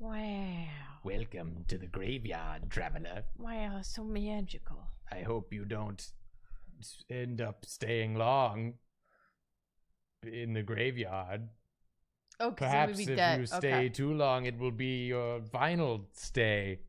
Wow. Welcome to the graveyard, traveler. Wow, so magical. I hope you don't end up staying long in the graveyard. Oh, Perhaps we if dead. you stay too long, it will be your final stay.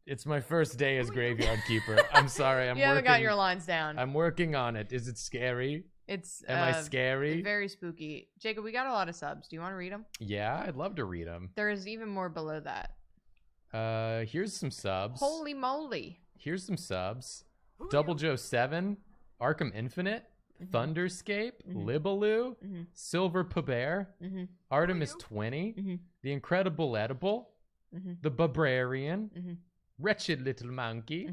It's my first day as graveyard keeper. I'm sorry. You haven't got your lines down. I'm working on it. Is it scary? Am I scary? Very spooky. Jacob, we got a lot of subs. Do you want to read them? Yeah, I'd love to read them. There's even more below that. Here's some subs. Holy moly. Here's some subs. Double Joe 7, Arkham Infinite, Thunderscape, Libaloo, Silver Pabear, Artemis 20, The Incredible Edible, The Babrarian, Wretched Little Monkey,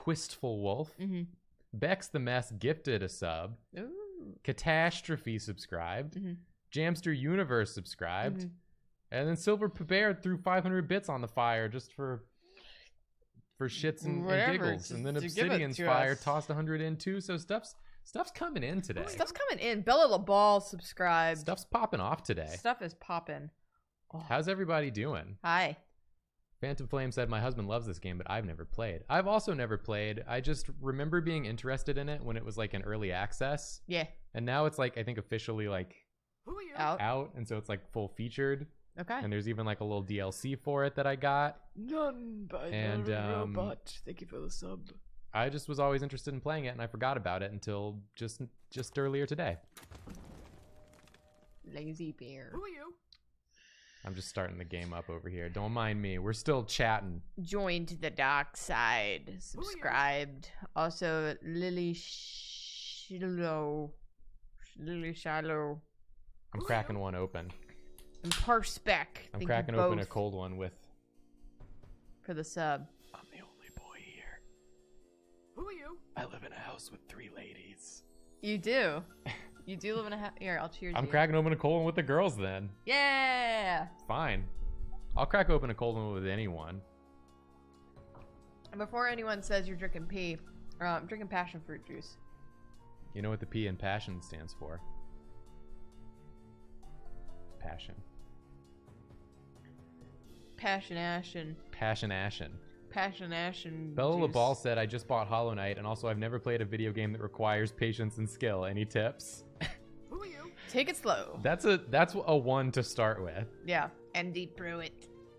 Wistful Wolf, Bex the Mess gifted a sub, Catastrophe subscribed, Jamster Universe subscribed, and then Silver Pabear threw 500 bits on the fire just for shits and giggles, and then Obsidian's Fire tossed 100 in too. So stuff's coming in today. Stuff's coming in. Bella LaBall subscribed. Stuff's popping off today. Stuff is popping. Oh. How's everybody doing? Hi. Phantom Flame said, my husband loves this game, but I've never played. I've also never played. I just remember being interested in it when it was like in early access. Yeah. And now it's like, I think officially like out. And so it's like full featured. Okay. And there's even like a little DLC for it that I got. None by the robot. Thank you for the sub. I just was always interested in playing it, and I forgot about it until just earlier today. Lazy bear. Who are you? I'm just starting the game up over here. Don't mind me. We're still chatting. Joined the dark side. Subscribed. Also, Lily Shallow. I'm cracking one open. And Parspec. I'm cracking open a cold one with. For the sub. I'm the only boy here. Who are you? I live in a house with 3 ladies. You do. You do live in a house. Here, I'll cheers you. I'm cracking open a cold one with the girls then. Yeah. Fine. I'll crack open a cold one with anyone. Before anyone says you're drinking pee, I'm drinking passion fruit juice. You know what the P in passion stands for? Passion. Passion Ashen. Passion Ashen. Passion Ashen. Bella LaBall said, I just bought Hollow Knight, and also I've never played a video game that requires patience and skill. Any tips? Who are you? Take it slow. That's a 1 to start with. Yeah, and deep through it.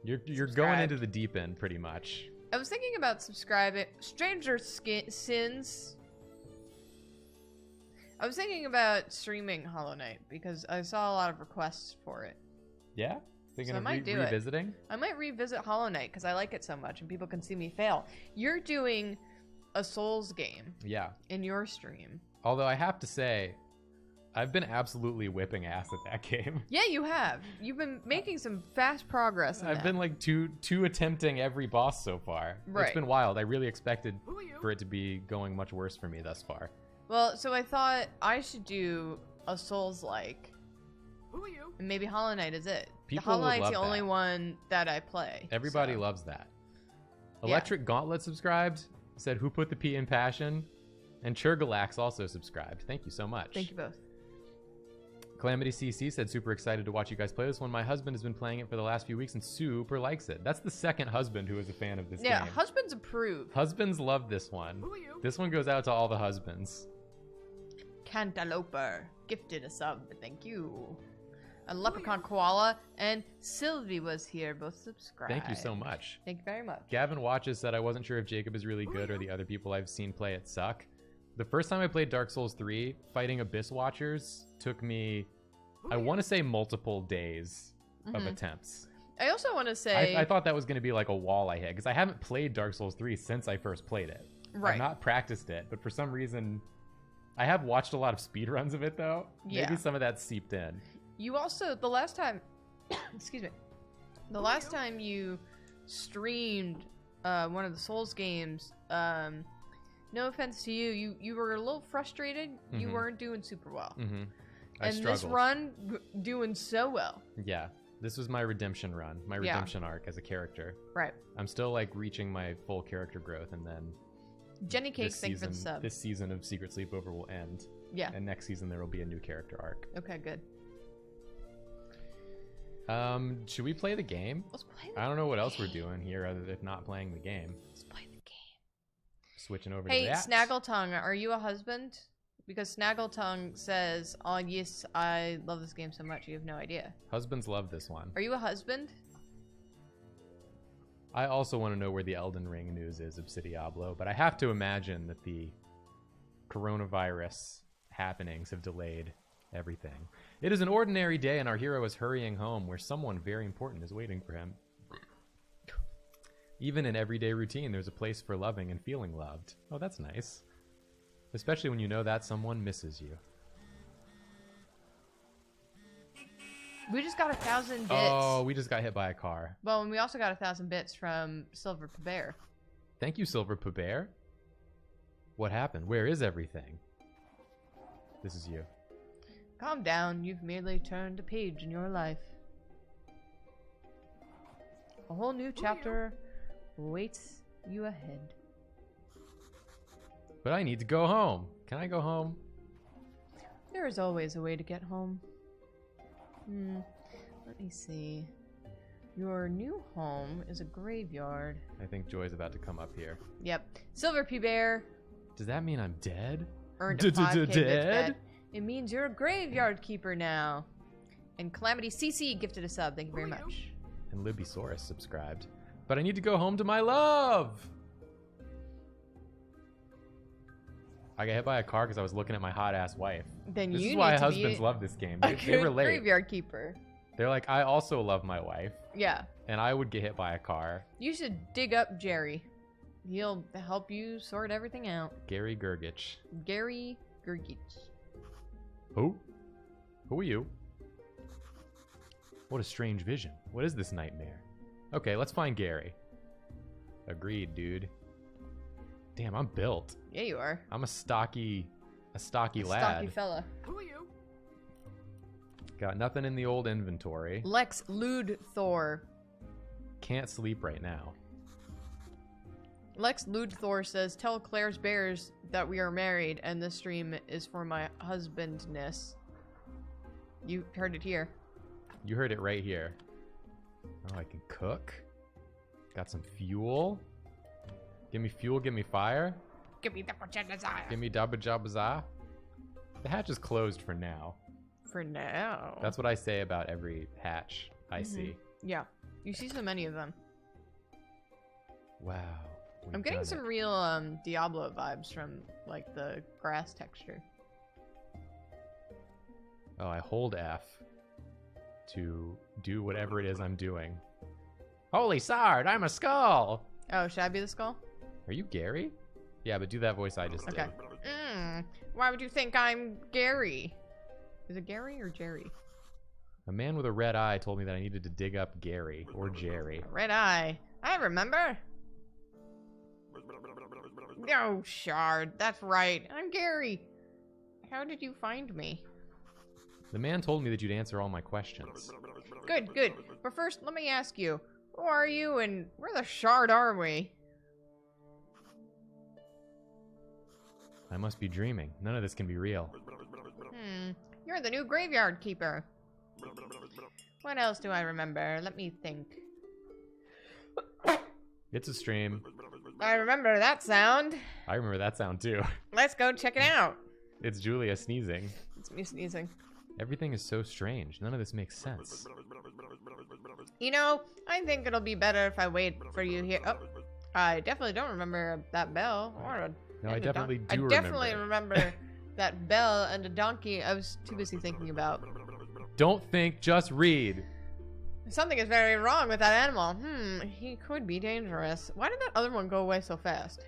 You're going into the deep end pretty much. I was thinking about subscribing Stranger Sins. I was thinking about streaming Hollow Knight because I saw a lot of requests for it. Yeah? Thinking so of I might do revisiting? I might revisit Hollow Knight because I like it so much and people can see me fail. You're doing a Souls game. Yeah. In your stream. Although I have to say, I've been absolutely whipping ass at that game. Yeah, you have. You've been making some fast progress in I've been like two attempting every boss so far. Right. It's been wild. I really expected for it to be going much worse for me thus far. Well, so I thought I should do a Souls-like. Who are you? And maybe Hollow Knight is it. People Hollow Knight's love the only that. one that I play. Everybody loves that. Yeah. Electric Gauntlet subscribed, said, who put the P in passion? And Churgalax also subscribed. Thank you so much. Thank you both. Calamity CC said, super excited to watch you guys play this one. My husband has been playing it for the last few weeks and super likes it. That's the second husband who is a fan of this game. Yeah, husbands approve. Husbands love this one. Who are you? This one goes out to all the husbands. Cantalouper gifted a sub. Thank you. A Leprechaun Koala and Sylvie was here. Both subscribed. Thank you so much. Thank you very much. Gavin Watches said, I wasn't sure if Jacob is really good or the other people I've seen play it suck. The first time I played Dark Souls 3, fighting Abyss Watchers took me, I want to say, multiple days of attempts. I also want to say... I thought that was going to be like a wall I hit, because I haven't played Dark Souls 3 since I first played it. Right. I've not practiced it, but for some reason... I have watched a lot of speedruns of it, though. Yeah. Maybe some of that seeped in. You also, the last time... excuse me. The last time you streamed one of the Souls games, no offense to you, you were a little frustrated. You weren't doing super well. I and struggled. this run, doing so well. Yeah. This was my redemption run, my redemption arc as a character. Right. I'm still like reaching my full character growth, and then Jenny Cakes, thank you for the sub. This season of Secret Sleepover will end. Yeah. And next season there will be a new character arc. Okay, good. Should we play the game? Let's play the I don't know what else we're doing here other than not playing the game. Let's play the game. Switching over to Hey, that. Snaggletongue, are you a husband? Because Snaggletongue says, oh yes, I love this game so much, you have no idea. Husbands love this one. Are you a husband? I also want to know where the Elden Ring news is of Diablo, but I have to imagine that the coronavirus happenings have delayed everything. It is an ordinary day and our hero is hurrying home where someone very important is waiting for him. Even in everyday routine, there's a place for loving and feeling loved. Oh, that's nice. Especially when you know that someone misses you. We just got 1,000 bits. Oh, we just got hit by a car. Well, and we also got 1,000 bits from Silver Bear. Thank you, Silver Bear. What happened? Where is everything? This is you. Calm down, you've merely turned a page in your life. A whole new chapter awaits you ahead. But I need to go home. Can I go home? There is always a way to get home. Let me see. Your new home is a graveyard. I think Joy's about to come up here. Yep. Silver Bear Does that mean I'm dead? earned a 5K bits bet. It means you're a graveyard keeper now. And Calamity CC gifted a sub. Thank you very much. And Libbysaurus subscribed. But I need to go home to my love! I got hit by a car because I was looking at my hot-ass wife. Then This you is why need to husbands be love this game. a They relate. graveyard keeper. They're like, I also love my wife. Yeah. And I would get hit by a car. You should dig up Gerry. He'll help you sort everything out. Gerry Gergich. Gerry Gergich. Who? Who are you? What a strange vision. What is this nightmare? Okay, let's find Gerry. Agreed, dude. Damn, I'm built. Yeah, you are. I'm a stocky lad. Stocky fella. Who are you? Got nothing in the old inventory. Lex Luthor. Can't sleep right now. Lex Luthor says, tell Claire's Bears that we are married and this stream is for my husbandness. You heard it here. You heard it right here. Oh, I can cook. Got some fuel. Give me fuel, give me fire. Give me double desire. Give me dabba jabba za. The hatch is closed for now. For now. That's what I say about every hatch I see. Yeah. You see so many of them. Wow. I'm getting some real Diablo vibes from like the grass texture. Oh, I hold F to do whatever it is I'm doing. Holy Sard, I'm a skull! Oh, should I be the skull? Are you Gerry? Yeah, but do that voice I just Okay. did. Why would you think I'm Gerry? Is it Gerry or Gerry? A man with a red eye told me that I needed to dig up Gerry or Gerry. Red eye. I remember. No, Shard. That's right. I'm Gerry. How did you find me? The man told me that you'd answer all my questions. Good, good. But first, let me ask you. Who are you and where the Shard are we? I must be dreaming. None of this can be real. You're the new graveyard keeper. What else do I remember? Let me think. It's a stream. I remember that sound. I remember that sound too. Let's go check it out. It's Julia sneezing. It's me sneezing. Everything is so strange. None of this makes sense. You know, I think it'll be better if I wait for you here. Oh, I definitely don't remember that bell. No, I definitely do remember. I definitely remember that bell and a donkey I was too busy thinking about. Don't think, just read. Something is very wrong with that animal. He could be dangerous. Why did that other one go away so fast?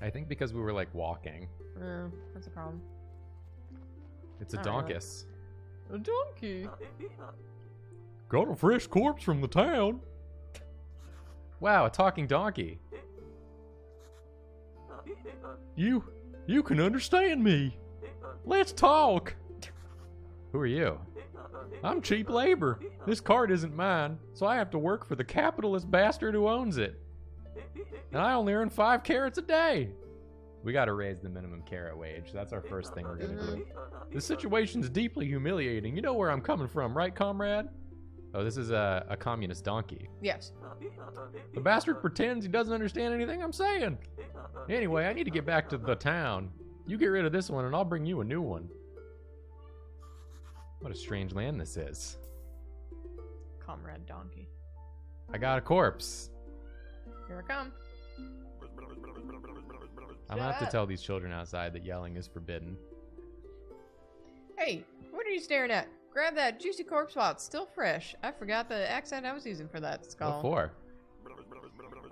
I think because we were like walking. That's a problem. It's a Not donkus. A donkey? Got a fresh corpse from the town. Wow, a talking donkey. You can understand me. Let's talk. Who are you? I'm cheap labor. This cart isn't mine, so I have to work for the capitalist bastard who owns it. And I only earn 5 carrots a day. We gotta raise the minimum carrot wage. That's our first thing we're gonna do. The situation's deeply humiliating. You know where I'm coming from, right, comrade? Oh, this is a communist donkey. Yes. The bastard pretends he doesn't understand anything I'm saying. Anyway, I need to get back to the town. You get rid of this one and I'll bring you a new one. What a strange land this is. Comrade donkey. I got a corpse. Here I come. I'm gonna have to tell these children outside that yelling is forbidden. Hey, what are you staring at? Grab that juicy corpse while it's still fresh. I forgot the accent I was using for that skull. What for?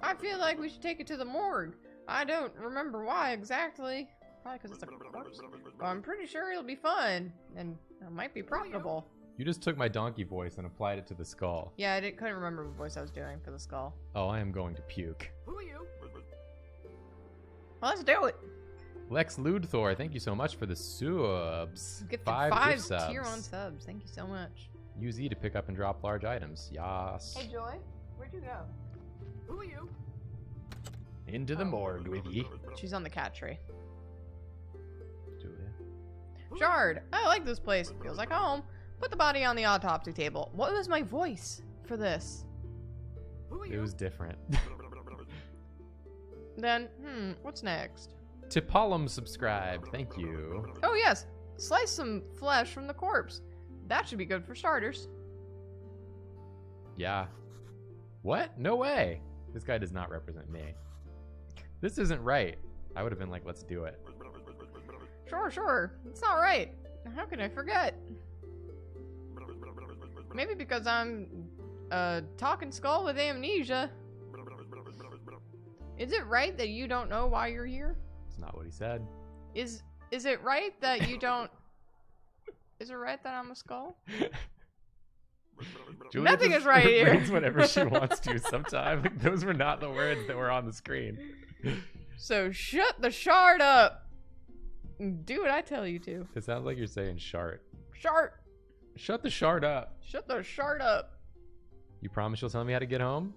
I feel like we should take it to the morgue. I don't remember why exactly. Probably because it's a corpse. But I'm pretty sure it'll be fun. And it might be profitable. You just took my donkey voice and applied it to the skull. Yeah, I couldn't remember what voice I was doing for the skull. Oh, I am going to puke. Who are you? Well, let's do it. Lex Ludthor, thank you so much for the subs. Gifted 5 5 gift subs. tier 1 subs. Thank you so much. Use E to pick up and drop large items. Yas. Hey, Joy. Where'd you go? Who are you? Into the morgue with ye. She's on the cat tree. Julia. Shard. I like this place. Feels like home. Put the body on the autopsy table. What was my voice for this? It was different. Then, what's next? Tipolum subscribed. Thank you. Oh, yes. Slice some flesh from the corpse. That should be good for starters. Yeah. What? No way. This guy does not represent me. This isn't right. I would have been like, let's do it. Sure. It's not right. How can I forget? Maybe because I'm a talking skull with amnesia. Is it right that you don't know why you're here? It's not what he said. Is it right that you don't... Is it right that I'm a skull? Julia Nothing just is right here. reads whenever she wants to sometimes. Like, those were not the words that were on the screen. So shut the shard up. Do what I tell you to. It sounds like you're saying shart. Shart. Shut the shard up. Shut the shard up. You promise you'll tell me how to get home?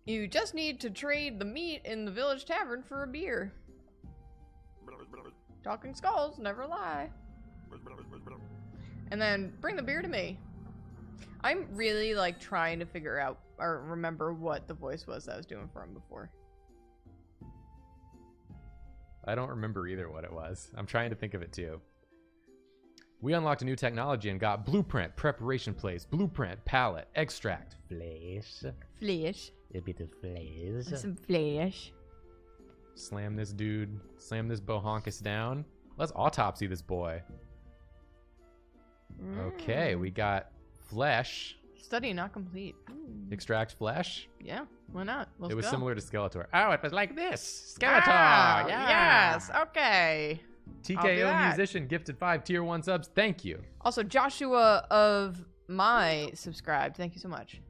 You just need to trade the meat in the village tavern for a beer. Talking skulls never lie. And then bring the beer to me. I'm really like trying to figure out or remember what the voice was that I was doing for him before. I don't remember either what it was. I'm trying to think of it too. We unlocked a new technology and got blueprint, preparation place, blueprint, palette, extract, flesh. Flesh. A bit of flesh. Some flesh. Slam this dude. Slam this bohonkus down. Let's autopsy this boy. Okay, we got flesh. Study not complete. Extract flesh. Yeah, why not? Let's It was go. similar to Skeletor. Oh, it was like this. Skeletor. Ah, Yeah. Yes. Okay. I'll do TKO that. musician gifted 5 tier 1 subs. Thank you. Also, Joshua of my subscribed. Thank you so much.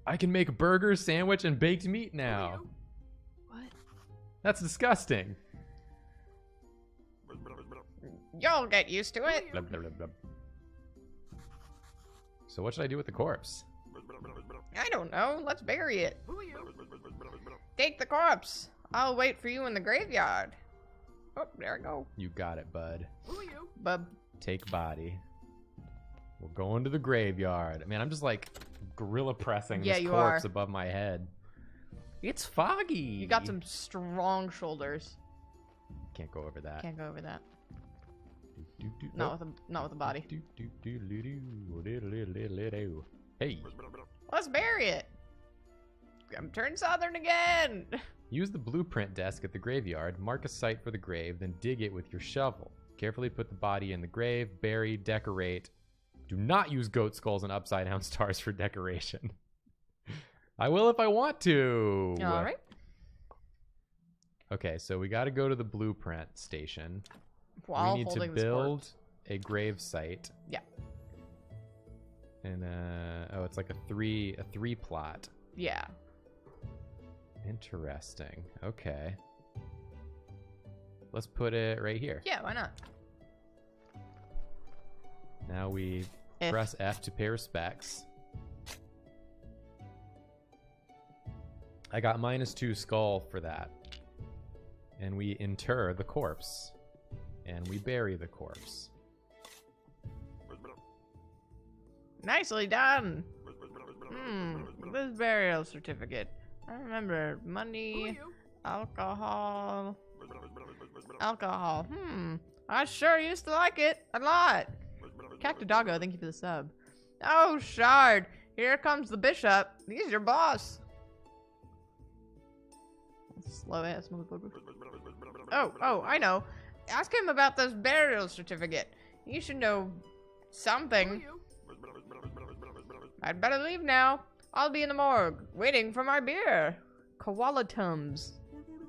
I can make a burger, sandwich, and baked meat now. What? That's disgusting. You'll get used to it. Blub, blub, blub, blub. So what should I do with the corpse? I don't know. Let's bury it. Take the corpse. I'll wait for you in the graveyard. Oh, there I go. You got it, bud. Bub. Take body. We're going to the graveyard. Man, I'm just like gorilla pressing Yeah, this you corpse are. above my head. It's foggy. You got some strong shoulders. Can't go over that. Can't go over that. Do, do, do. Not with a body. Do, do, do, do, do, do, do, do, do. Hey, Let's bury it. I'm turned southern again. use the blueprint desk at the graveyard, mark a site for the grave, then dig it with your shovel. Carefully put the body in the grave, bury, decorate. Do not use goat skulls and upside down stars for decoration. I will if I want to. All right. Okay, so we got to go to the blueprint station. While we need to holding this build corpse. a grave site. Yeah. And oh, it's like a three plot. Yeah. Interesting. Okay. Let's put it right here. Yeah, why not? Now we F. press F to pay respects. I got -2 skull for that. And we inter the corpse. And we bury the corpse. Nicely done. This burial certificate. I remember money, alcohol. Alcohol. I sure used to like it a lot. Cactodoggo, thank you for the sub. Oh, Shard. Here comes the bishop. He's your boss. Slow ass motherfucker. Oh, I know. Ask him about this burial certificate. You should know something. I'd better leave now. I'll be in the morgue, waiting for my beer. Koala Tums.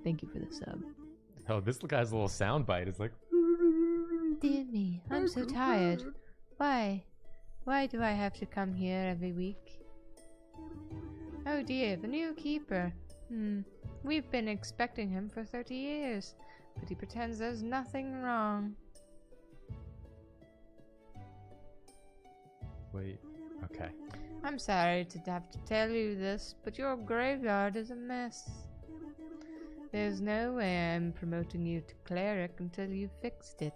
Thank you for the sub. Oh, this guy's little soundbite is like... Dear me, I'm so tired. Why? Why do I have to come here every week? Oh dear, the new keeper. We've been expecting him for 30 years, but he pretends there's nothing wrong. Wait, okay. I'm sorry to have to tell you this, but your graveyard is a mess. There's no way I'm promoting you to cleric until you've fixed it.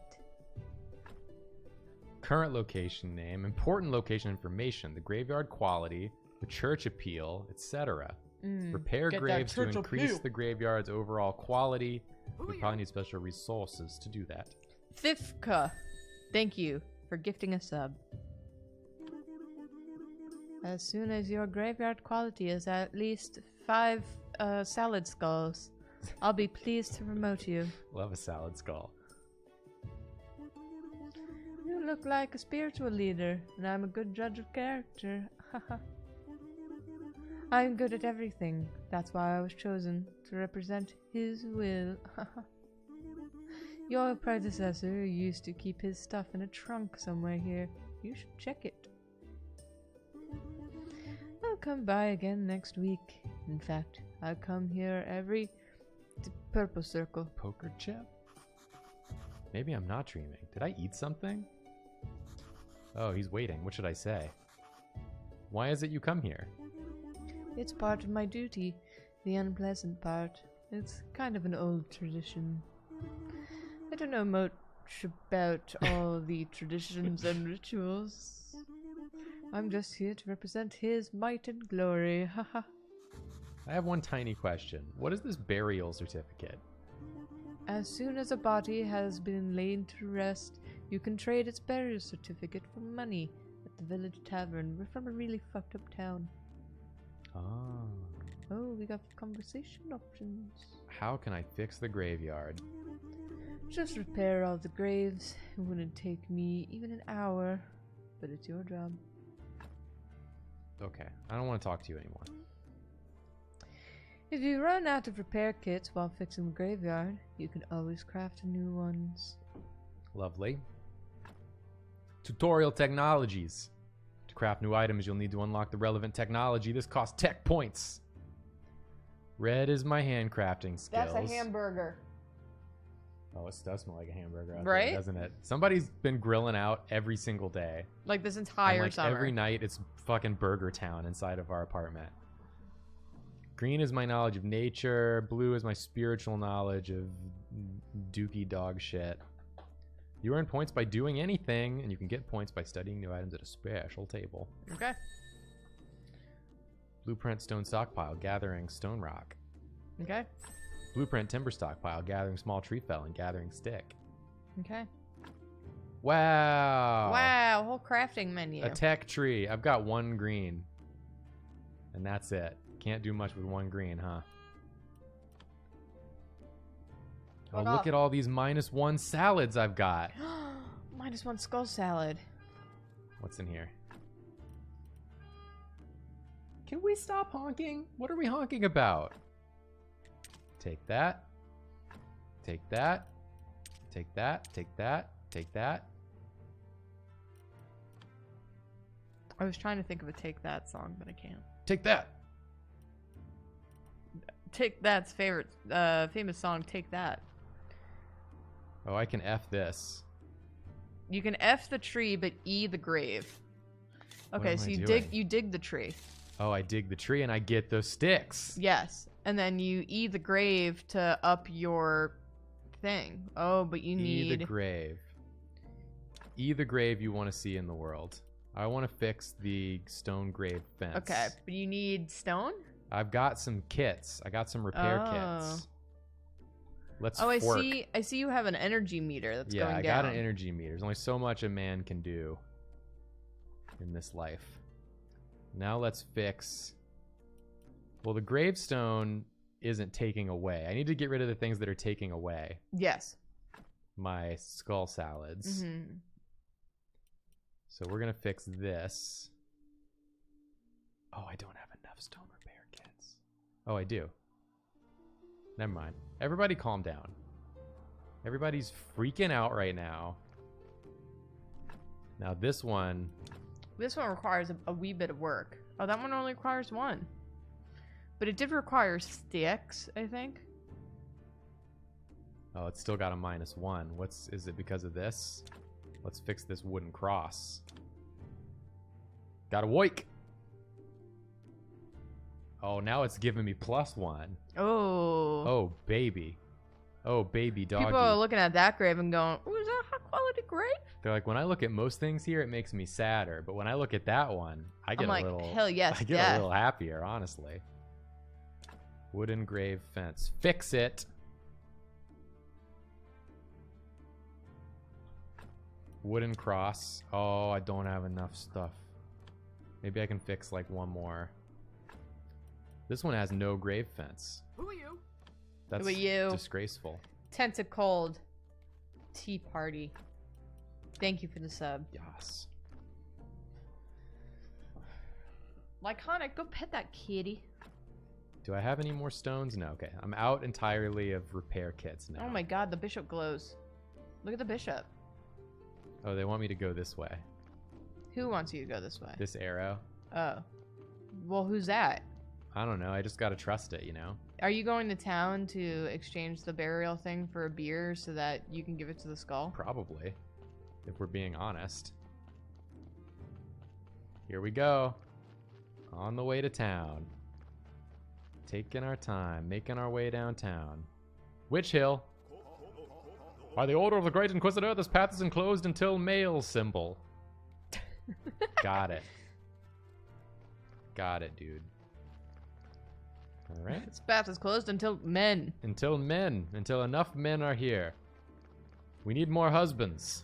Current location name, important location information, the graveyard quality, the church appeal, etc. Repair Get graves to that church increase appeal. the graveyard's overall quality. We probably need special resources to do that. Thifka. Thank you for gifting a sub. As soon as your graveyard quality is at least 5 salad skulls, I'll be pleased to promote you. Love a salad skull. You look like a spiritual leader, and I'm a good judge of character. I'm good at everything. That's why I was chosen, to represent his will. Your predecessor used to keep his stuff in a trunk somewhere here. You should check it. I'll come by again next week. In fact, I'll come here every purple circle. Poker chip? Maybe I'm not dreaming. Did I eat something? Oh, he's waiting. What should I say? Why is it you come here? It's part of my duty, the unpleasant part. It's kind of an old tradition. I don't know much about all the traditions and rituals. I'm just here to represent his might and glory. Haha. I have one tiny question. What is this burial certificate? As soon as a body has been laid to rest, you can trade its burial certificate for money at the village tavern. We're from a really fucked up town. Oh, we got conversation options. How can I fix the graveyard? Just repair all the graves. It wouldn't take me even an hour, but it's your job. Okay, I don't want to talk to you anymore. If you run out of repair kits while fixing the graveyard, you can always craft new ones. Lovely. Tutorial technologies. To craft new items, you'll need to unlock the relevant technology. This costs tech points. Red is my handcrafting skills. That's a hamburger. Oh, it does smell like a hamburger out Right? there, doesn't it? Somebody's been grilling out every single day. Like this And, entire like, summer. every night, it's fucking Burger Town inside of our apartment. Green is my knowledge of nature. Blue is my spiritual knowledge of dookie dog shit. You earn points by doing anything, and you can get points by studying new items at a special table. Okay. Blueprint stone stockpile, gathering stone rock. Okay. Blueprint timber stockpile, gathering small tree fell and gathering stick. Okay. Wow. Wow, whole crafting menu. A tech tree. I've got 1 green. And that's it. Can't do much with 1 green, huh? Oh, Fuck look off. at all these -1 salads I've got. -1 skull salad. What's in here? Can we stop honking? What are we honking about? Take that. Take that. Take that. Take that. Take that. I was trying to think of a Take That song, but I can't. Take that. Take That's favorite, famous song, Take That. Oh, I can F this. You can F the tree, but E the grave. Okay, am so I you doing? dig the tree. Oh, I dig the tree and I get those sticks. Yes, and then you E the grave to up your thing. Oh, but you E the need grave. E the grave you want to see in the world. I want to fix the stone grave fence. Okay, but you need stone? I've got some kits. I got some repair kits. Let's I fork. see you have an energy meter that's going down. Yeah, I got an energy meter. There's only so much a man can do in this life. Now let's fix... Well, the gravestone isn't taking away. I need to get rid of the things that are taking away. Yes. My skull salads. Mm-hmm. So we're going to fix this. Oh, I don't have enough stone repair kits. Oh, I do. Never mind. Everybody calm down. Everybody's freaking out right now. Now this one... This one requires a wee bit of work. Oh, that one only requires one. But it did require sticks, I think. Oh, it's still got a -1. Is it because of this? Let's fix this wooden cross. Got a woik! Oh, now it's giving me +1. Oh. Oh, baby. Oh, baby doggy. People are looking at that grave and going, "Ooh, is that a high quality grave?" They're like, when I look at most things here, it makes me sadder. But when I look at that one, I get I'm like, a little... hell yes, I get a little happier, honestly. Wooden grave fence. Fix it! Wooden cross. Oh, I don't have enough stuff. Maybe I can fix like one more. This one has no grave fence. Who are you? That's Who are you? disgraceful. Tentacled tea party. Thank you for the sub. Yes. Lyconic, go pet that kitty. Do I have any more stones? No. Okay. I'm out entirely of repair kits now. Oh my god, the bishop glows. Look at the bishop. Oh, they want me to go this way. Who wants you to go this way? This arrow. Oh. Well, who's that? I don't know. I just gotta trust it, you know? Are you going to town to exchange the burial thing for a beer so that you can give it to the skull? Probably. If we're being honest. Here we go. On the way to town. Taking our time. Making our way downtown. Witch Hill. By the order of the Great Inquisitor, this path is enclosed until male symbol. Got it. Got it, dude. Alright. This path is closed until men. Until men. Until enough men are here. We need more husbands.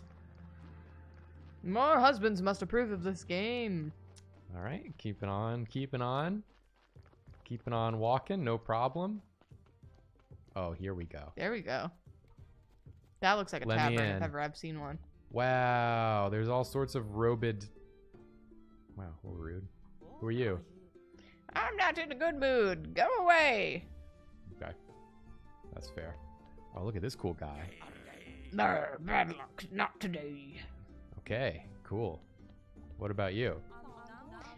More husbands must approve of this game. Alright, keeping on, keeping on. Keeping on walking, no problem. Oh, here we go. There we go. That looks like a Let me tavern in. if ever I've seen one. Wow, there's all sorts of robed... Wow, well, rude. Who are you? I'm not in a good mood. Go away. Okay, that's fair. Oh, look at this cool guy. Brr, bad luck. Not today. Okay, cool. What about you?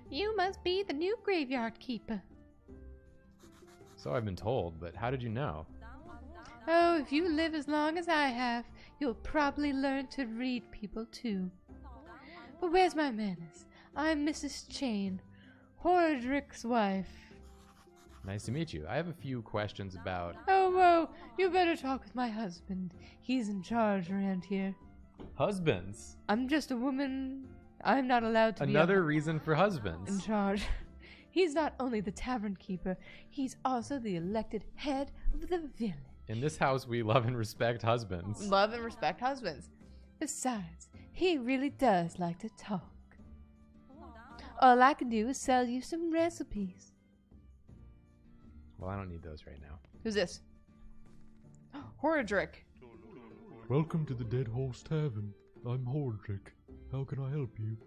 You must be the new graveyard keeper. So I've been told, but how did you know? Oh, if you live as long as I have, you'll probably learn to read people too. But where's my manners? I'm Mrs. Chain, Horadric's wife. Nice to meet you. I have a few questions about... Oh, whoa, you better talk with my husband. He's in charge around here. Husbands? I'm just a woman. I'm not allowed to Another be reason for in husbands. charge. He's not only the tavern keeper, he's also the elected head of the village. In this house, we love and respect husbands. Love and respect husbands. Besides, he really does like to talk. All I can do is sell you some recipes. Well, I don't need those right now. Who's this? Horadric. Welcome to the Dead Horse Tavern. I'm Horadric. How can I help you?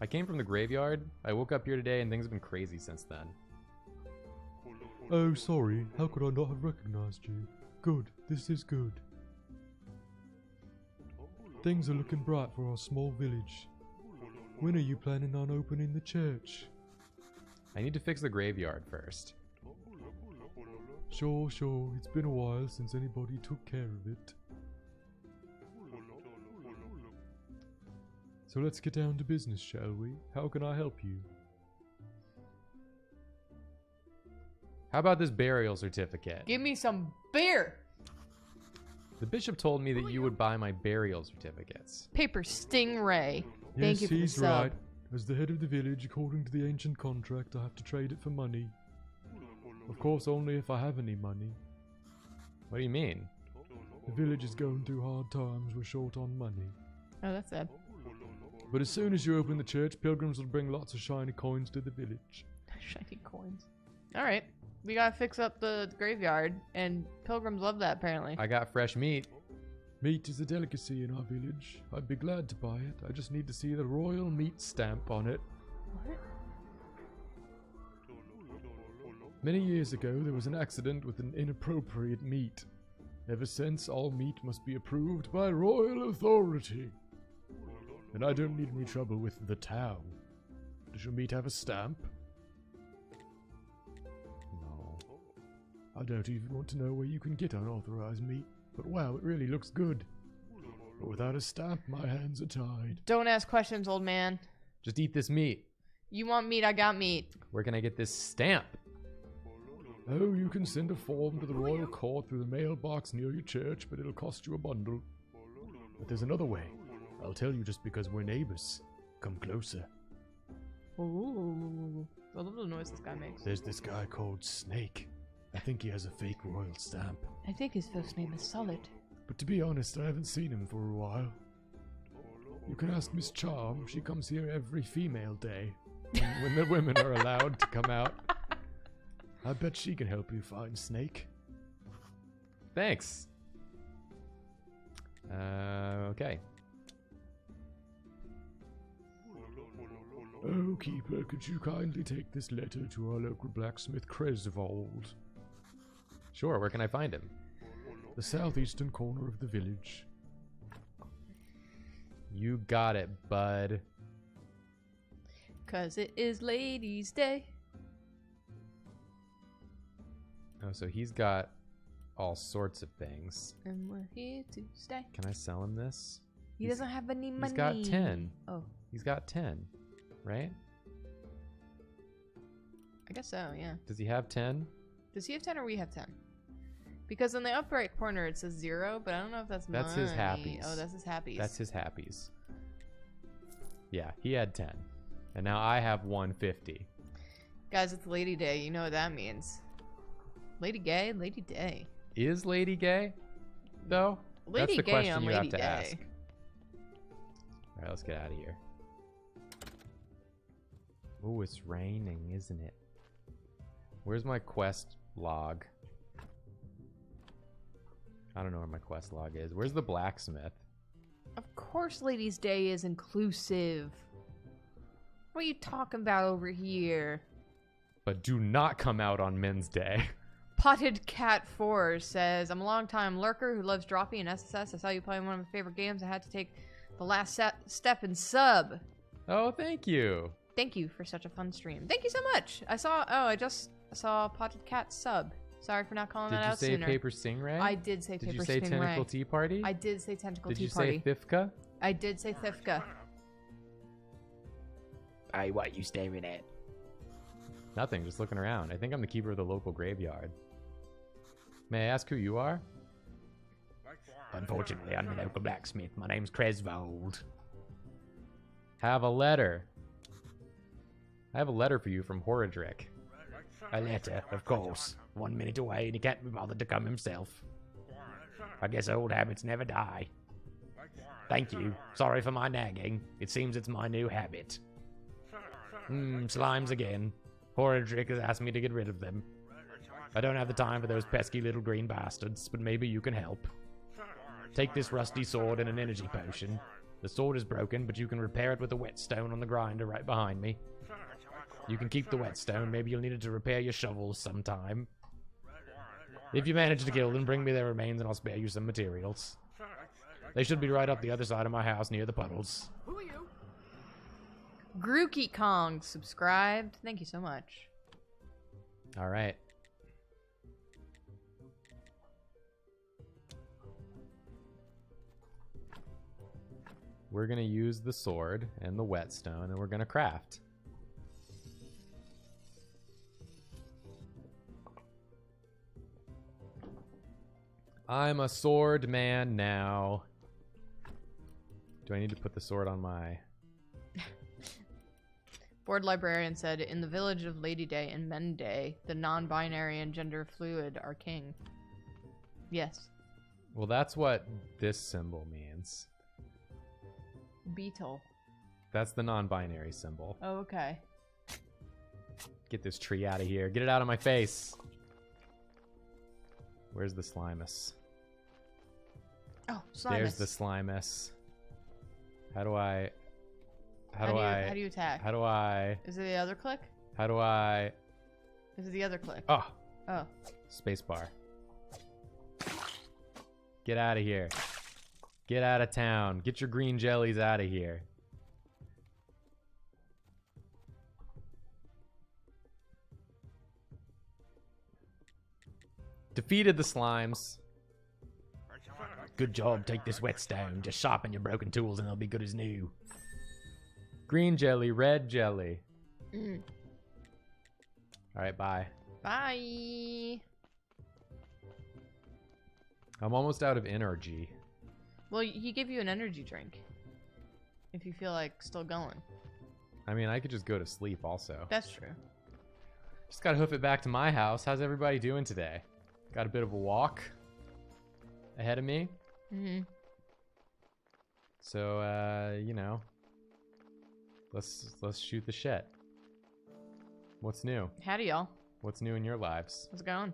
I came from the graveyard. I woke up here today and things have been crazy since then. Oh, sorry. How could I not have recognized you? Good. This is good. Things are looking bright for our small village. When are you planning on opening the church? I need to fix the graveyard first. Sure. It's been a while since anybody took care of it. So let's get down to business, shall we? How can I help you? How about this burial certificate? Give me some beer. The bishop told me that you would buy my burial certificates. Paper stingray. Thank Yes, you for the he's sub. right. As the head of the village, according to the ancient contract, I have to trade it for money. Of course, only if I have any money. What do you mean? The village is going through hard times. We're short on money. Oh, that's sad. But as soon as you open the church, pilgrims will bring lots of shiny coins to the village. Shiny coins. Alright. We gotta fix up the graveyard, and pilgrims love that, apparently. I got fresh meat. Meat is a delicacy in our village. I'd be glad to buy it. I just need to see the royal meat stamp on it. What? Many years ago, there was an accident with an inappropriate meat. Ever since, all meat must be approved by royal authority. And I don't need any trouble with the town. Does your meat have a stamp? No. I don't even want to know where you can get unauthorized meat. But wow, it really looks good. But without a stamp, my hands are tied. Don't ask questions, old man. Just eat this meat. You want meat, I got meat. Where can I get this stamp? Oh, you can send a form to the royal court through the mailbox near your church, but it'll cost you a bundle. But there's another way. I'll tell you just because we're neighbors. Come closer. Ooh. I love the noise this guy makes. There's this guy called Snake. I think he has a fake royal stamp. I think his first name is Solid. But to be honest, I haven't seen him for a while. You can ask Miss Charm. She comes here every female day. When the women are allowed to come out. I bet she can help you find Snake. Thanks. Okay. Oh, Keeper, could you kindly take this letter to our local blacksmith, Cresvold? Sure, where can I find him? The southeastern corner of the village. You got it, bud. 'Cause it is Ladies' Day. Oh, so he's got all sorts of things. And we're here to stay. Can I sell him this? He doesn't have any money. He's got 10. Oh, He's got 10, right? I guess so, yeah. Does he have 10? Does he have 10 or we have 10? Because in the upper right corner it says 0, but I don't know if that's That's his money. happies. Oh, that's his happies. That's his happies. Yeah, he had 10. And now I have 150. Guys, it's Lady Day. You know what that means. Lady Gay, Lady Day. Is Lady gay, though? Lady That's the Gay question on you Lady have to Day. ask. All right, let's get out of here. Oh, it's raining, isn't it? Where's my quest log? I don't know where my quest log is. Where's the blacksmith? Of course Ladies' Day is inclusive. What are you talking about over here? But do not come out on Men's Day. Potted Cat 4 says, I'm a long-time lurker who loves dropping in SSS. I saw you playing one of my favorite games. I had to take the last step and sub. Oh, thank you. Thank you for such a fun stream. Thank you so much. I just saw Potted Cat sub. Sorry for not calling Did that you out say sooner. Paper Stingray? I did say Did Paper you say Stingray. Tentacle Tea Party? I did say Tentacle Did Tea you Party. say Thifka? I did say Thifka. Hey, what you staring at? Nothing, just looking around. I think I'm the keeper of the local graveyard. May I ask who you are? Unfortunately, I'm the local blacksmith. My name's Cresvold. Have a letter. I have a letter for you from Horadric. A letter, of course. 1 minute away and he can't be bothered to come himself. I guess old habits never die. Thank you. Sorry for my nagging. It seems it's my new habit. Slimes again. Horadric has asked me to get rid of them. I don't have the time for those pesky little green bastards, but maybe you can help. Take this rusty sword and an energy potion. The sword is broken, but you can repair it with a whetstone on the grinder right behind me. You can keep the whetstone. Maybe you'll need it to repair your shovels sometime. If you manage to kill them, bring me their remains and I'll spare you some materials. They should be right up the other side of my house near the puddles. Who are you? Grooky Kong subscribed. Thank you so much. All right. We're going to use the sword and the whetstone and we're going to craft. I'm a sword man now. Do I need to put the sword on my Board librarian said, in the village of Lady Day and Men Day, the non-binary and gender fluid are king. Yes. Well, that's what this symbol means. Beetle. That's the non-binary symbol. Oh, okay. Get this tree out of here. Get it out of my face. Where's the Slimus? Oh, Slimus. There's the Slimus. How do I... How do you attack? How do I... Is it the other click? How do I... Is it the other click? Oh. Oh. Spacebar. Get out of here. Get out of town. Get your green jellies out of here. Defeated the slimes. Good job. Take this whetstone. Just sharpen your broken tools and they'll be good as new. Green jelly, red jelly. Mm. All right, bye. Bye. I'm almost out of energy. Well, he gave you an energy drink. If you feel like still going. I mean, I could just go to sleep also. That's true. Just gotta hoof it back to my house. How's everybody doing today? Got a bit of a walk ahead of me. Mm-hmm. So, you know, let's shoot the shit. What's new? Howdy, y'all. What's new in your lives? How's it going?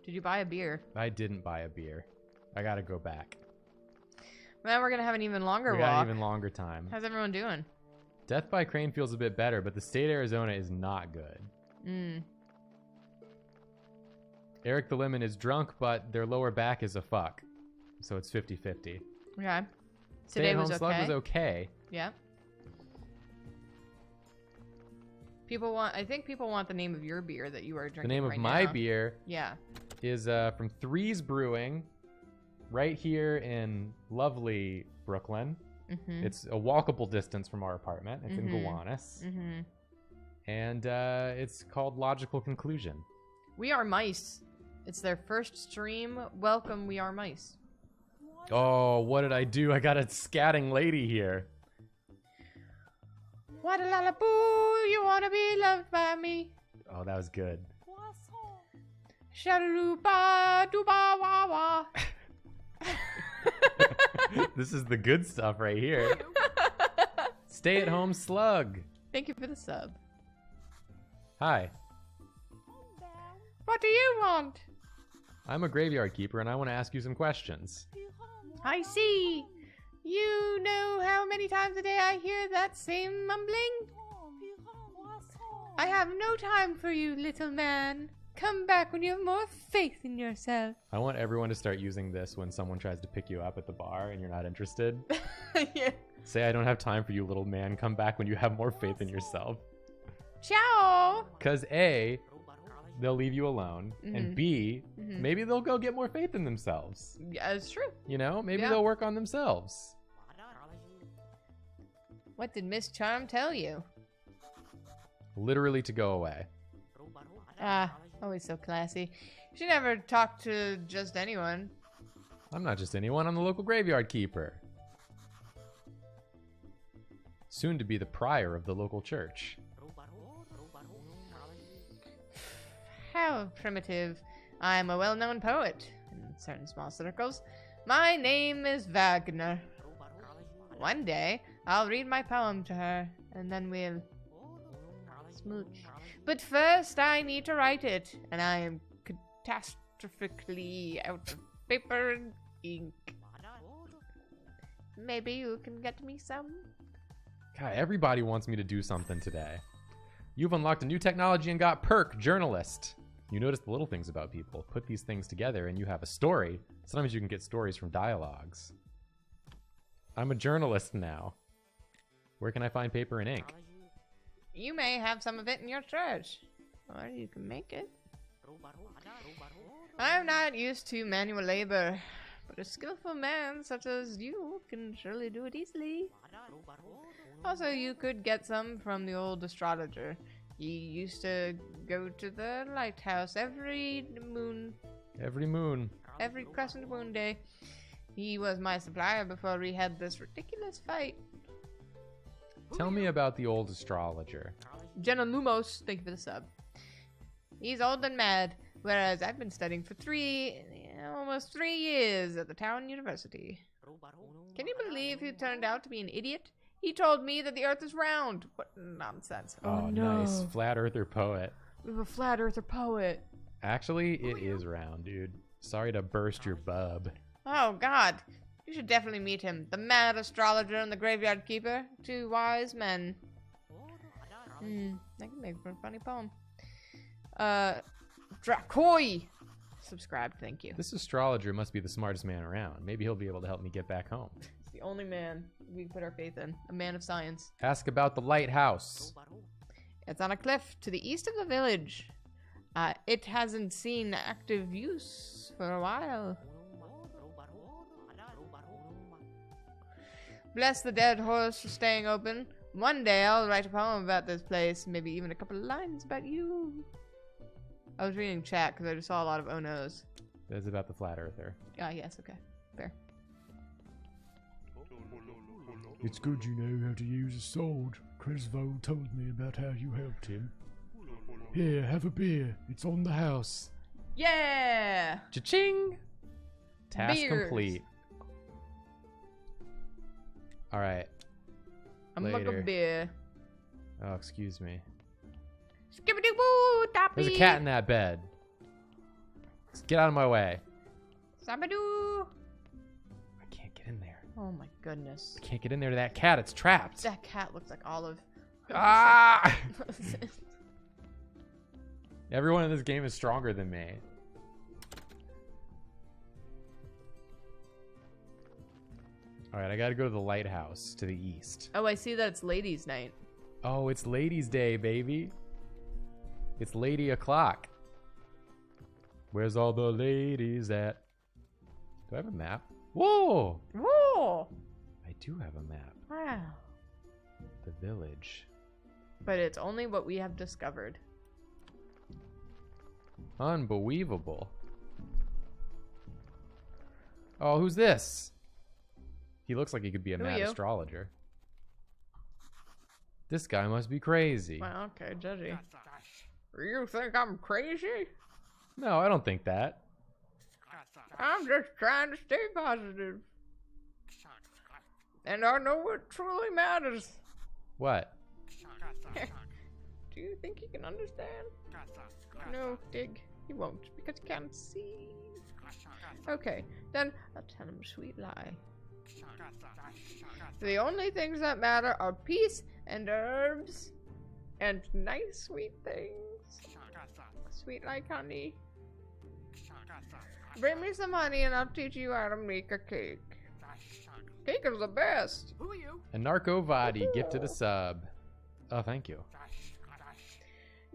Did you buy a beer? I didn't buy a beer. I gotta go back. Well, we're gonna have an even longer We walk. got an even longer time. How's everyone doing? Death by Crane feels a bit better, but the state of Arizona is not good. Mm. Eric the Lemon is drunk, but their lower back is a fuck. So it's 50-50. Okay. Stay Today at was Home Slug okay. was okay. Yeah. I think people want the name of your beer that you are drinking. The name of right my now. beer Yeah. is from Threes Brewing, right here in lovely Brooklyn. Mm-hmm. It's a walkable distance from our apartment. It's in Gowanus. Mm-hmm. And it's called Logical Conclusion. We Are Mice. It's their first stream. Welcome, We Are Mice. Oh, what did I do? I got a scatting lady here. Wadalala-boo, you wanna be loved by me. Oh, that was good. Shadaloo-ba-doo-ba-wah-wah. This is the good stuff right here. Stay at home slug. Thank you for the sub. Hi, What do you want? I'm a graveyard keeper and I want to ask you some questions. I see. You know how many times a day I hear that same mumbling? I have no time for you, little man. Come back when you have more faith in yourself. I want everyone to start using this when someone tries to pick you up at the bar and you're not interested. Yeah. Say, I don't have time for you, little man. Come back when you have more faith in yourself. Ciao. Because A, they'll leave you alone. And B, maybe they'll go get more faith in themselves. Yeah, it's true. You know, maybe Yeah. they'll work on themselves. What did Miss Charm tell you? Literally to go away. Ah, always so classy. She never talked to just anyone. I'm not just anyone, I'm the local graveyard keeper. Soon to be the prior of the local church. How primitive. I'm a well-known poet in certain small circles. My name is Vagner. One day, I'll read my poem to her, and then we'll smooch. But first, I need to write it, and I am catastrophically out of paper and ink. Maybe you can get me some? God, everybody wants me to do something today. You've unlocked a new technology and got perk, journalist. You notice the little things about people. Put these things together and you have a story. Sometimes you can get stories from dialogues. I'm a journalist now. Where can I find paper and ink? You may have some of it in your church, or you can make it. I'm not used to manual labor, but a skillful man such as you can surely do it easily. Also, you could get some from the old astrologer. He used to go to the lighthouse every crescent moon day. He was my supplier before we had this ridiculous fight. Tell me about the old astrologer. Jenna Lumos, thank you for the sub. He's old and mad, whereas I've been studying for almost 3 years at the town university. Can you believe he turned out to be an idiot? He told me that the earth is round. What nonsense. Oh, no. nice. Flat earther poet. We have a flat earther poet. Actually, it is round, dude. Sorry to burst your bub. Oh, God. You should definitely meet him. The mad astrologer and the graveyard keeper. 2 wise men. That can make for a funny poem. Drakoi! Subscribe, thank you. This astrologer must be the smartest man around. Maybe he'll be able to help me get back home. It's the only man we put our faith in. A man of science. Ask about the lighthouse. It's on a cliff to the east of the village. It hasn't seen active use for a while. Bless the dead horse for staying open. One day I'll write a poem about this place, maybe even a couple of lines about you. I was reading chat because I just saw a lot of oh no's. That's about the flat earther. Ah, yes, okay. Fair. It's good you know how to use a sword. Cresvo told me about how you helped him. Here, have a beer. It's on the house. Yeah! Cha-ching! Task Beers. complete. Alright. I'm like Later. a beer. Oh, excuse me. Skibbity-boo, tappy! There's a cat in that bed. Get out of my way. Sabadoo! I can't get in there. Oh my goodness. I can't get in there to that cat. It's trapped. That cat looks like Olive. Ah! Everyone in this game is stronger than me. Alright, I gotta go to the lighthouse to the east. Oh, I see that it's ladies' night. Oh, it's ladies' day, baby. It's lady o'clock. Where's all the ladies at? Do I have a map? Whoa! Whoa! I do have a map. Wow. The village. But it's only what we have discovered. Unbelievable. Oh, who's this? He looks like he could be a Who are mad you? astrologer. This guy must be crazy. Well, okay, judgy. You think I'm crazy? No, I don't think that. I'm just trying to stay positive. And I know what truly matters. What? Do you think he can understand? No, Dig. He won't, because he can't see. Okay, then I'll tell him a sweet lie. The only things that matter are peace and herbs and nice sweet things. Sweet like honey. Bring me some honey and I'll teach you how to make a cake. Cake is the best. Who are you? A Narco Vadi gifted a sub. Oh, thank you.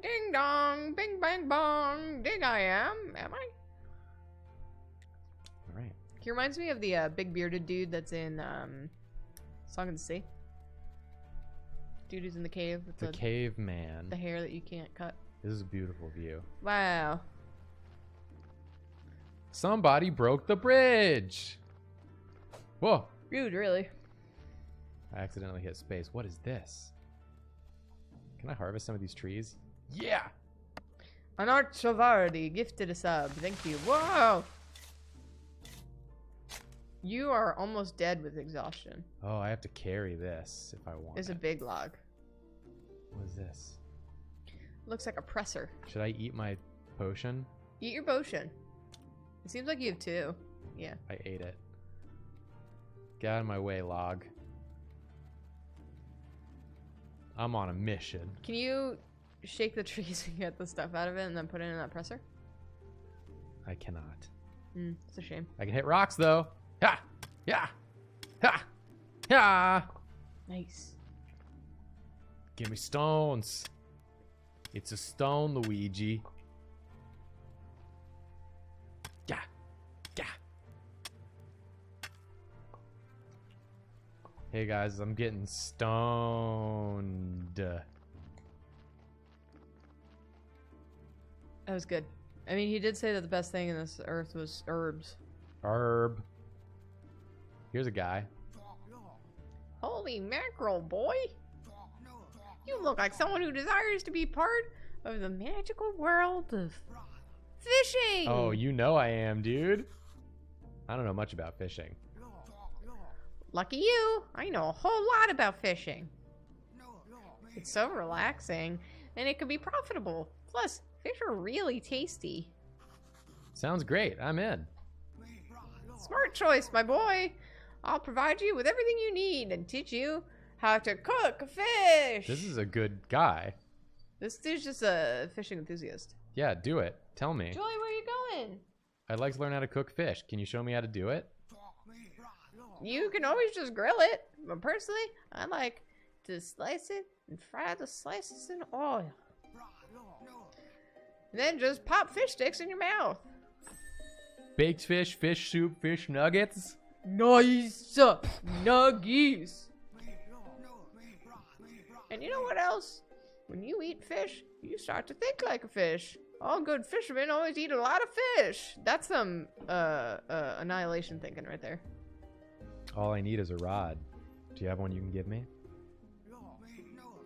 Ding dong, bing bang bong. Dig I am I? All right. He reminds me of the big bearded dude that's in Song of the Sea. Dude who's in the cave with The caveman. the hair that you can't cut. This is a beautiful view. Wow. Somebody broke the bridge. Whoa. Rude, really. I accidentally hit space. What is this? Can I harvest some of these trees? Yeah. An Art Chavardi gifted a sub. Thank you. Whoa! You are almost dead with exhaustion. Oh, I have to carry this if I want. There's a it. big log. What is this? Looks like a presser. Should I eat my potion? Eat your potion. It seems like you have 2. Yeah. I ate it. Get out of my way, log. I'm on a mission. Can you shake the trees and get the stuff out of it and then put it in that presser? I cannot. It's a shame. I can hit rocks though. Ha! Yeah! Ha! Ha! Nice. Give me stones. It's a stone, Luigi. Yeah. Yeah. Hey guys, I'm getting stoned. That was good. I mean, he did say that the best thing in this earth was herbs. Herb. Here's a guy. Holy mackerel, boy! You look like someone who desires to be part of the magical world of fishing! Oh, you know I am, dude. I don't know much about fishing. Lucky you! I know a whole lot about fishing. It's so relaxing, and it can be profitable. Plus, fish are really tasty. Sounds great. I'm in. Smart choice, my boy! I'll provide you with everything you need and teach you how to cook a fish! This is a good guy. This dude's just a fishing enthusiast. Yeah, do it. Tell me. Joey, where are you going? I'd like to learn how to cook fish. Can you show me how to do it? You can always just grill it, but personally, I like to slice it and fry the slices in oil. And then just pop fish sticks in your mouth. Baked fish, fish soup, fish nuggets. Nice! Nuggies! And you know what else? When you eat fish, you start to think like a fish. All good fishermen always eat a lot of fish. That's some annihilation thinking right there. All I need is a rod. Do you have one you can give me?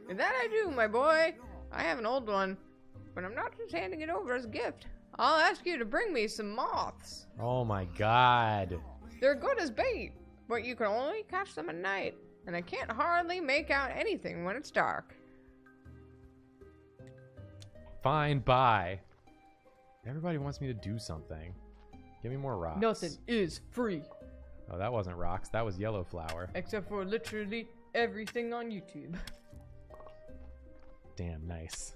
And that I do, my boy. I have an old one, but I'm not just handing it over as a gift. I'll ask you to bring me some moths. Oh my god. They're good as bait, but you can only catch them at night, and I can't hardly make out anything when it's dark. Fine, bye. Everybody wants me to do something. Give me more rocks. Nothing is free, Oh, that wasn't rocks. That was yellow flower. except for literally everything on YouTube. Damn, nice.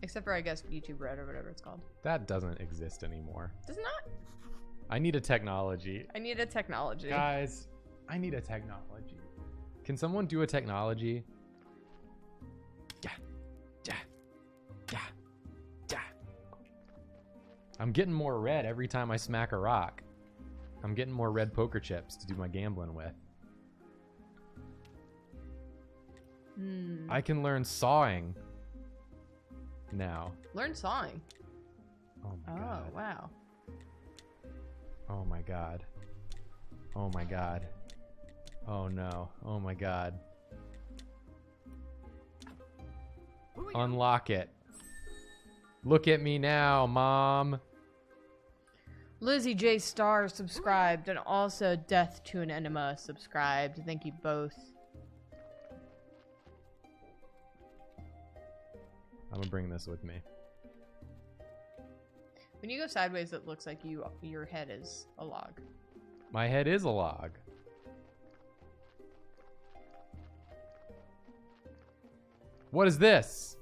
Except for, I guess, YouTube Red or whatever it's called. That doesn't exist anymore. Does not? I need a technology. I need a technology. Guys, I need a technology. Can someone do a technology? Yeah. Yeah. Yeah. Yeah. I'm getting more red every time I smack a rock. I'm getting more red poker chips to do my gambling with. I can learn sawing now. Learn sawing. Oh my Oh, god. wow. Oh my god. Oh my god. Oh no. Oh my god. Unlock it. Look at me now, Mom. Lizzie J. Star subscribed, and also Death to an Enema subscribed. Thank you both. I'm gonna bring this with me. When you go sideways, it looks like your head is a log. My head is a log. What is this?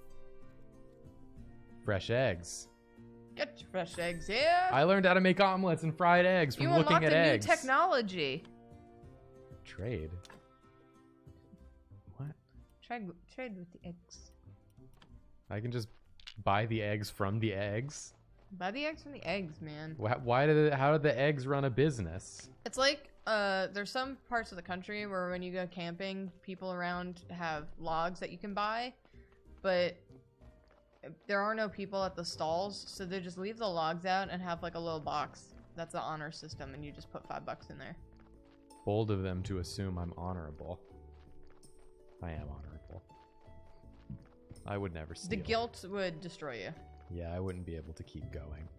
Fresh eggs. Get your fresh eggs here. I learned how to make omelets and fried eggs from You looking unlocked at a eggs. new technology. Trade. What? Trade with the eggs. I can just buy the eggs from the eggs? Buy the eggs from the eggs, man. How did the eggs run a business? It's like, there's some parts of the country where when you go camping, people around have logs that you can buy, but there are no people at the stalls, so they just leave the logs out and have like a little box. That's the honor system, and you just put $5 in there. Bold of them to assume I'm honorable. I am honorable. I would never steal. The guilt would destroy you. Yeah, I wouldn't be able to keep going.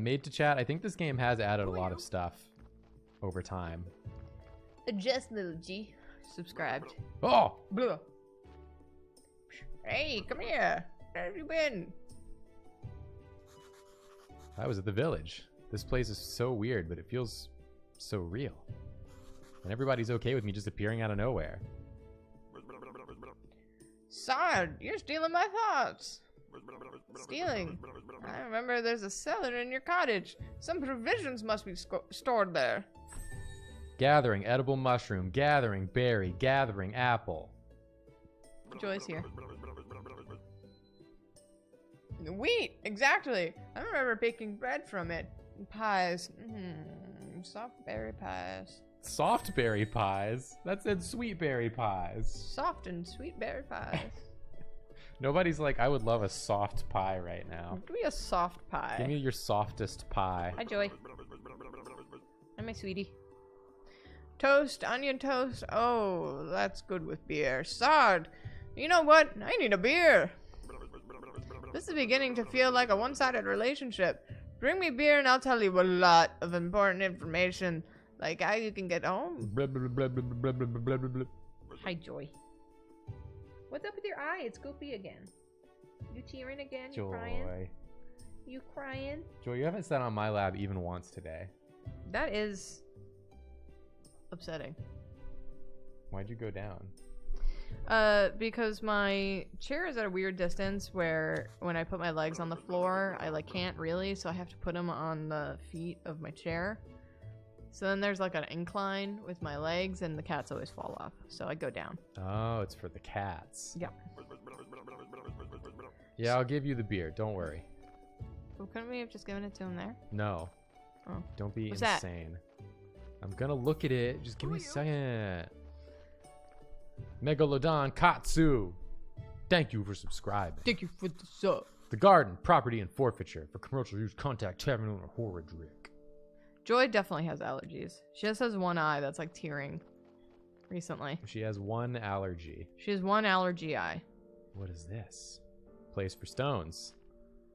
Made to chat. I think this game has added a lot of stuff over time. Just little G. Subscribed. Oh! Blah. Hey, come here. Where have you been? I was at the village. This place is so weird, but it feels so real. And everybody's okay with me just appearing out of nowhere. Sod, you're stealing my thoughts. Stealing. I remember there's a cellar in your cottage. Some provisions must be stored there. Gathering edible mushroom, gathering berry, gathering apple. Joy's here. Wheat, exactly. I remember baking bread from it. Pies. Soft berry pies. Soft berry pies? That said sweet berry pies. Soft and sweet berry pies. Nobody's like, I would love a soft pie right now. Give me a soft pie. Give me your softest pie. Hi, Joy. Hi, my sweetie. Toast, onion toast. Oh, that's good with beer. Sod. You know what? I need a beer. This is beginning to feel like a one-sided relationship. Bring me beer and I'll tell you a lot of important information. Like how you can get home. Blah, blah, blah, blah, blah, blah, blah, blah, blah. Hi, Joy. What's up with your eye? It's goopy again. You tearing again? You crying? Joy. You crying? Joy, you haven't sat on my lap even once today. That is upsetting. Why'd you go down? Because my chair is at a weird distance where when I put my legs on the floor, I like can't really, so I have to put them on the feet of my chair. So then there's like an incline with my legs and the cats always fall off. So I go down. Oh, it's for the cats. Yeah. Yeah, I'll give you the beer. Don't worry. Well, couldn't we have just given it to him there? No. Oh. Don't be What's that? insane. I'm gonna look at it. Just give me a second. Megalodon Katsu. Thank you for subscribing. Thank you for the sub. The garden, property, and forfeiture. For commercial use, contact Tavern owner Horridrick. Joy definitely has allergies. She just has one eye that's like tearing recently. She has one allergy. She has one allergy eye. What is this? Place for stones.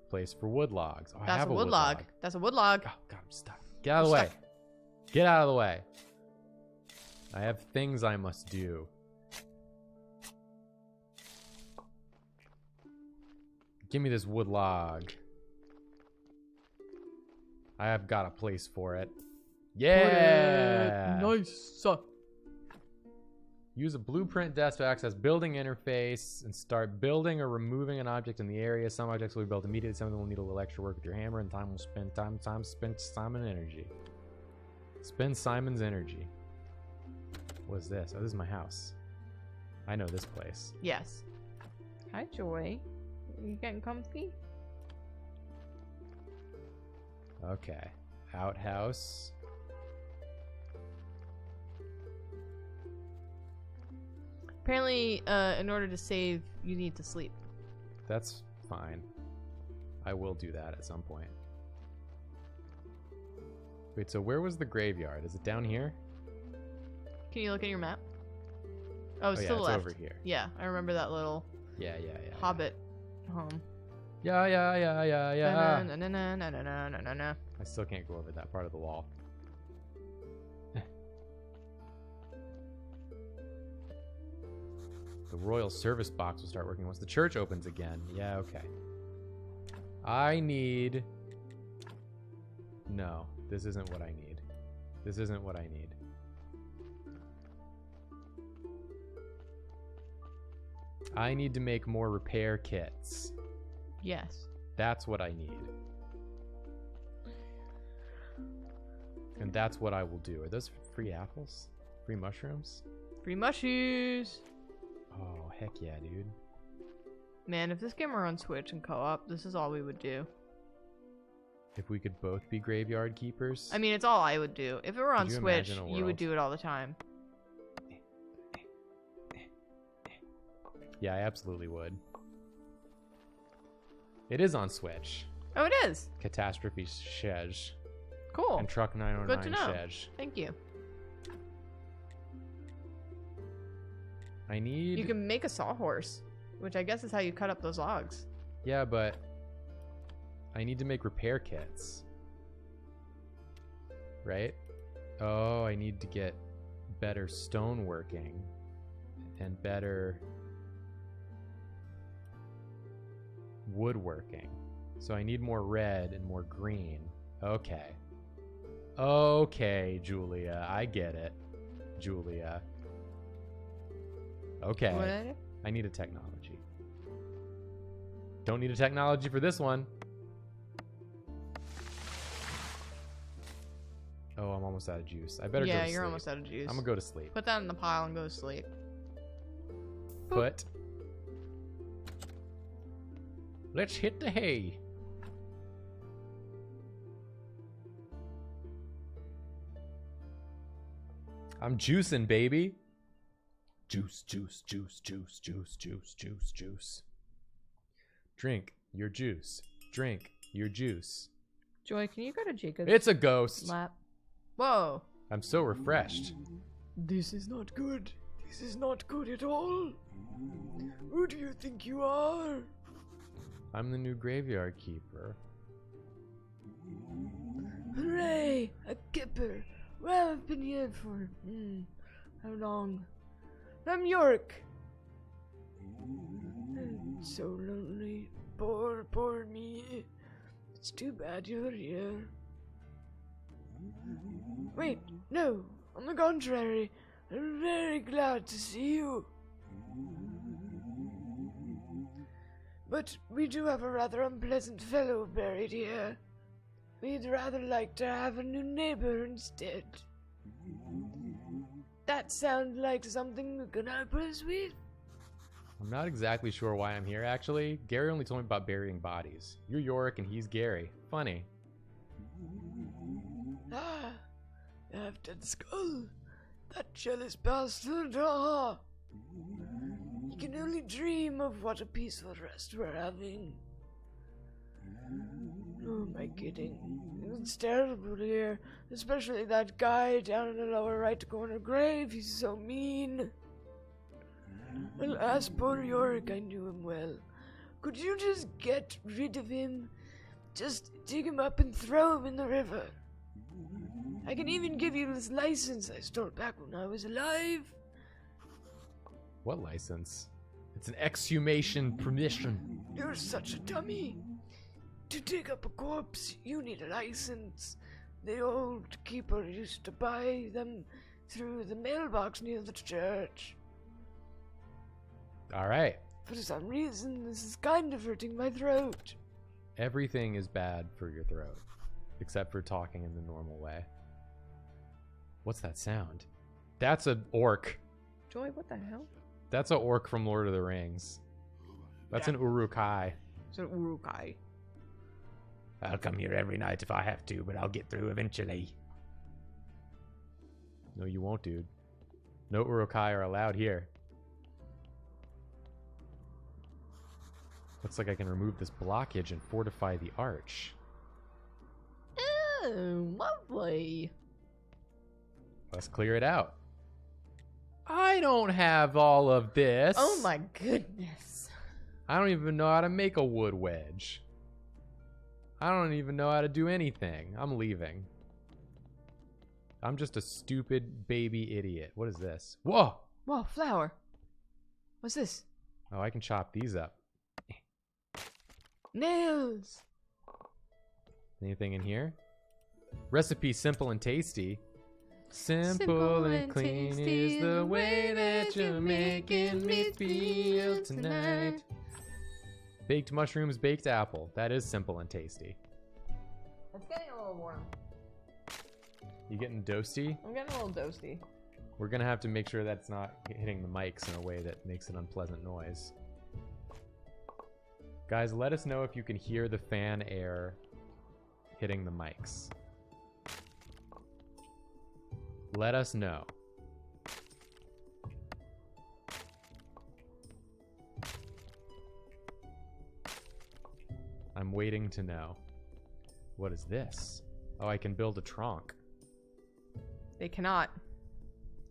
Place for wood logs. Oh, I That's have a wood log. That's a wood log. Oh, God, I'm stuck. Get out of the way. Get out of the way. I have things I must do. Give me this wood log. I have got a place for it. Yeah! Nice. Use a blueprint desk to access building interface and start building or removing an object in the area. Some objects will be built immediately. Some of them will need a little extra work with your hammer, and time will spend time spent Simon energy. Spend Simon's energy. What is this? Oh, this is my house. I know this place. Yes. Hi, Joy. You getting comfy? Okay. Outhouse. Apparently, in order to save, you need to sleep. That's fine. I will do that at some point. Wait, so where was the graveyard? Is it down here? Can you look at your map? Oh, it's yeah, to the it's left. over here. Yeah, I remember that little Yeah. hobbit home. Yeah. Na-na-na-na-na-na-na-na-na. I still can't go over that part of the wall. The royal service box will start working once the church opens again. Yeah, okay. I need... No, this isn't what I need. This isn't what I need. I need to make more repair kits. Yes. That's what I need. And that's what I will do. Are those free apples? Free mushrooms? Free mushies. Oh, heck yeah, dude. Man, if this game were on Switch and co-op, this is all we would do. If we could both be graveyard keepers. I mean, it's all I would do. If it were on Could you Switch, imagine a you would world? do it all the time. Yeah, I absolutely would. It is on Switch. Oh, it is. Catastrophe Shej. Cool. And Truck 909 Good to know. Shej. Thank you. I need... You can make a sawhorse, which I guess is how you cut up those logs. Yeah, but... I need to make repair kits. Right? Oh, I need to get better stoneworking. And better... woodworking. So I need more red and more green. Okay. Okay, Julia. I get it. Julia. Okay. What did I do? I need a technology. Don't need a technology for this one. Oh, I'm almost out of juice. I better go to Yeah, sleep. you're almost out of juice. I'm gonna go to sleep. Put that in the pile and go to sleep. Put. Let's hit the hay. I'm juicing, baby. Juice, juice, juice, juice, juice, juice, juice, juice. Drink your juice. Drink your juice. Joy, can you go to Jacob's It's a ghost. lap? Whoa. I'm so refreshed. This is not good. This is not good at all. Who do you think you are? I'm the new graveyard keeper. Hooray! A kipper. Well, I've been here for, how long? I'm York. I'm so lonely. Poor me. It's too bad you're here. Wait, no. On the contrary, I'm very glad to see you. But we do have a rather unpleasant fellow buried here. We'd rather like to have a new neighbor instead. That sounds like something you can help us with? I'm not exactly sure why I'm here, actually. Gary only told me about burying bodies. You're Yorick and he's Gary. Funny. Ah, Afton Skull. That jealous bastard, ah. You can only dream of what a peaceful rest we're having. Who am I kidding? It's terrible here, especially that guy down in the lower right corner grave. He's so mean. Alas, poor Yorick, I knew him well. Could you just get rid of him? Just dig him up and throw him in the river. I can even give you this license I stole back when I was alive. What license? It's an exhumation permission. You're such a dummy. To dig up a corpse, you need a license. The old keeper used to buy them through the mailbox near the church. Alright. For some reason, this is kind of hurting my throat. Everything is bad for your throat. Except for talking in the normal way. What's that sound? That's an orc. Joy, what the hell? That's an orc from Lord of the Rings. That's an Uruk-hai. It's an Urukai. I'll come here every night if I have to, but I'll get through eventually. No, you won't, dude. No Uruk-hai are allowed here. Looks like I can remove this blockage and fortify the arch. Oh, lovely. Let's clear it out. I don't have all of this. Oh my goodness. I don't even know how to make a wood wedge. I don't even know how to do anything. I'm leaving. I'm just a stupid baby idiot. What is this? Whoa! Whoa, flower. What's this? Oh, I can chop these up. Nails! Anything in here? Recipe simple and tasty. Simple and clean is the way that you're making me feel tonight. Baked mushrooms, baked apple. That is simple and tasty. It's getting a little warm. You getting toasty? I'm getting a little toasty. We're gonna have to make sure that's not hitting the mics in a way that makes an unpleasant noise. Guys, let us know if you can hear the fan air hitting the mics. Let us know. I'm waiting to know. What is this? Oh, I can build a trunk. They cannot.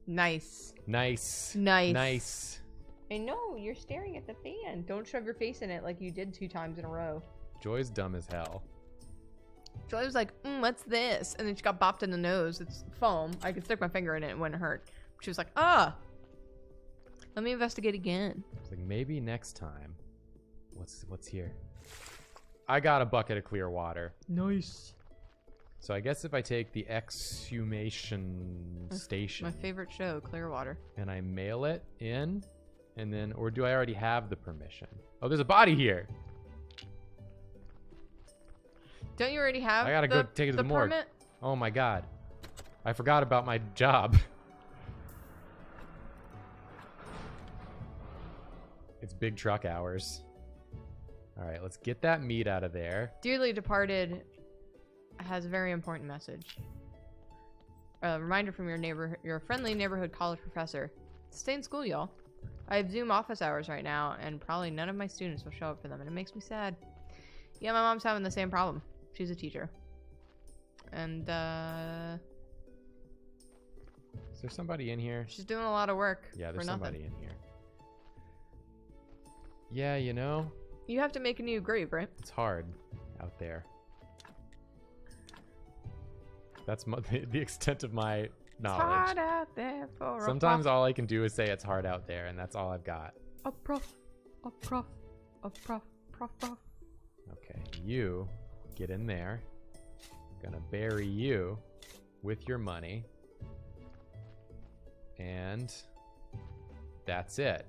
Nice. Nice. Nice. Nice. I know, you're staring at the fan. Don't shove your face in it like you did 2 times in a row. Joy's dumb as hell. Joy was like, what's this? And then she got bopped in the nose. It's foam. I could stick my finger in it and it wouldn't hurt. She was like, ah. Let me investigate again. It's like, maybe next time. What's here? I got a bucket of clear water. Nice. So I guess if I take the exhumation station. My favorite show, Clearwater. And I mail it in, and then, or do I already have the permission? Oh, there's a body here. Don't you already have I gotta go take it to the morgue. permit? Oh my god. I forgot about my job. It's big truck hours. All right, let's get that meat out of there. Dearly Departed has a very important message. A reminder from your friendly neighborhood college professor. Stay in school, y'all. I have Zoom office hours right now, and probably none of my students will show up for them, and it makes me sad. Yeah, my mom's having the same problem. She's a teacher. And, Is there somebody in here? she's doing a lot of work Yeah, for there's nothing. somebody in here. Yeah, you know, You have to make a new grave, right? it's hard out there. That's the extent of my It's knowledge. hard out there for Sometimes a all I can do is say it's hard out there, and that's all I've got. prof. Okay, you get in there. Gonna bury you with your money. And that's it.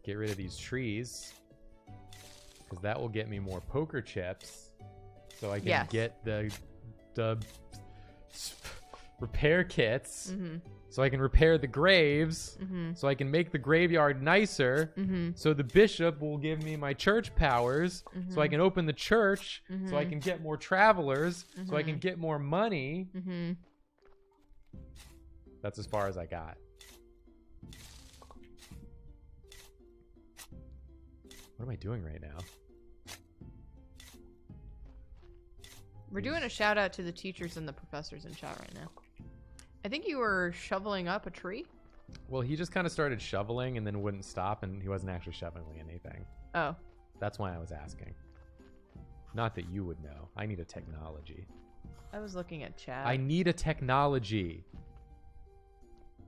Get rid of these trees, because that will get me more poker chips, so I can Yes. get the repair kits, so I can repair the graves, so I can make the graveyard nicer, so the bishop will give me my church powers, so I can open the church, so I can get more travelers, so I can get more money. That's as far as I got. What am I doing right now? We're doing a shout out to the teachers and the professors in chat right now. I think you were shoveling up a tree. Well, he just kind of started shoveling and then wouldn't stop, and he wasn't actually shoveling anything. Oh. That's why I was asking. Not that you would know. I need a technology. I was looking at chat. I need a technology.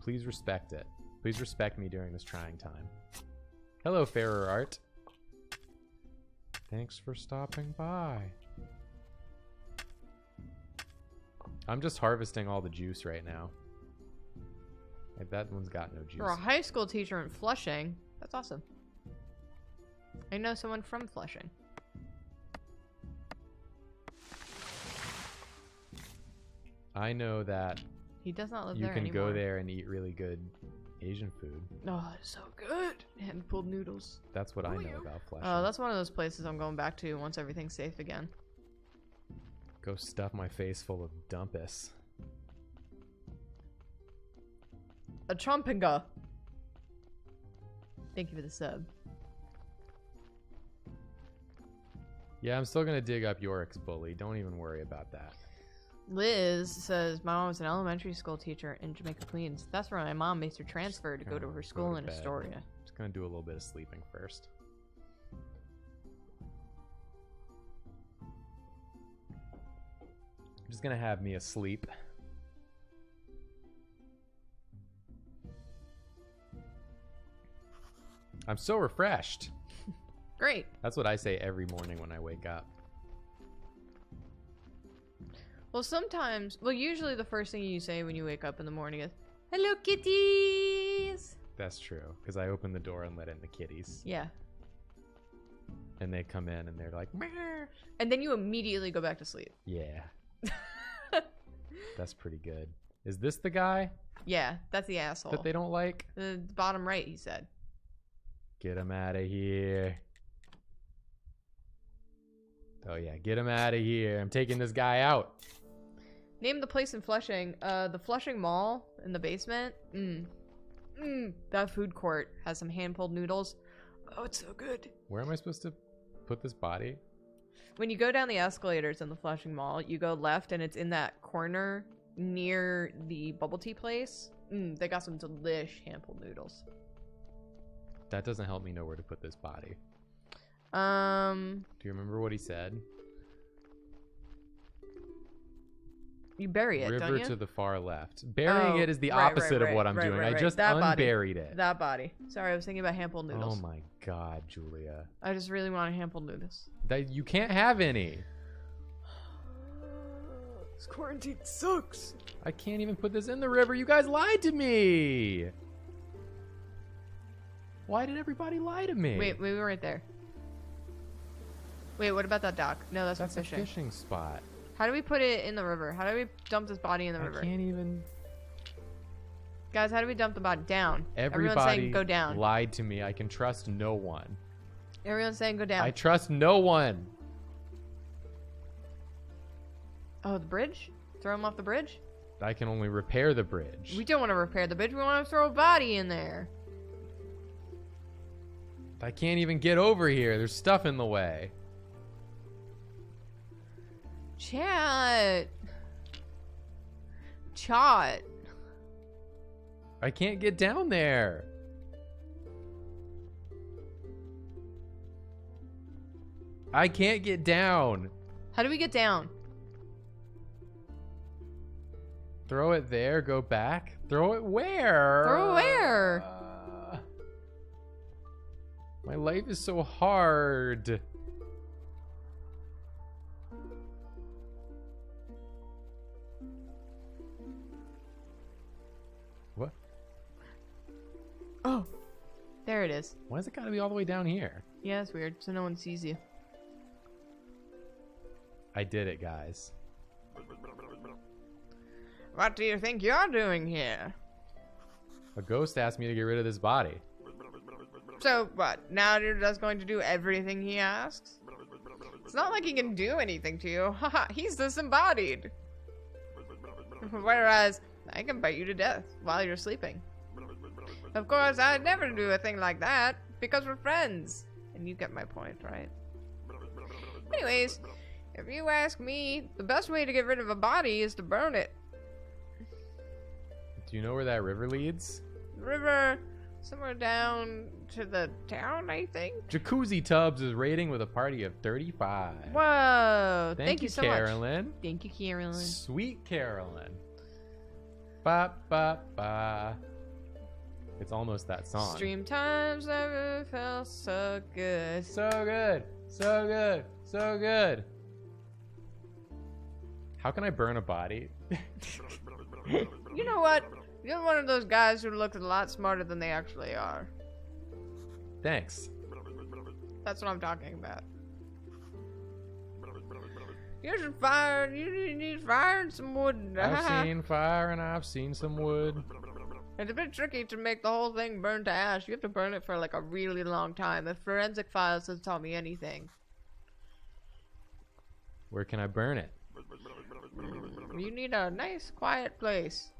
Please respect it. Please respect me during this trying time. Hello, Fairer Art. Thanks for stopping by. I'm just harvesting all the juice right now. Like, that one's got no juice. You're a high school teacher in Flushing. That's awesome. I know someone from Flushing. I know that He does not live you there can anymore. go there and eat really good Asian food. Oh, it's so good. Hand-pulled noodles. That's what I know about Flushing. Oh, that's one of those places I'm going back to once everything's safe again. Go stuff my face full of dumpus. A Trumpinga. Thank you for the sub. Yeah, I'm still gonna dig up Yorick's bully. Don't even worry about that. Liz says, my mom was an elementary school teacher in Jamaica, Queens. That's where my mom makes her transfer to go to her school in bed. Astoria. Just gonna do a little bit of sleeping first. I'm just gonna have me asleep. I'm so refreshed. Great. That's what I say every morning when I wake up. Well, sometimes, usually the first thing you say when you wake up in the morning is, "Hello, kitties!" That's true, because I open the door and let in the kitties. Yeah. And they come in and they're like, "Meow." And then you immediately go back to sleep. Yeah. That's pretty good. Is this the guy Yeah, that's the asshole. that they don't like? The bottom right, he said. Get him out of here. Oh yeah, get him out of here. I'm taking this guy out. Name the place in Flushing. The Flushing Mall in the basement. That food court has some hand-pulled noodles. Oh, it's so good. Where am I supposed to put this body? When you go down the escalators in the Flushing Mall, you go left and it's in that corner near the bubble tea place. They got some delish hand-pulled noodles. That doesn't help me know where to put this body. Do Do you remember what he said? you bury it, River don't you? to the far left. Burying Oh, it is the right, opposite of what I'm doing. I just That body. unburied it. That body. Sorry, I was thinking about hand-pulled Oh noodles. my god, Julia. I just really want hand-pulled noodles. That you can't have any. This quarantine sucks. I can't even put this in the river. You guys lied to me. Why did everybody lie to me? Wait, we were right there. Wait, what about that dock? No, that's That's for a fishing. fishing spot. How do we put it in the river? How do we dump this body in the I river? can't even. Guys, how do we dump the body? Down. Everyone's Everybody saying go down. lied to me. I can trust no one. Everyone's saying go down. I trust no one. Oh, the bridge? Throw him off the bridge? I can only repair the bridge. We don't want to repair the bridge. We want to throw a body in there. I can't even get over here. There's stuff in the way. Chat. I can't get down there. I can't get down. How do we get down? Throw it there, go back. Throw it where? Throw it where? My life is so hard. What? Oh, there it is. Why has it gotta be all the way down here? Yeah, it's weird. So no one sees you. I did it, guys. What do you think you're doing here? A ghost asked me to get rid of this body. So what? Now you're just going to do everything he asks? It's not like he can do anything to you. Haha, he's disembodied. Whereas I can bite you to death while you're sleeping. Of course, I'd never do a thing like that because we're friends. And you get my point, right? Anyways, if you ask me, the best way to get rid of a body is to burn it. Do you know where that river leads? River, somewhere down to the town, I think. Jacuzzi Tubs is raiding with a party of 35. Whoa! Thank you so Carolyn. much. Thank you, Carolyn. Sweet Carolyn. Ba ba ba. It's almost that song. Stream times never felt so good. So good. So good. So good. How can I burn a body? You know what? You're one of those guys who look a lot smarter than they actually are. Thanks. That's what I'm talking about. You should fire. You need fire and some wood. I've seen fire and I've seen some wood. It's a bit tricky to make the whole thing burn to ash. You have to burn it for like a really long time. If forensic files has taught me anything. Where can I burn it? You need a nice, quiet place.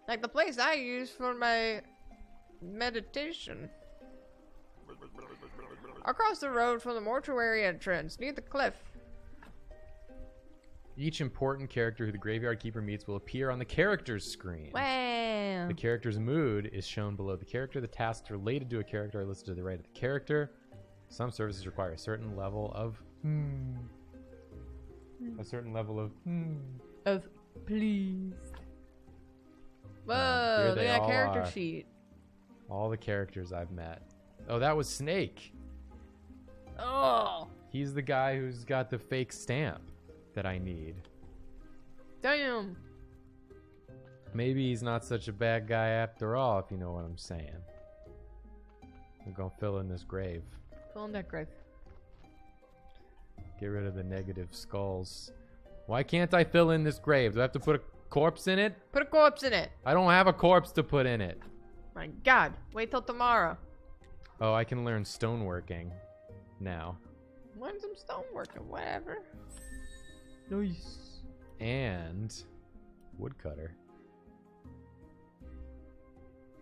Like the place I use for my meditation. Across the road from the mortuary entrance, near the cliff. Each important character who the graveyard keeper meets will appear on the character's screen. Wow. The character's mood is shown below the character. The tasks related to a character are listed to the right of the character. Some services require a certain level of Of please. Whoa, Here look they at that all character are. sheet. All the characters I've met. Oh, that was Snake. Oh, He's the guy who's got the fake stamp that I need. damn. Maybe he's not such a bad guy after all, if you know what I'm saying. I'm gonna fill in this grave. Fill in that grave. Get rid of the negative skulls. Why can't I fill in this grave? Do I have to put a corpse in it? Put a corpse in it. I don't have a corpse to put in it. My God, wait till tomorrow. Oh, I can learn stoneworking now. Learn some stonework or whatever. Nice. And woodcutter.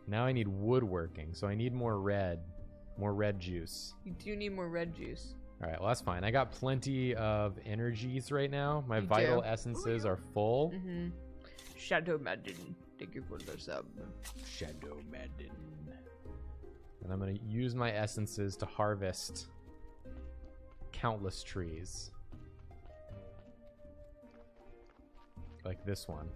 Now I need woodworking, so I need more red juice. You do need more red juice. All right, well, that's fine. I got plenty of energies right now. My You vital do. essences are full. Mm-hmm. Shadow Madden. Thank you for the sub. Shadow Madden. And I'm going to use my essences to harvest countless trees. Like this one.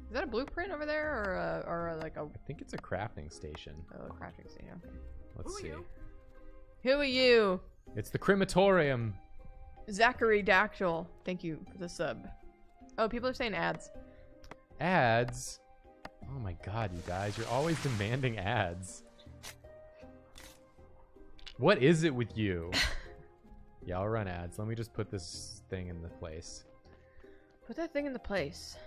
Is that a blueprint over there, or like a I think it's a crafting station. crafting station? Okay. Let's see. Who are you? It's the crematorium. Zachary Dactyl. Thank you for the sub. Oh, people are saying ads. Ads? Oh my god, you guys. You're always demanding ads. What is it with you? Yeah, I'll run ads. Let me just put this thing in the place. Put that thing in the place.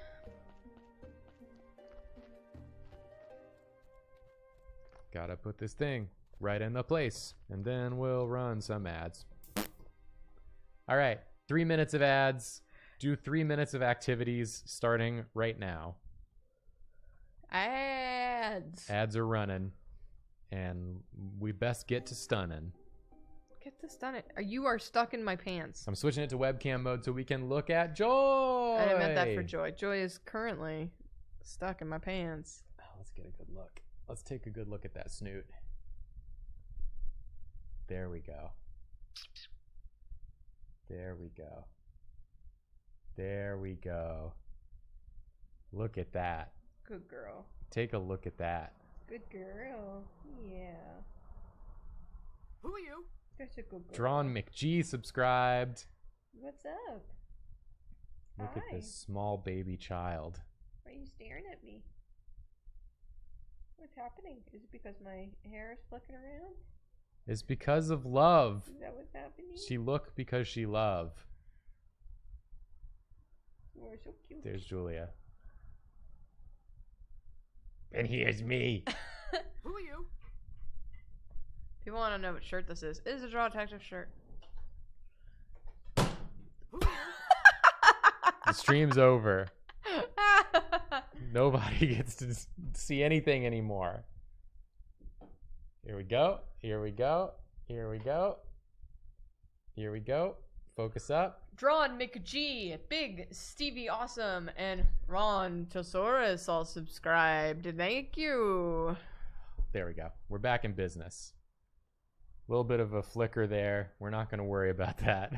Gotta put this thing right in the place. And then we'll run some ads. Alright, 3 minutes of ads. Do 3 minutes of activities starting right now. Ads. Ads are running. and we best get to stunning. Get this done. You are stuck in my pants. I'm switching it to webcam mode so we can look at Joy. I meant that for Joy. Joy is currently stuck in my pants. Oh, let's get a good look. Let's take a good look at that snoot. There we go. There we go. There we go. Look at that. Good girl. Take a look at that. Good girl. Yeah. Who are you? That's a good girl. Drawn McG subscribed. What's up? Look Hi. at this small baby child. Why are you staring at me? What's happening? Is it because my hair is flicking around? It's because of love. Is that what's happening? She look because she love. You are so cute. There's Julia. And here's me. Who are you? People want to know what shirt this is. It is a Draw Detective shirt. Who are you? The stream's over. Nobody gets to see anything anymore. Here we go. Here we go. Here we go. Here we go. Focus up. Drawn McG, Big Stevie Awesome, and Ron Tosaurus all subscribed. Thank you. There we go. We're back in business. A little bit of a flicker there. We're not going to worry about that.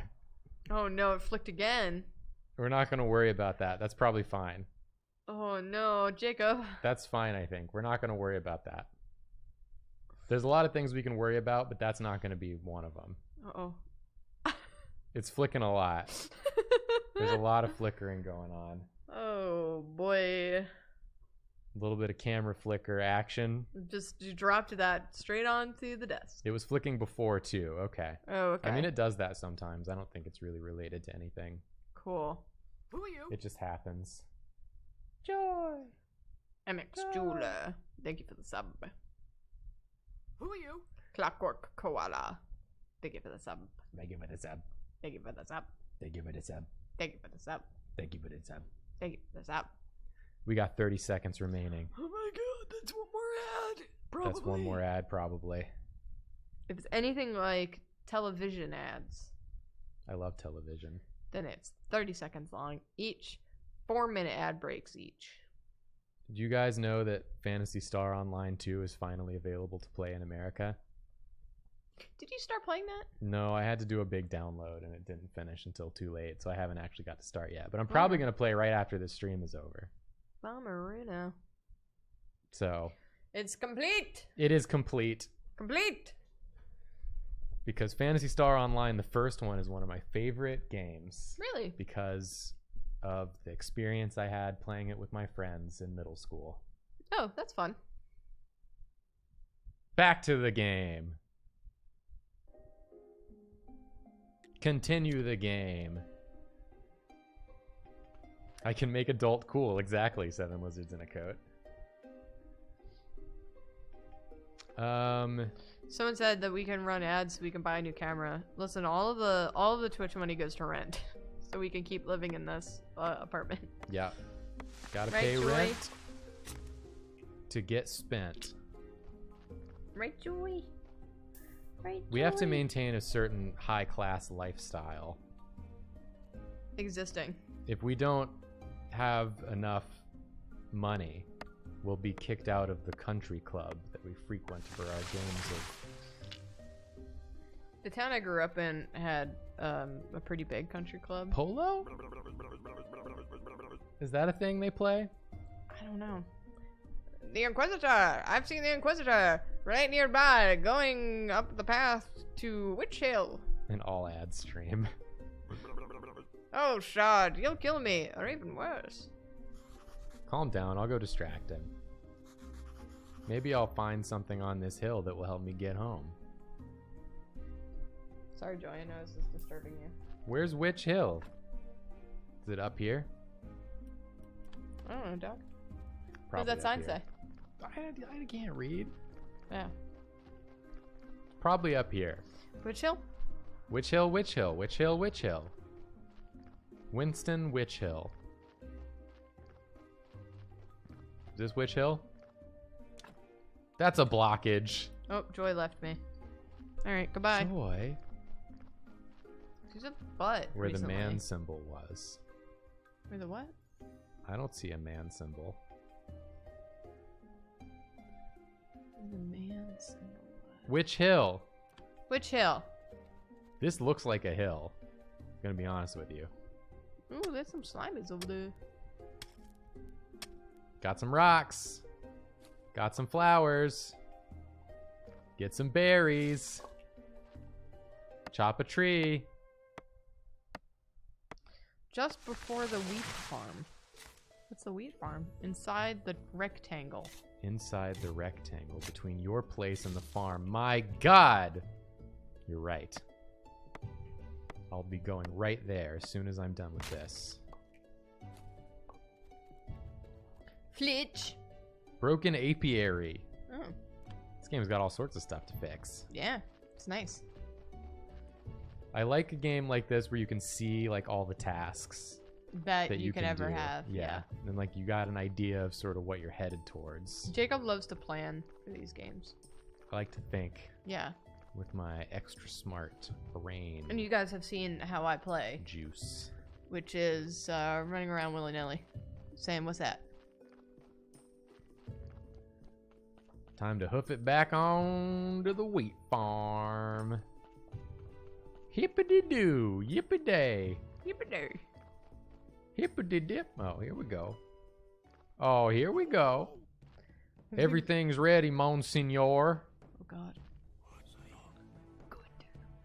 Oh no, it flicked again. We're not going to worry about that. That's probably fine. Oh no, Jacob. That's fine, I think. We're not going to worry about that. There's a lot of things we can worry about, but that's not going to be one of them. Uh-oh. It's flicking a lot. There's a lot of flickering going on. Oh boy. A little bit of camera flicker action. Just you dropped that straight onto the desk. It was flicking before too. Okay. Oh, okay. I mean, it does that sometimes. I don't think it's really related to anything. Cool. Who are you? It just happens. Joy. MX Jula. Thank you for the sub. Who are you? Clockwork Koala. Thank you for the sub. Thank you for the sub. Thank you for the sub. Thank you for the sub. Thank you for the sub. Thank you for the sub. Thank you for the sub. We got 30 seconds remaining. Oh my god, that's one more ad. Probably. That's one more ad, probably. If it's anything like television ads, I love television. then it's 30 seconds long each, 4-minute ad breaks each. Do you guys know that Phantasy Star Online 2 is finally available to play in America? Did you start playing that? No, I had to do a big download and it didn't finish until too late, so I haven't actually got to start yet. But I'm probably going to play right after this stream is over. Bummerino. So. It's complete! It is complete. Complete! Because Phantasy Star Online, the first one, is one of my favorite games. Really? Because of the experience I had playing it with my friends in middle school. Oh, that's fun. Back to the game. Continue the game. I can make adult cool. Exactly, 7 lizards in a coat. Someone said that we can run ads so we can buy a new camera. Listen, all of the Twitch money goes to rent, so we can keep living in this apartment. Yeah. Gotta Right, pay Joy? rent to get spent. Right, Joy? Right, We have to Joy? maintain a certain high-class lifestyle. Existing. If we don't have enough money, we'll be kicked out of the country club that we frequent for our games of... The town I grew up in had a pretty big country club. Polo? Is that a thing they play? I don't know. The Inquisitor! I've seen the Inquisitor right nearby, going up the path to Witch Hill. An all-ad stream. Oh, Shard, you'll kill me, or even worse. Calm down, I'll go distract him. Maybe I'll find something on this hill that will help me get home. Sorry, Joy, I know this is disturbing you. Where's Witch Hill? Is it up here? I don't know, Doc. What Probably does that up sign here. say? I can't read. Yeah. Probably up here. Witch Hill? Witch Hill, Witch Hill, Witch Hill, Witch Hill. Winston Witch Hill. Is this Witch Hill? That's a blockage. Oh, Joy left me. Alright, goodbye. Joy. She's a butt. Where recently. the man symbol was. Where the what? I don't see a man symbol. Where the man symbol was. Which hill? Which hill? This looks like a hill. I'm gonna be honest with you. Ooh, there's some slimies over there. Got some rocks. Got some flowers. Get some berries. Chop a tree. Just before the wheat farm. What's the wheat farm? Inside the rectangle. Inside the rectangle between your place and the farm. My God! You're right. I'll be going right there as soon as I'm done with this. Flitch. Broken apiary. Oh, This game's got all sorts of stuff to fix. yeah. It's nice. I like a game like this where you can see like all the tasks That you can ever do. have. Yeah. And like you got an idea of sort of what you're headed towards. Jacob loves to plan for these games. I like to think Yeah. with my extra smart brain And you guys have seen how I play, juice. which is running around willy-nilly. Saying, what's that? Time to hoof it back on to the wheat farm. Hippity-doo, yippity-day. Yippee-day. Hippity-dip. Oh, here we go. Oh, here we go. Everything's ready, Monsignor. Oh God. Good.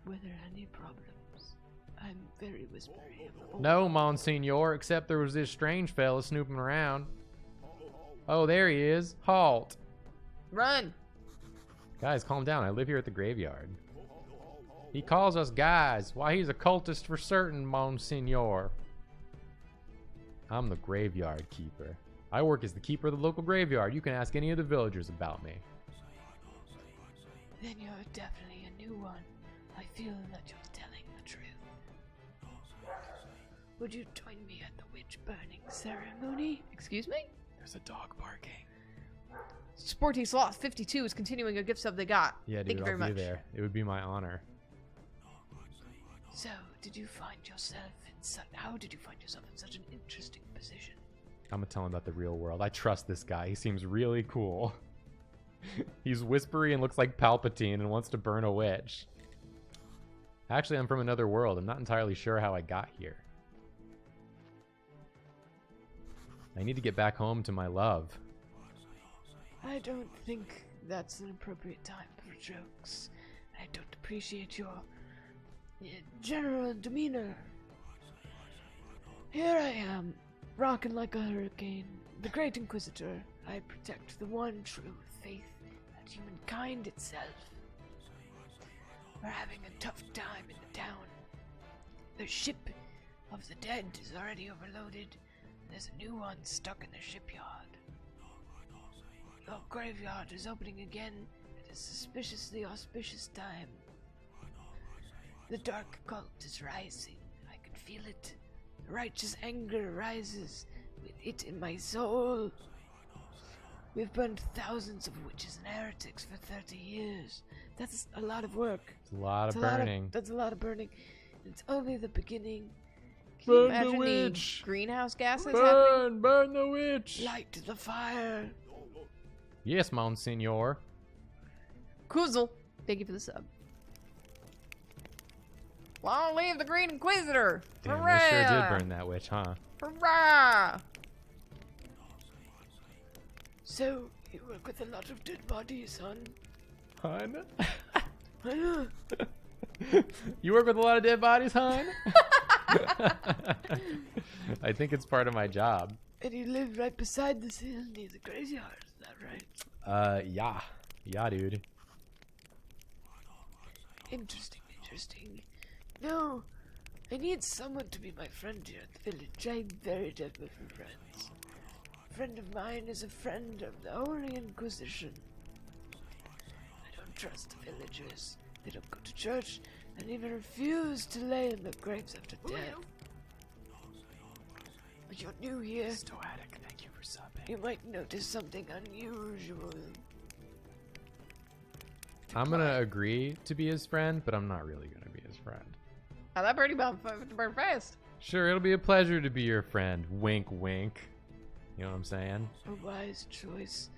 Were there any problems? I'm very whispery. No, Monsignor, except there was this strange fella snooping around. Oh, there he is. Halt. Run! Guys, calm down. I live here at the graveyard. He calls us guys. Why, he's a cultist for certain, Monsignor. I'm the graveyard keeper. I work as the keeper of the local graveyard. You can ask any of the villagers about me. Then you're definitely a new one. I feel that you're telling the truth. Would you join me at the witch burning ceremony? Excuse me? There's a dog barking. Sporty Sloth 52 is continuing a gift sub they got. Yeah, dude, Thank you very I'll be much. there. It would be my honor. So, did you find yourself in how did you find yourself in such an interesting position? I'm gonna tell him about the real world. I trust this guy. He seems really cool. He's whispery and looks like Palpatine and wants to burn a witch. Actually, I'm from another world. I'm not entirely sure how I got here. I need to get back home to my love. I don't think that's an appropriate time for jokes. I don't appreciate your general demeanor. Here I am, rocking like a hurricane, the great Inquisitor. I protect the one true faith that humankind itself. We're having a tough time in the town. The ship of the dead is already overloaded. There's a new one stuck in the shipyard. Your graveyard is opening again at a suspiciously auspicious time. The dark cult is rising. I can feel it. Righteous anger rises with it in my soul. We've burned thousands of witches and heretics for 30 years. That's a lot of work. It's a lot of It's a lot burning. that's a lot of burning. It's only the beginning. Can you Burn the imagine witch! greenhouse gases happening? Burn the witch! Light the fire. Yes, Monsignor. Kuzel, thank you for the sub. Long live the Green Inquisitor! Damn, Hooray! they sure did burn that witch, huh? Hurrah! So, you work with a lot of dead bodies, son? Hun? I know. You work with a lot of dead bodies, hon? I think it's part of my job. And you live right beside this hill near the graveyard, is that right? Yeah. Yeah, dude. Interesting, interesting. No, I need someone to be my friend here at the village. I'm very desperate for friends. A friend of mine is a friend of the Holy Inquisition. I don't trust the villagers. They don't go to church and even refuse to lay in their graves after death. But you're new here. Stoatic, thank you for subbing. You might notice something unusual. I'm gonna agree to be his friend, but I'm not really gonna be his friend. Oh, that birdie bomb burn fast. Sure, it'll be a pleasure to be your friend. Wink, wink. You know what I'm saying? A wise choice.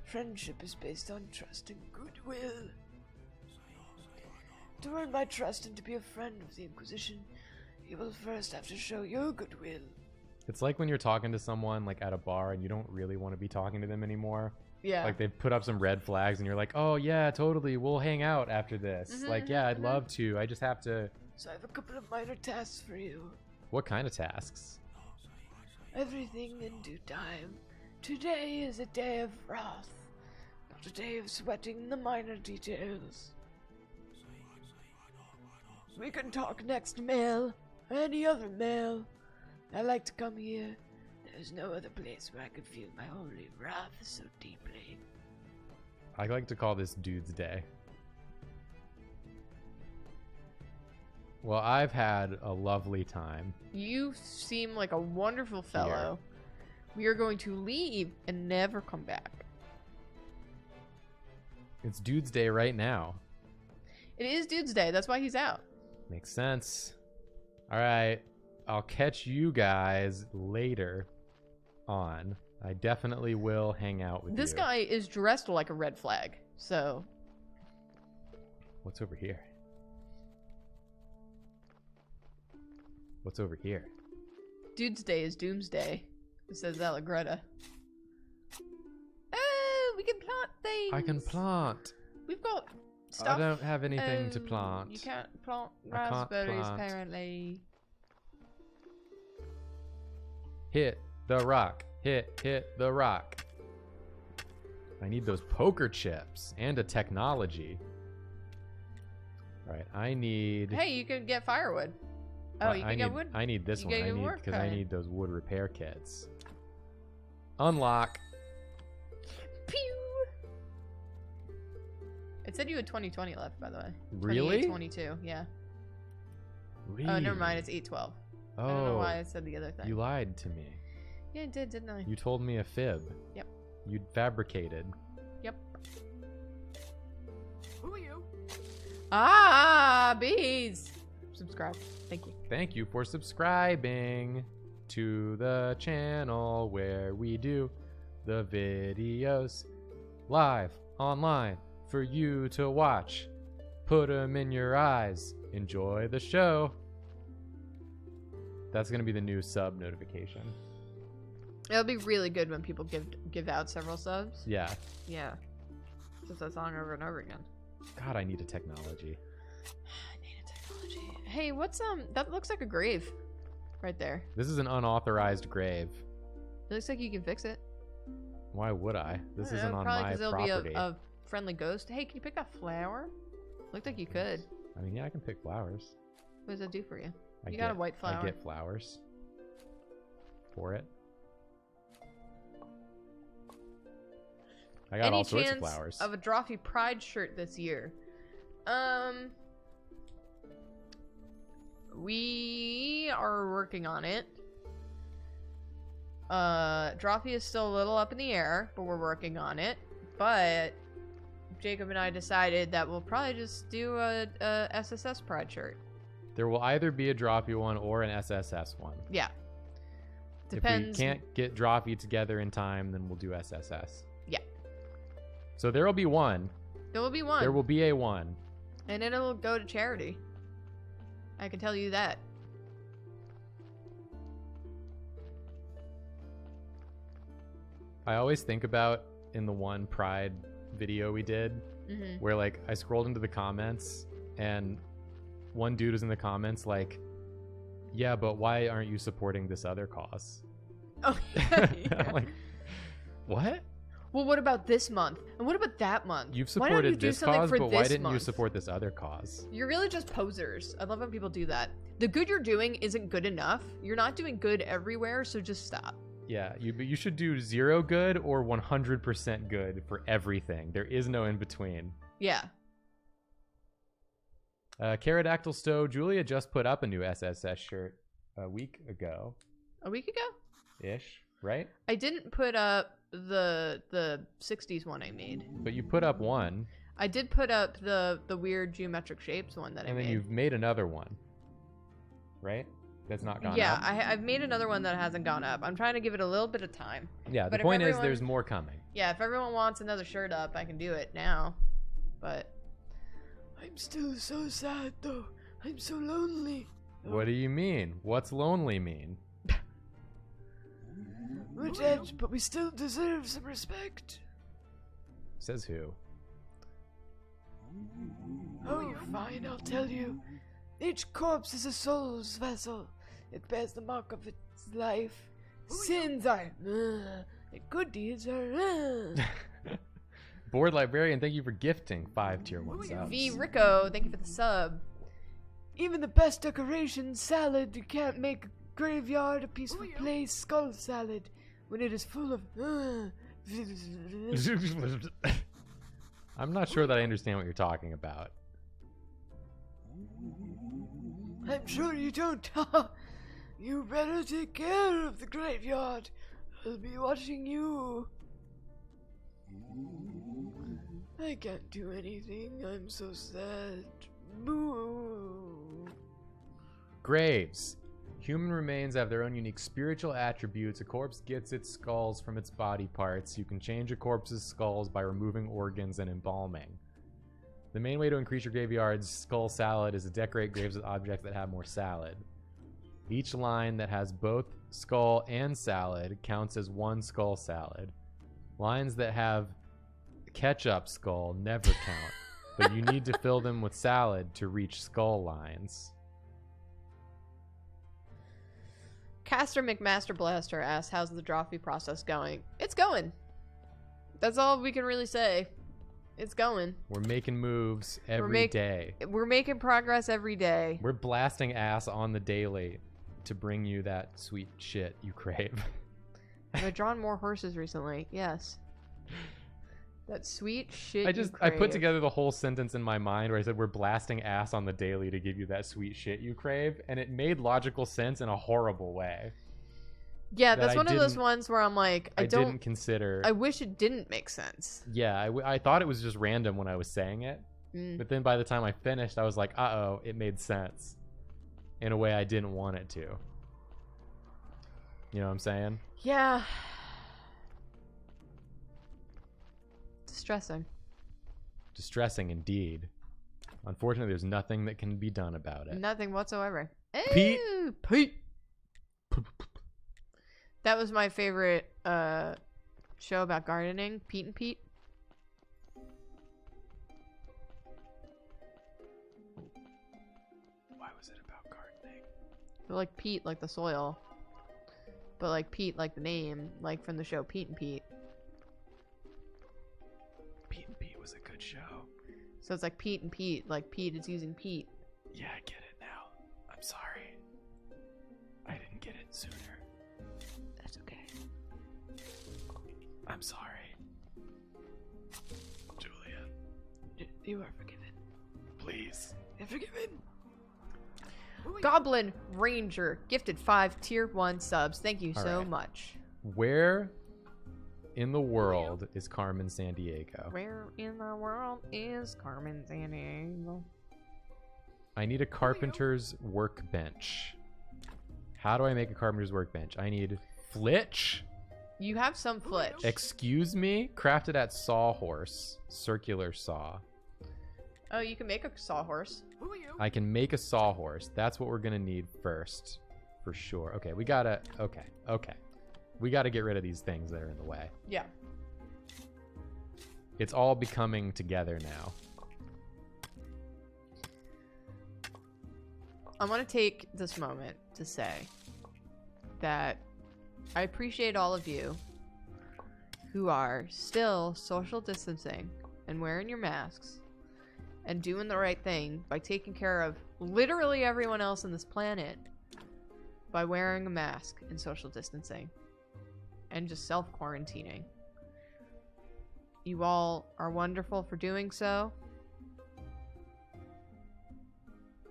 Friendship is based on trust and goodwill. To earn my trust and to be a friend of the Inquisition, you will first have to show your goodwill. It's like when you're talking to someone like at a bar and you don't really want to be talking to them anymore. Yeah. Like they've put up some red flags and you're like, oh yeah, totally, we'll hang out after this. Like, yeah, I'd love to. I just have to. So I have a couple of minor tasks for you. What kind of tasks? Everything in due time. Today is a day of wrath, not a day of sweating the minor details. We can talk next, male. Any other male. I like to come here. There's no other place where I could feel my holy wrath so deeply. I like to call this Dude's Day. Well, I've had a lovely time. You seem like a wonderful fellow. We are going to leave and never come back. It's Dude's Day right now. It is Dude's Day. That's why he's out. Makes sense. All right. I'll catch you guys later on. I definitely will hang out with you. This guy is dressed like a red flag, so... What's over here? What's over here? Dude's Day is Doomsday. It says Allegretta. Oh, we can plant things. I can plant. We've got stuff. I don't have anything to plant. You can't plant I can't raspberries, plant. apparently. Hit the rock. Hit the rock. I need those poker chips and a technology. All right, I need... Hey, you can get firewood. Oh, you can get wood? I need this You one. gotta I get need wood because I cutting. need those wood repair kits. Unlock. Pew! It said you had 2020 left, by the way. Really? 22, yeah. Really? Oh, never mind. It's 812. Oh, I don't know why I said the other thing. you lied to me. Yeah, I did, didn't I? You told me a fib. Yep. You fabricated. Yep. Who are you? Ah, bees! Subscribe. Thank you. Thank you for subscribing to the channel where we do the videos live online for you to watch. Put them in your eyes. Enjoy the show. That's going to be the new sub notification. It'll be really good when people give out several subs. Yeah. Yeah. Just that song over and over again. God, I need a technology. I need a technology. Hey, what's that looks like a grave right there. This is an unauthorized grave. It looks like you can fix it. Why would I? This I don't isn't know, on probably my 'cause property. it'll be a friendly ghost. Hey, can you pick a flower? Looked like you could. I mean, yeah, I can pick flowers. What does that do for you? I You got a white flower. I get flowers for it. I got Any all sorts of chance flowers. of a Drawfee Pride shirt this year? We are working on it. Drawfee is still a little up in the air, but we're working on it. But Jacob and I decided that we'll probably just do a SSS Pride shirt. There will either be a Drawfee one or an SSS one. Yeah. Depends. If we can't get Drawfee together in time, then we'll do SSS. Yeah. So there will be one. There will be one. There will be a one. And it'll go to charity. I can tell you that. I always think about in the one Pride video we did, where like I scrolled into the comments and one dude was in the comments like, yeah, but why aren't you supporting this other cause? Oh, yeah. I'm like, what? Well, what about this month? And what about that month? You've Why don't you supported do this something cause, for but why this didn't you month? support this other cause? You're really just posers. I love when people do that. The good you're doing isn't good enough. You're not doing good everywhere, so just stop. Yeah, you should do 0 good or 100% good for everything. There is no in between. Yeah. Pterodactyl Stowe, Julia just put up a new SSS shirt a week ago. A week ago? Ish, right? I didn't put up the 60s one I made. But you put up one. I did put up the weird geometric shapes one that I And made. then you've made another one, right? That's not gone Yeah, up. I've made another one that hasn't gone up. I'm trying to give it a little bit of time. Yeah, the but if point is everyone- there's more coming. Yeah, if everyone wants another shirt up, I can do it now. But I'm still so sad, though. I'm so lonely. What do you mean? What's lonely mean? We're dead, but we still deserve some respect. Says who? Oh, you're fine, I'll tell you. Each corpse is a soul's vessel. It bears the mark of its life. Sins are, and good deeds are, Board librarian, thank you for gifting 5 tier 1 subs. V Rico, thank you for the sub. Even the best decoration salad can't make a graveyard a peaceful place. Skull salad, when it is full of, I'm not sure that I understand what you're talking about. I'm sure you don't. You better take care of the graveyard. I'll be watching you. I can't do anything. I'm so sad. Boo. Graves. Human remains have their own unique spiritual attributes. A corpse gets its skulls from its body parts. You can change a corpse's skulls by removing organs and embalming. The main way to increase your graveyard's skull salad is to decorate graves with objects that have more salad. Each line that has both skull and salad counts as 1 skull salad. Lines that have ketchup skull never count, but you need to fill them with salad to reach skull lines. Caster McMaster Blaster asks, how's the Drawfee process going? It's going. That's all we can really say. It's going. We're making moves every day. We're making progress every day. We're blasting ass on the daily to bring you that sweet shit you crave. Have I drawn more horses recently? Yes. That sweet shit I put together the whole sentence in my mind where I said we're blasting ass on the daily to give you that sweet shit you crave, and it made logical sense in a horrible way. Yeah, that that's I one of those didn't- ones where I'm like, I didn't consider. I wish it didn't make sense. Yeah, I thought it was just random when I was saying it, but then by the time I finished, I was like, uh-oh, it made sense in a way I didn't want it to. You know what I'm saying? Yeah. Distressing. Distressing indeed. Unfortunately, there's nothing that can be done about it. Nothing whatsoever. Pete. Ooh, Pete. That was my favorite show about gardening, Pete and Pete. Why was it about gardening? But like Pete, like the soil. But like Pete, like the name, like from the show Pete and Pete. Pete and Pete was a good show. So it's like Pete and Pete, like Pete is using Pete. Yeah, I get it now. I'm sorry. I didn't get it sooner. That's okay. I'm sorry. Julia, You are forgiven. please. You're forgiven. Goblin Ranger gifted 5 tier 1 subs. Thank you All so right. much. Where in the world is Carmen Sandiego? Where in the world is Carmen Sandiego? I need a carpenter's workbench. How do I make a carpenter's workbench? I need flitch. You have some flitch. Excuse me? Crafted at sawhorse. Circular saw. Oh, you can make a sawhorse. Who are you? I can make a sawhorse. That's what we're gonna need first. For sure. Okay, we gotta... Okay. We gotta get rid of these things that are in the way. Yeah. It's all becoming together now. I want to take this moment to say that I appreciate all of you who are still social distancing and wearing your masks and doing the right thing by taking care of literally everyone else on this planet by wearing a mask and social distancing and just self-quarantining. You all are wonderful for doing so.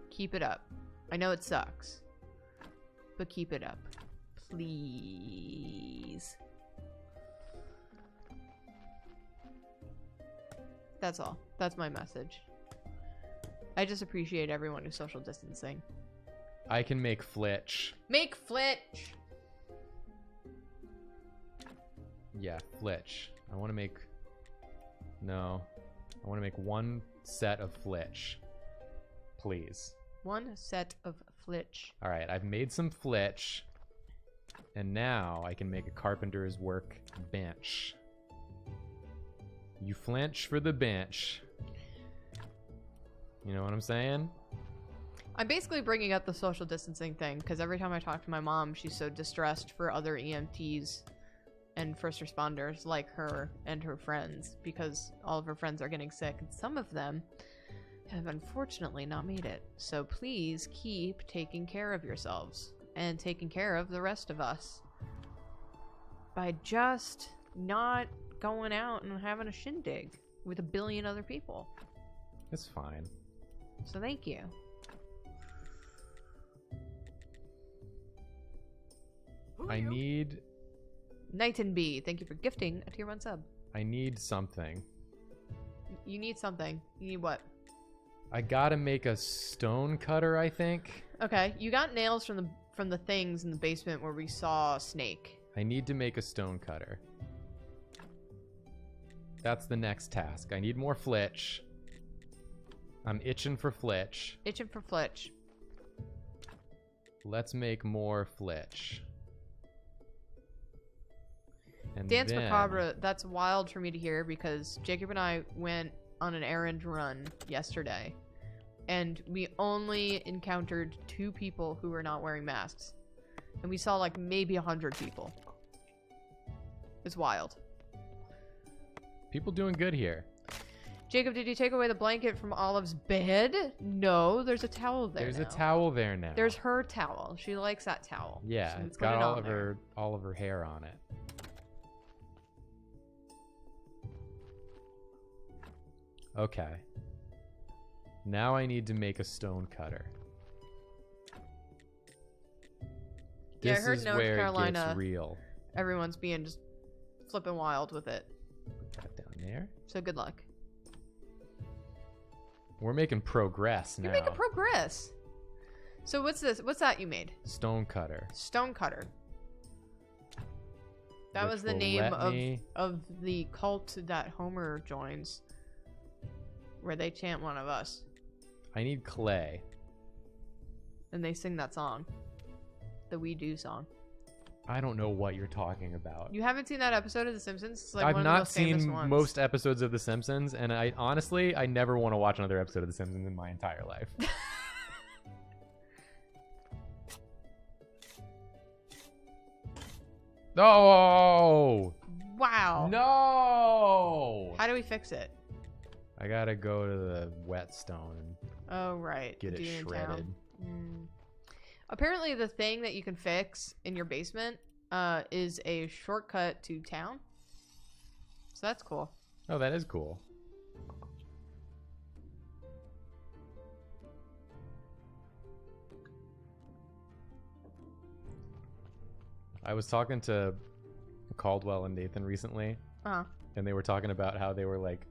Keep it up. I know it sucks, but keep it up. Please. That's all. That's my message. I just appreciate everyone who's social distancing. I can make flitch. Make flitch! Yeah, flitch. I want to make... No. I want to make one set of flitch. Please. One set of flitch. Alright, I've made some flitch. And now I can make a carpenter's work bench. You flinch for the bench. You know what I'm saying? I'm basically bringing up the social distancing thing because every time I talk to my mom, she's so distressed for other EMTs and first responders like her and her friends because all of her friends are getting sick and some of them have unfortunately not made it. So please keep taking care of yourselves and taking care of the rest of us by just not going out and having a shindig with a billion other people. It's fine. So thank you. I need... Knight and B, thank you for gifting a tier 1 sub. I need something. You need something. You need what? I gotta make a stonecutter, I think. Okay, you got nails from the things in the basement where we saw Snake. I need to make a stonecutter. That's the next task. I need more flitch. I'm itching for flitch. Itching for flitch. Let's make more flitch. And Dance then... Macabre, that's wild for me to hear because Jacob and I went on an errand run yesterday and we only encountered 2 people who were not wearing masks. And we saw like maybe 100 people. It's wild. People doing good here. Jacob, did you take away the blanket from Olive's bed? No, there's a towel there. There's now. a towel there now. There's her towel. She likes that towel. Yeah, So it's put got it all on of there. her hair on it. Okay. Now I need to make a stonecutter. Yeah, I This heard is North where it Carolina- gets real. Everyone's being just flipping wild with it. Put that down there. So good luck. We're making progress now. You're making progress. So what's this? What's that you made? Stonecutter. Stonecutter. That Which was the will name let me- of the cult that Homer joins. Where they chant one of us. I need clay. And they sing that song. The We Do song. I don't know what you're talking about. You haven't seen that episode of The Simpsons? It's like I've one of the not most famous seen ones. most episodes of The Simpsons, and I honestly never want to watch another episode of The Simpsons in my entire life. No! Wow. No! How do we fix it? I gotta go to the whetstone and Oh, right. get the it dude in shredded. town. Mm. Apparently, the thing that you can fix in your basement is a shortcut to town. So that's cool. Oh, that is cool. I was talking to Caldwell and Nathan recently, Uh-huh. and they were talking about how they were like,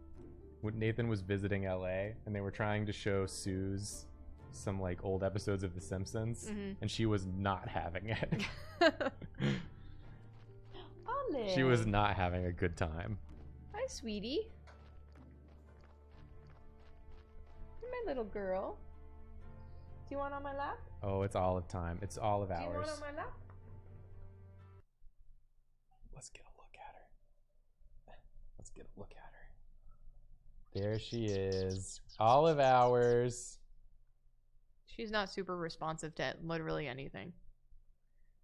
when Nathan was visiting LA, and they were trying to show Suze some like old episodes of The Simpsons, Mhm. and she was not having it. Olive. She was not having a good time. Hi, sweetie. You're my little girl. Do you want on my lap? Oh, it's Olive time. It's Olive Do you want hours. on my lap? Let's get a look at her. Let's get a look at her. There she is. Olive hours. She's not super responsive to literally anything.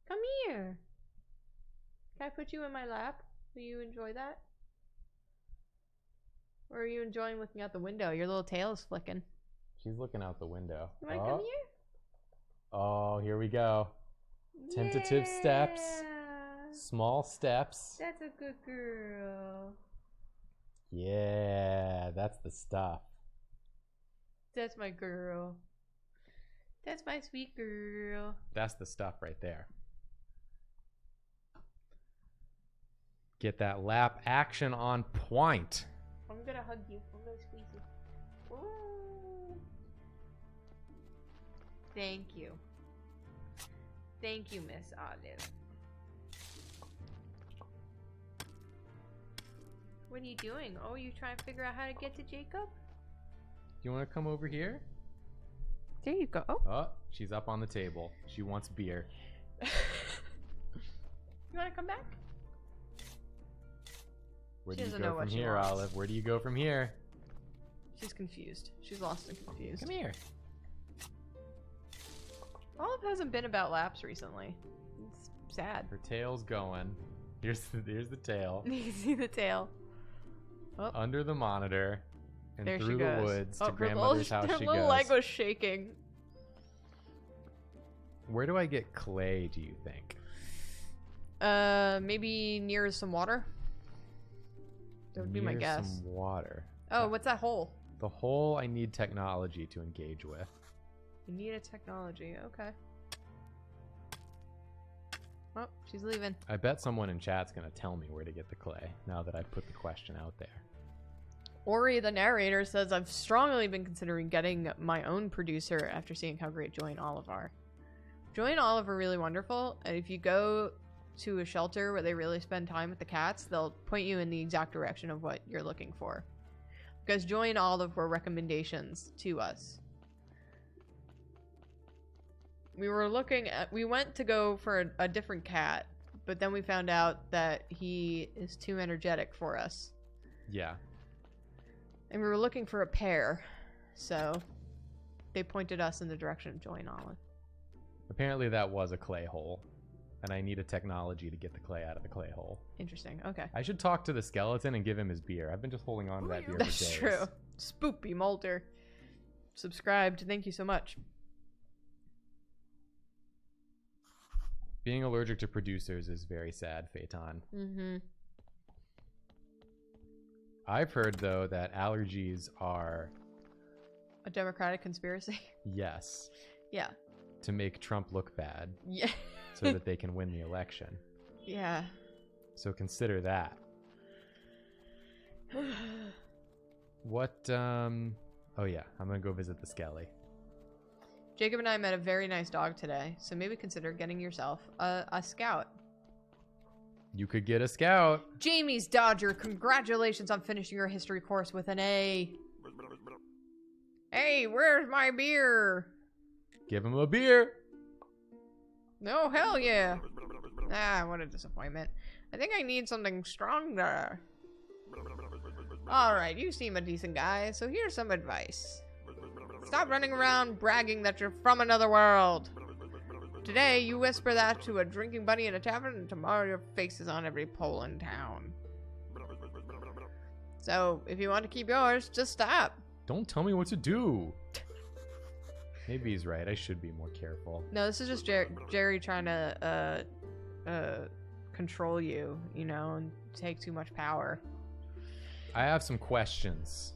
Come here. Can I put you in my lap? Will you enjoy that? Or are you enjoying looking out the window? Your little tail is flicking. She's looking out the window. You want to come here? Oh, here we go. Tentative steps. Yeah. Small steps. That's a good girl. Yeah, that's the stuff. That's my girl. That's my sweet girl. That's the stuff right there. Get that lap action on point. I'm gonna hug you. I'm gonna squeeze you. Ooh. Thank you. Thank you, Miss Olive. What are you doing? Oh, you trying to figure out how to get to Jacob? You want to come over here? There you go. Oh. Oh, she's up on the table. She wants beer. You want to come back? Where She do you doesn't go know what from she here, wants. Olive? Where do you go from here? She's confused. She's lost and confused. Come here. Olive hasn't been about laps recently. It's sad. Her tail's going. Here's the tail. You see the tail. Oh, Under the monitor. And there she through goes. the woods Oh, to her grandmother's little, house her she little goes. leg was shaking. Where do I get clay, do you think? Maybe near some water? That would be my Near guess. some water. Oh, what's that hole? The hole I need technology to engage with. You need a technology. Okay. Oh, she's leaving. I bet someone in chat's gonna tell me where to get the clay now that I've put the question out there. Ori, the narrator, says, I've strongly been considering getting my own producer after seeing how great Joy and Olive are. Joy and Olive are really wonderful, and if you go to a shelter where they really spend time with the cats, they'll point you in the exact direction of what you're looking for. Because Joy and Olive were recommendations to us. We went to go for a different cat, but then we found out that he is too energetic for us. Yeah. And we were looking for a pair, so they pointed us in the direction of Joy and Olive. Apparently that was a clay hole. And I need a technology to get the clay out of the clay hole. Interesting, okay. I should talk to the skeleton and give him his beer. I've been just holding on to that beer for That's days. true. Spoopy Molder. Subscribed, thank you so much. Being allergic to producers is very sad, Phaeton. Mm-hmm. I've heard, though, that allergies are... A Democratic conspiracy? Yes. Yeah. To make Trump look bad. Yeah. So that they can win the election. Yeah. So consider that. What, Oh yeah, I'm gonna go visit the Skelly. Jacob and I met a very nice dog today, so maybe consider getting yourself a scout. You could get a scout. Jamie's Dodger, congratulations on finishing your history course with an A. Hey, where's my beer? Give him a beer. No, hell yeah. Ah, what a disappointment. I think I need something stronger. Alright, you seem a decent guy, so here's some advice. Stop running around bragging that you're from another world. Today, you whisper that to a drinking buddy in a tavern, and tomorrow your face is on every pole in town. So, if you want to keep yours, just stop. Don't tell me what to do. Maybe he's right. I should be more careful. No, this is just Gerry trying to control you, you know, and take too much power. I have some questions.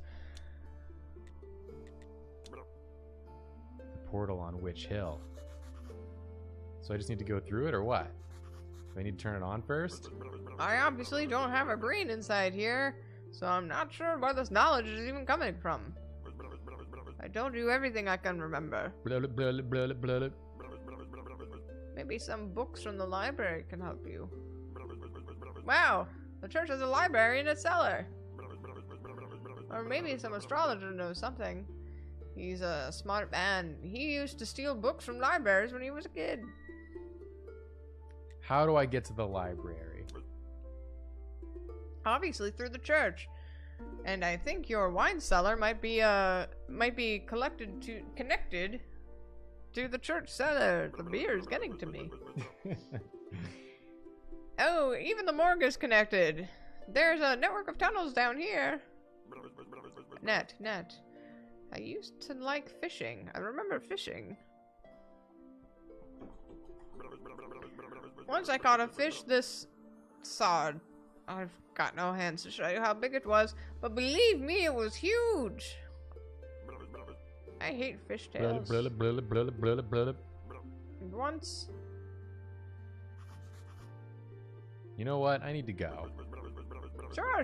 The portal on Witch Hill. So I just need to go through it, or what? Do I need to turn it on first? I obviously don't have a brain inside here, so I'm not sure where this knowledge is even coming from. I don't do everything I can remember. Blah, blah, blah, blah, blah, blah. Maybe some books from the library can help you. Wow, the church has a library in its cellar. Or maybe some astrologer knows something. He's a smart man. He used to steal books from libraries when he was a kid. How do I get to the library? Obviously through the church. And I think your wine cellar might be connected to the church cellar. The beer is getting to me. Oh, even the morgue is connected. There's a network of tunnels down here. Net. I used to like fishing. I remember fishing. Once I caught a fish this sod. I've got no hands to show you how big it was, but believe me, it was huge. I hate fish tails. Blah, blah, blah, blah, blah, blah, blah. Once. You know what? I need to go.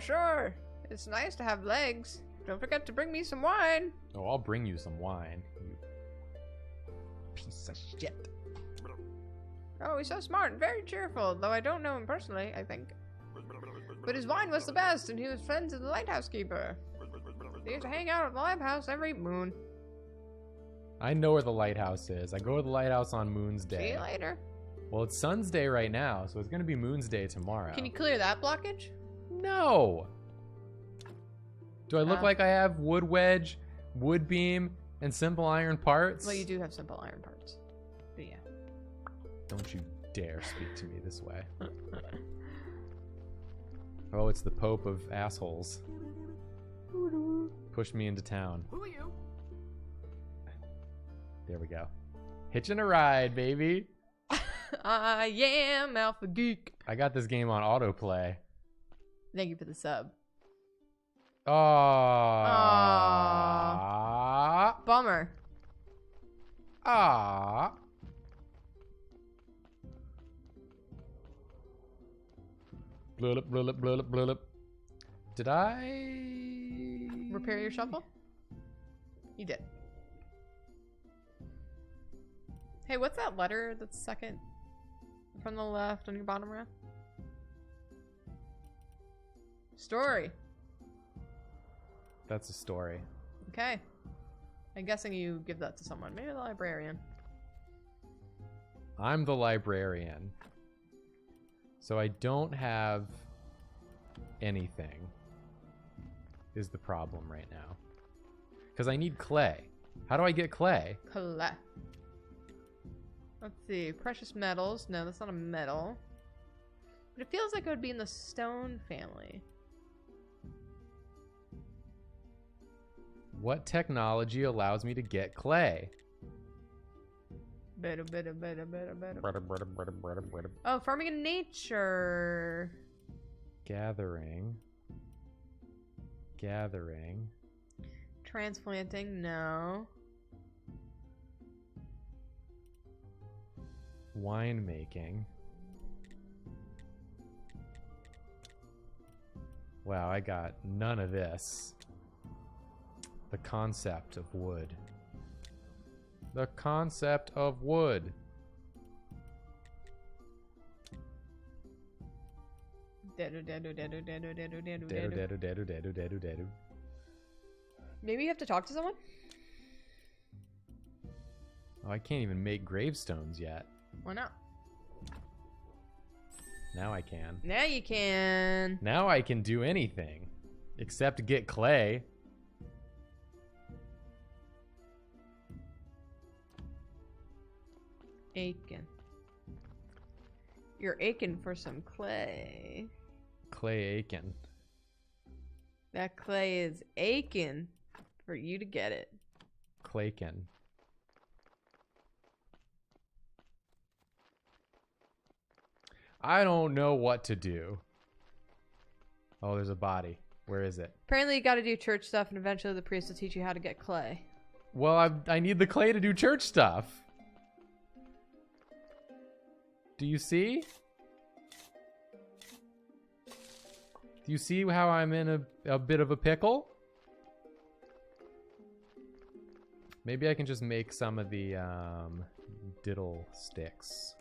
Sure. It's nice to have legs. Don't forget to bring me some wine. Oh, I'll bring you some wine. You piece of shit. Oh, he's so smart and very cheerful, though I don't know him personally, I think. But his wine was the best, and he was friends with the lighthouse keeper. They used to hang out at the lighthouse every moon. I know where the lighthouse is. I go to the lighthouse on Moon's See Day. you later. Well, it's Sun's Day right now, so it's gonna be Moon's Day tomorrow. Can you clear that blockage? No! Do I look like I have wood wedge, wood beam, and simple iron parts? Well, you do have simple iron parts. But yeah. Don't you dare speak to me this way. Oh, it's the Pope of assholes. Push me into town. Who are you? There we go. Hitching a ride, baby. I am Alpha Geek. I got this game on autoplay. Thank you for the sub. Ah. Bummer. Ah. Blulup, blulup, blulup, blulup. Did I Repair your shuffle? You did. Hey, what's that letter that's second from the left on your bottom row? Story. That's a story. Okay. I'm guessing you give that to someone. Maybe the librarian. I'm the librarian. So I don't have anything is the problem right now. Because I need clay. How do I get clay? Clay. Let's see. Precious metals. No, that's not a metal. But it feels like it would be in the stone family. What technology allows me to get clay? Better. Oh, farming in nature. Gathering. Transplanting, no. Winemaking. Wow, I got none of this. The concept of wood. The concept of wood. Maybe you have to talk to someone? Oh, I can't even make gravestones yet. Why not? Now I can. Now you can. Now I can do anything. Except get clay. Aching. You're aching for some clay. Clay Aiken. That clay is aching for you to get it. Claykin. I don't know what to do. Oh, there's a body. Where is it? Apparently you gotta do church stuff and eventually the priest will teach you how to get clay. Well, I need the clay to do church stuff. Do you see? Do you see how I'm in a bit of a pickle? Maybe I can just make some of the diddle sticks.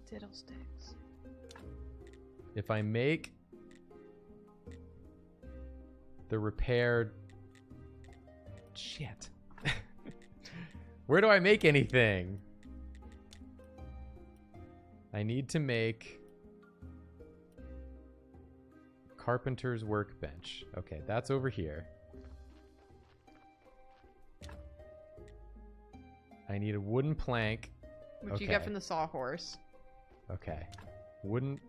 Diddle sticks. If I make the repaired... Shit. Where do I make anything? I need to make carpenter's workbench. Okay, that's over here. I need a wooden plank. Which you get from the sawhorse. Okay. Wooden...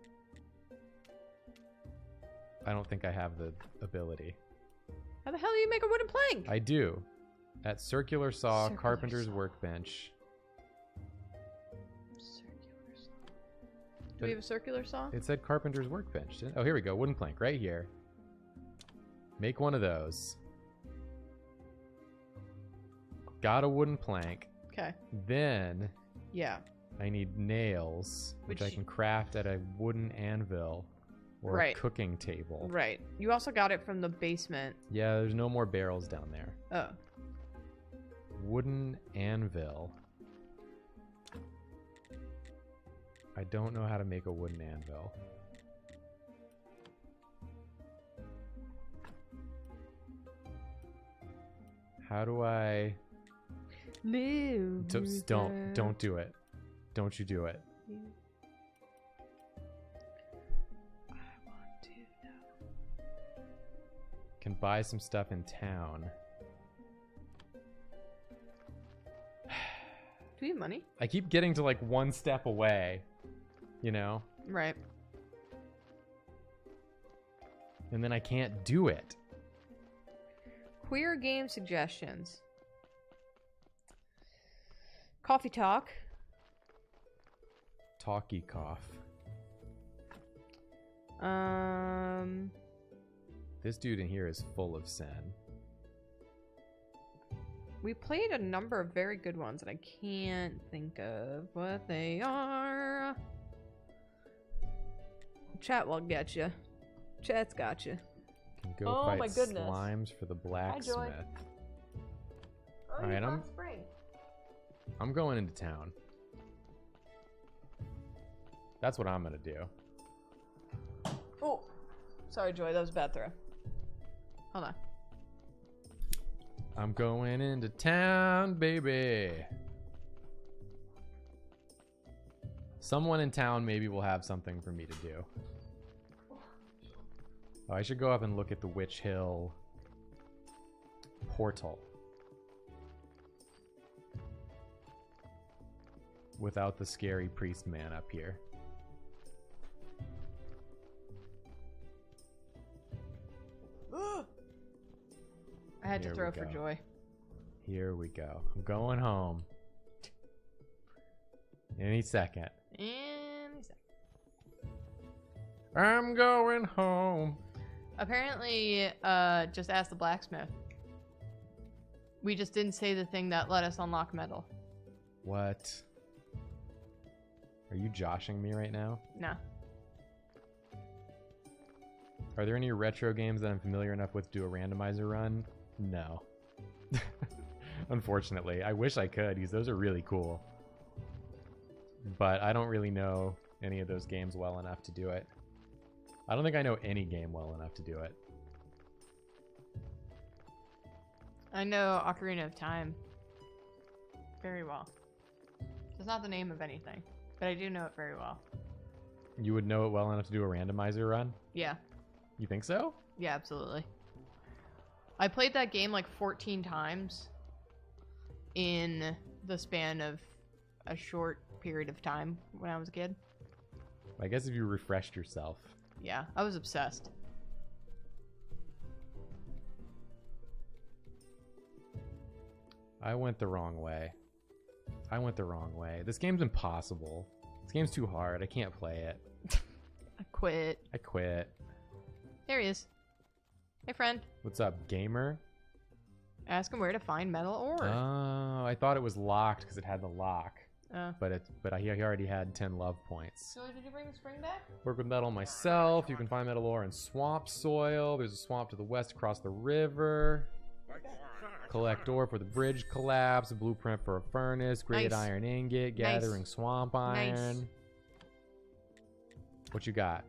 I don't think I have the ability. How the hell do you make a wooden plank? I do. At circular saw, Circular carpenter's saw. workbench. Circular saw. Do we have a circular saw? It said carpenter's workbench. Didn't? Oh, here we go. Wooden plank right here. Make one of those. Got a wooden plank. Okay. Then Yeah. I need nails, which I Which- can craft at a wooden anvil. or Right. a cooking table. Right. You also got it from the basement. Yeah, there's no more barrels down there. Oh. Wooden anvil. I don't know how to make a wooden anvil. How do I... Live. Don't do it. Don't you do it. I want to know. Can buy some stuff in town. Do you have money? I keep getting to like one step away, you know? Right. And then I can't do it. Queer game suggestions. Coffee talk. Talkie cough. This dude in here is full of sin. We played a number of very good ones, and I can't think of what they are. Chat will get you. Chat's got you. Can go Oh fight my goodness. slimes for the blacksmith. Oh, Alright, I'm going into town. That's what I'm gonna do. Oh, sorry, Joy. That was a bad throw. Hold on. I'm going into town, baby. Someone in town maybe will have something for me to do. Oh, I should go up and look at the Witch Hill portal. Without the scary priest man up here. I had Here to throw we for go. Joy. Here we go. I'm going home. Any second. And I'm going home. apparently, just ask the blacksmith. We just didn't say the thing that let us unlock metal. What? Are you joshing me right now? No. Are there any retro games that I'm familiar enough with to do a randomizer run? No. Unfortunately. I wish I could, because those are really cool. But I don't really know any of those games well enough to do it. I don't think I know any game well enough to do it. I know Ocarina of Time very well. It's not the name of anything, but I do know it very well. You would know it well enough to do a randomizer run? Yeah. You think so? Yeah, absolutely. I played that game like 14 times in the span of a short period of time when I was a kid. I guess if you refreshed yourself. Yeah, I was obsessed. I went the wrong way. I went the wrong way. This game's impossible. This game's too hard. I can't play it. I quit. I quit. There he is. Hey, friend. What's up, gamer? Ask him where to find metal ore. Oh, I thought it was locked because it had the lock. Oh. But he already had 10 love points. So did you bring the spring back? Work with metal myself. You can find metal ore in swamp soil. There's a swamp to the west across the river. Collect ore for the bridge collapse. A blueprint for a furnace. Graded Nice. iron ingot. Nice. Gathering swamp iron. Nice. What you got?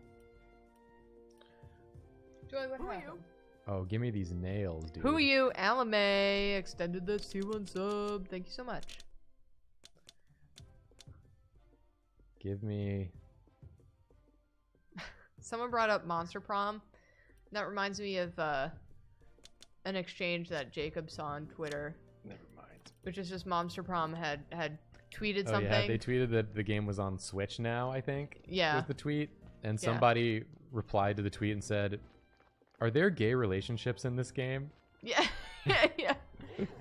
Joy, what happened? Oh, give me these nails, dude. Who are you? Alame extended the T1 sub. Thank you so much. Give me... Someone brought up Monster Prom. That reminds me of an exchange that Jacob saw on Twitter. Never mind. Which is just Monster Prom had tweeted Oh, something. yeah, they tweeted that the game was on Switch now, I think. Yeah. Was the tweet. And Yeah. somebody replied to the tweet and said, "Are there gay relationships in this game?" Yeah. Yeah.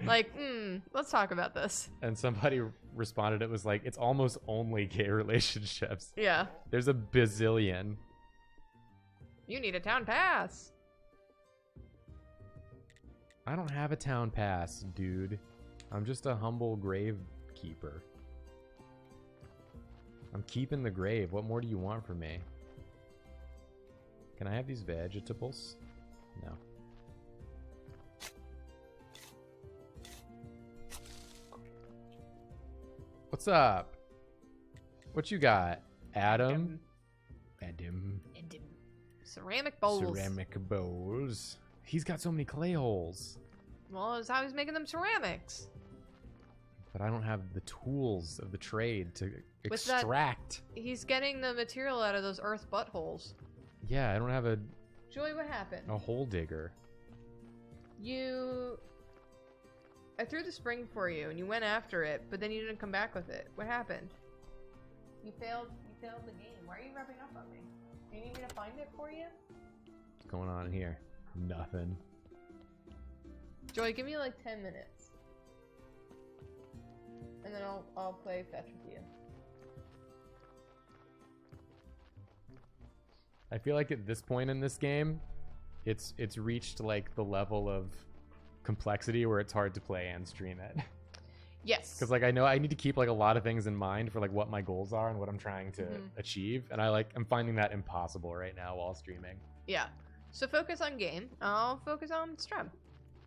Like, let's talk about this. And somebody responded, it was like, it's almost only gay relationships. Yeah. There's a bazillion. You need a town pass. I don't have a town pass, dude. I'm just a humble grave keeper. I'm keeping the grave. What more do you want from me? Can I have these vegetables? No. What's up? What you got? Adam? Ceramic bowls. Ceramic bowls. He's got so many clay holes. Well, that's how he's making them ceramics. But I don't have the tools of the trade to With that- extract. He's getting the material out of those earth buttholes. Yeah, I don't have Joey, what happened? a hole digger. I threw the spring for you, and you went after it, but then you didn't come back with it. What happened? You failed the game. Why are you rubbing up on me? Do you need me to find it for you? What's going on here? Nothing. Joey, give me like 10 minutes. And then I'll play fetch with you. I feel like at this point in this game, it's reached like the level of complexity where it's hard to play and stream it. Yes. Because like I know I need to keep like a lot of things in mind for like what my goals are and what I'm trying to achieve, and I'm finding that impossible right now while streaming. Yeah. So focus on game. I'll focus on stream.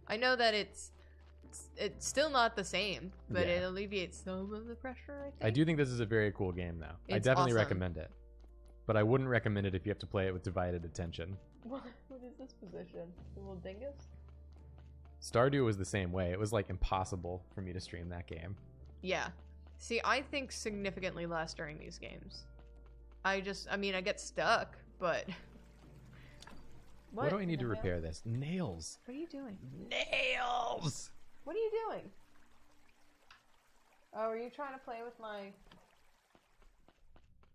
I know that it's still not the same, but Yeah. it alleviates some of the pressure, I think. I do think this is a very cool game though. I It's definitely awesome. recommend it. But I wouldn't recommend it if you have to play it with divided attention. What is this position? The little dingus? Stardew was the same way. It was like impossible for me to stream that game. Yeah. See, I think significantly less during these games. I get stuck, but... What do I need to the hell? repair this? Nails. What are you doing? Nails! What are you doing? Oh, are you trying to play with my...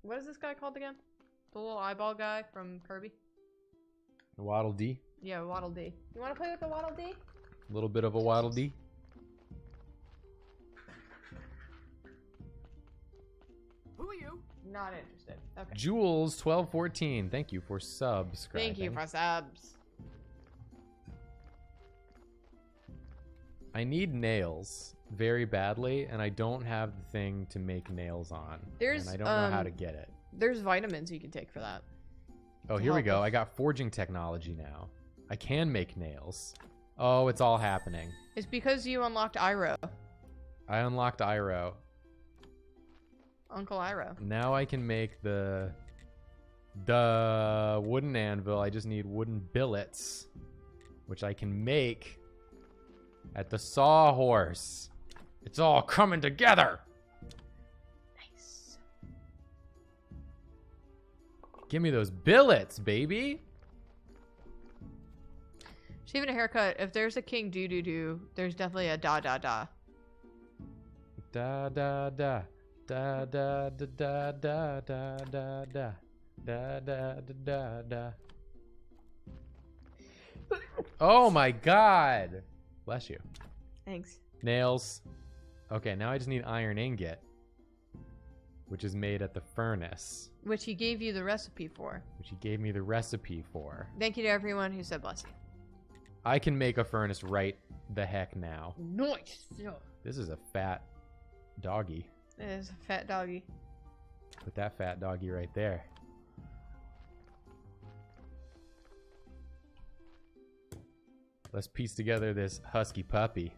What is this guy called again? The little eyeball guy from Kirby? Waddle Dee. Yeah, Waddle Dee. You want to play with the Waddle Dee? A little bit of a Waddle Dee. Who are you? Not interested. Okay. Jules 1214. Thank you for subscribing. Thank you for subs. I need nails very badly, and I don't have the thing to make nails on. There's, and I don't know how to get it. There's vitamins you can take for that. Oh, to here we help go. with- I got forging technology now. I can make nails. Oh, it's all happening. It's because you unlocked Iroh. I unlocked Iroh. Uncle Iroh. Now I can make the wooden anvil. I just need wooden billets, which I can make at the sawhorse. It's all coming together. Nice. Give me those billets, baby. Shaving a haircut. If there's a king do, there's definitely a da. Da da da da da da da da da da da da da da da da. Oh my god. Bless you. Thanks. Nails. Okay, now I just need iron ingot, which is made at the furnace, Which he gave you the recipe for. which he gave me the recipe for. Thank you to everyone who said bless you. I can make a furnace right the heck now. Nice. This is a fat doggy. It is a fat doggy. Put that fat doggy right there. Let's piece together this husky puppy.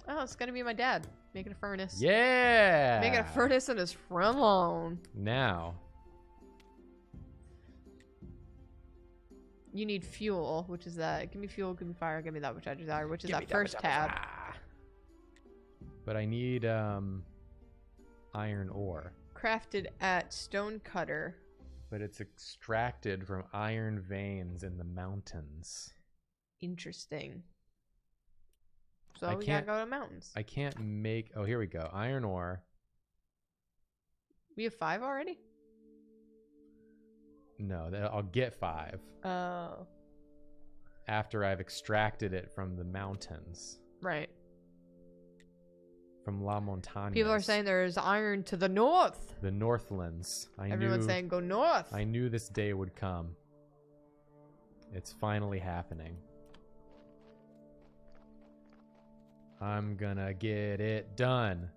Oh, it's gonna be my dad making a furnace. Yeah! Making a furnace in his front lawn. Now, You need fuel, which is that. Give me fuel, give me fire, give me that which I desire, which is that first tab. but I need iron ore. Crafted at stonecutter. But it's extracted from iron veins in the mountains. Interesting. So I we gotta can't- go to mountains. I can't make... Oh, here we go. Iron ore. We have 5 already? No, I'll get 5 Oh. after I've extracted it from the mountains. Right. From La Montaña. People are saying there's iron to the north. The Northlands. Everyone's saying go north. I knew this day would come. It's finally happening. I'm gonna get it done.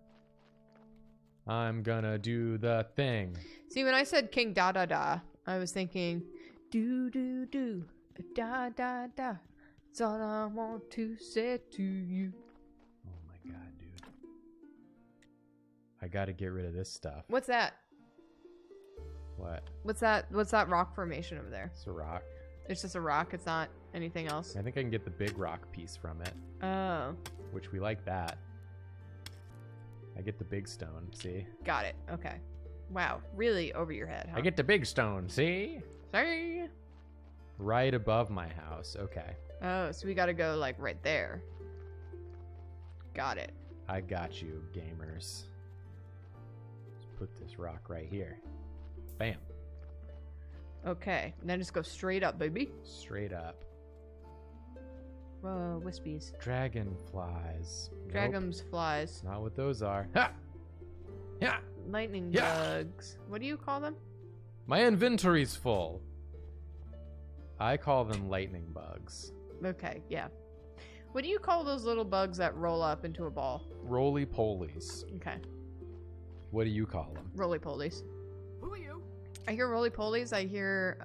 I'm gonna do the thing. See, when I said King Da, I was thinking Do do do. Da da da. That's all I want to say to you. Oh my god, dude. I gotta get rid of this stuff. What's that? What? What's that rock formation over there? It's a rock. It's just a rock. It's not anything else. I think I can get the big rock piece from it, Oh, which we like that. I get the big stone, see? got it. Okay. Wow, really over your head, huh? I get the big stone, see? Sorry. Right above my house, okay. Oh, so we gotta go like right there. Got it. I got you, gamers. Let's put this rock right here. Bam. Okay, and then just go straight up, baby. Straight up. Whoa, wispies. Dragonflies. Nope, Dragons, flies, not what those are. Ha! Yeah! lightning Yeah. bugs. What do you call them? My inventory's full. I call them lightning bugs. Okay, yeah. What do you call those little bugs that roll up into a ball? Roly-polies. Okay, What do you call them? roly-polies. Who are you? I hear roly-polies. I hear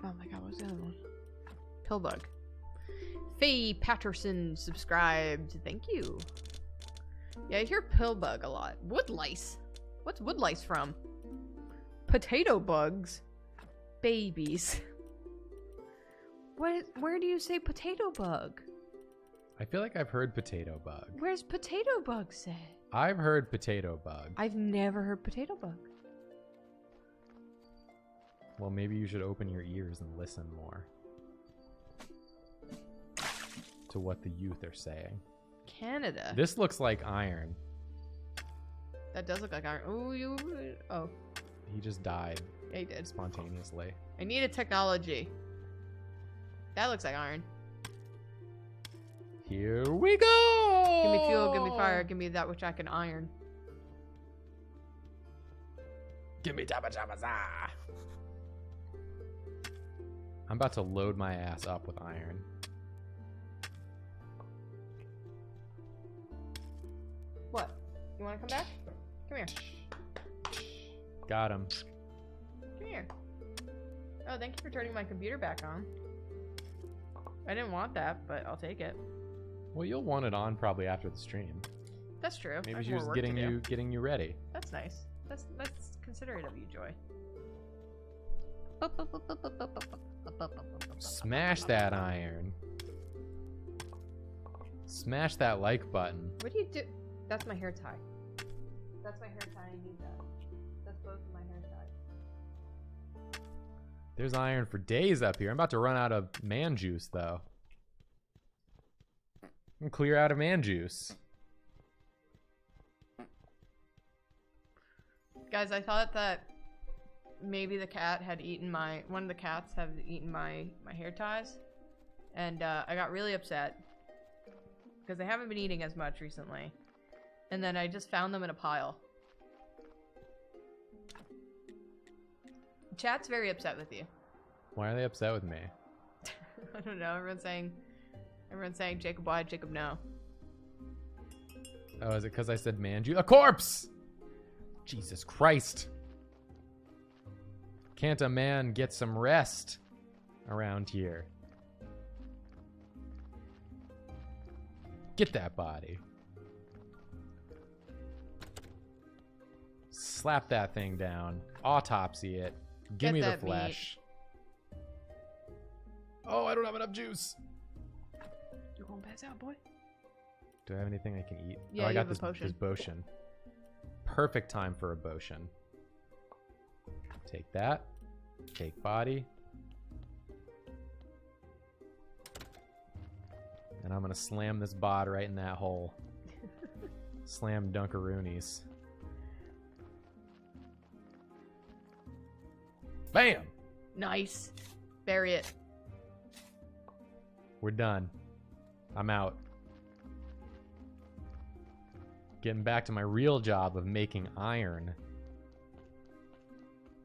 oh my god, what's the other one? Pillbug. Faye Patterson subscribed. Thank you. Yeah, I hear pillbug a lot. Woodlice. What's woodlice from? Potato bugs. Babies. What? Where do you say potato bug? I feel like I've heard potato bug. Where's potato bug said? I've heard potato bug. I've never heard potato bug. Well, maybe you should open your ears and listen more to what the youth are saying. Canada. This looks like iron. That does look like iron. Oh, you. Oh, He just died yeah, he did. spontaneously. I need a technology. That looks like iron. Here we go! Give me fuel, give me fire, give me that which I can iron. Give me jabba jabba za! I'm about to load my ass up with iron. What? You want to come back? Come here. Got him. Come here. Oh, thank you for turning my computer back on. I didn't want that, but I'll take it. Well, you'll want it on probably after the stream. That's true. I Maybe have she more was work to do. getting you ready. That's nice. That's considerate of you, Joy. Smash that iron. Smash that like button. What do you do? That's my hair tie. That's my hair tie. I need that. That's both of my hair ties. There's iron for days up here. I'm about to run out of man juice, though. I'm clear out of man juice. Guys, I thought that maybe the cat had eaten one of the cats have eaten my hair ties, and I got really upset because they haven't been eating as much recently, and then I just found them in a pile. Chat's very upset with you. Why are they upset with me? I don't know. Everyone's saying Jacob why, Jacob no. Oh, is it because I said man juice? A corpse! Jesus Christ. Can't a man get some rest around here? Get that body. Slap that thing down. Autopsy it. Give Get me the that meat. flesh. Oh, I don't have enough juice. You gonna pass out, boy? Do I have anything I can eat? Yeah, oh, I you got have a this potion. potion. Perfect time for a potion. Take that. Take body. And I'm gonna slam this bod right in that hole. Slam dunkaroonies. Bam! Nice. Bury it. We're done. I'm out. Getting back to my real job of making iron.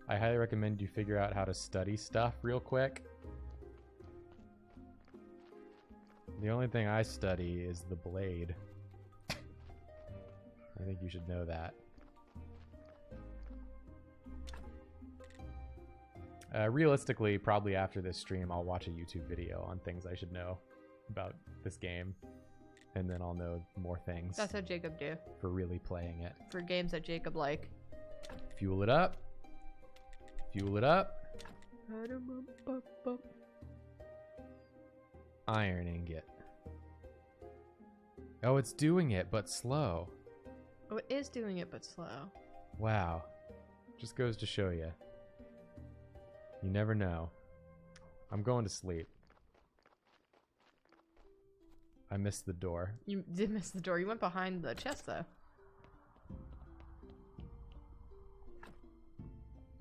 I highly recommend you figure out how to study stuff real quick. The only thing I study is the blade. I think you should know that. Realistically, probably after this stream, I'll watch a YouTube video on things I should know about this game. And then I'll know more things. That's how Jacob do. For really playing it. For games that Jacob like. Fuel it up. Fuel it up. Iron ingot. Oh, it's doing it, but slow. Oh, it is doing it, but slow. Wow. Just goes to show you. You never know. I'm going to sleep. I missed the door. You did miss the door. You went behind the chest, though.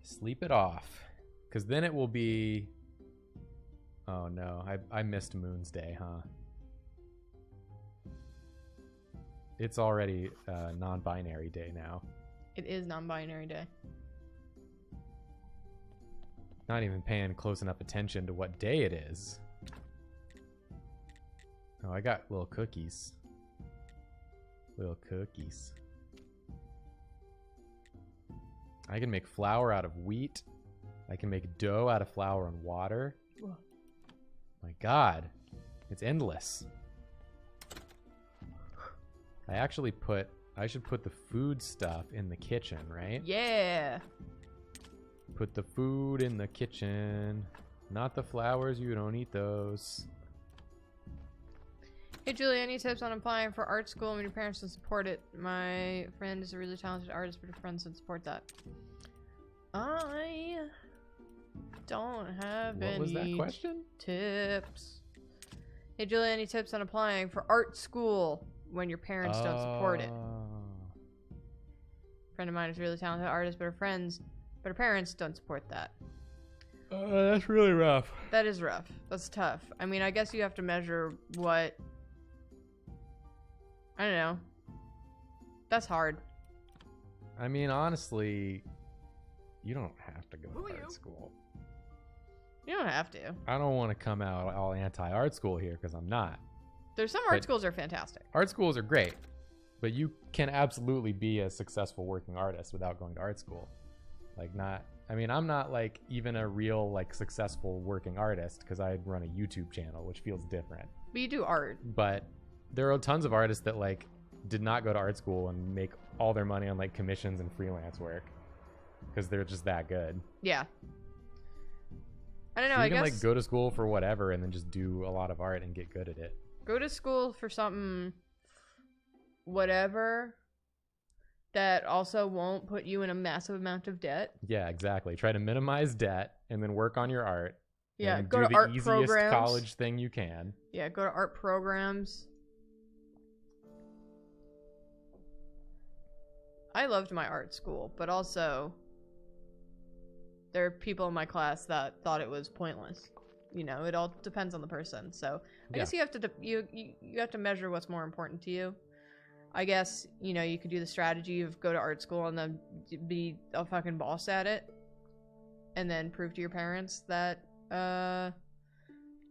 Sleep it off. Because then it will be... Oh, no. I missed Moon's Day, huh? It's already non-binary day now. It is non-binary day. Not even paying close enough attention to what day it is. Oh, I got little cookies. Little cookies. I can make flour out of wheat. I can make dough out of flour and water. Whoa. My God. It's endless. I should put the food stuff in the kitchen, right? Yeah. Put the food in the kitchen. Not the flowers, you don't eat those. Hey Julie, any tips on applying for art school when your parents don't support it? My friend is a really talented artist, but her friends don't support that. I don't have any What was that question? tips. Hey Julie, any tips on applying for art school when your parents don't support it? A friend of mine is a really talented artist, but her parents don't support that. That's really rough. That is rough. That's tough. I mean, I guess you have to measure what... I don't know. That's hard. I mean, honestly, you don't have to go to art school. You don't have to. I don't want to come out all anti-art school here, because I'm not. There's some art schools that are fantastic. Art schools are great, but you can absolutely be a successful working artist without going to art school. I'm not like even a real like successful working artist because I run a YouTube channel, which feels different. But you do art. But there are tons of artists that like did not go to art school and make all their money on like commissions and freelance work because they're just that good. Yeah. I don't know. So I you can guess like go to school for whatever and then just do a lot of art and get good at it. go to school for something, whatever, that also won't put you in a massive amount of debt. Yeah, exactly. Try to minimize debt and then work on your art. Yeah, and go do to the art easiest programs. college thing you can. Yeah, go to art programs. I loved my art school, but also there are people in my class that thought it was pointless. You know, it all depends on the person. So I guess you have to you have to measure what's more important to you. I guess, you know, you could do the strategy of go to art school and then be a fucking boss at it, and then prove to your parents that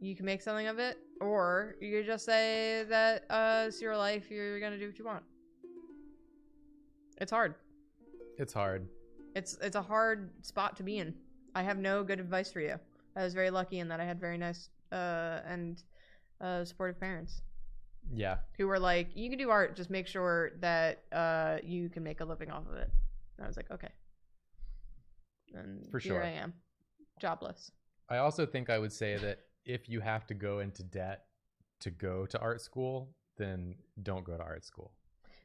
you can make something of it, or you could just say that it's your life, you're gonna do what you want. It's hard. It's hard. It's a hard spot to be in. I have no good advice for you. I was very lucky in that I had very nice and supportive parents. Yeah. Who were like, you can do art, just make sure that you can make a living off of it. And I was like, okay. And For here sure. I am, jobless. I also think I would say that if you have to go into debt to go to art school, then don't go to art school.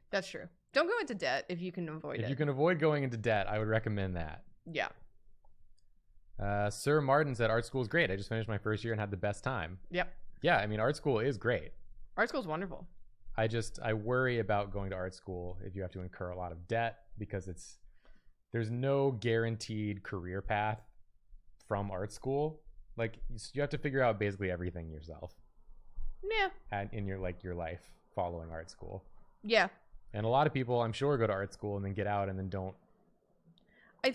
That's true. Don't go into debt if you can avoid it. If you can avoid going into debt, I would recommend that. Yeah. Sir Martin said art school is great. I just finished my first year and had the best time. Yep. Yeah, I mean, art school is great. Art school is wonderful. I worry about going to art school if you have to incur a lot of debt because there's no guaranteed career path from art school. Like, you have to figure out basically everything yourself. Yeah. And in your life following art school. Yeah. And a lot of people, I'm sure, go to art school and then get out and then don't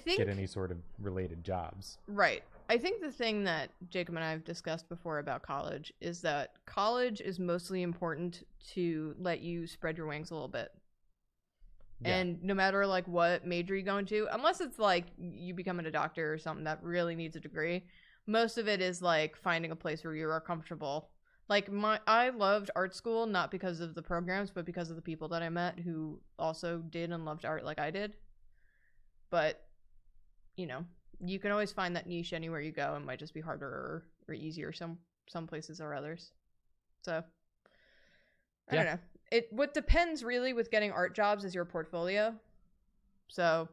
get any sort of related jobs. Right. I think the thing that Jacob and I have discussed before about college is that college is mostly important to let you spread your wings a little bit. Yeah. And no matter like what major you go into, unless it's like you becoming a doctor or something that really needs a degree, most of it is like finding a place where you are comfortable. Like I loved art school, not because of the programs, but because of the people that I met who also did and loved art like I did. But, you know, you can always find that niche anywhere you go. It might just be harder or easier some places or others. So I don't know. What depends really with getting art jobs is your portfolio. So,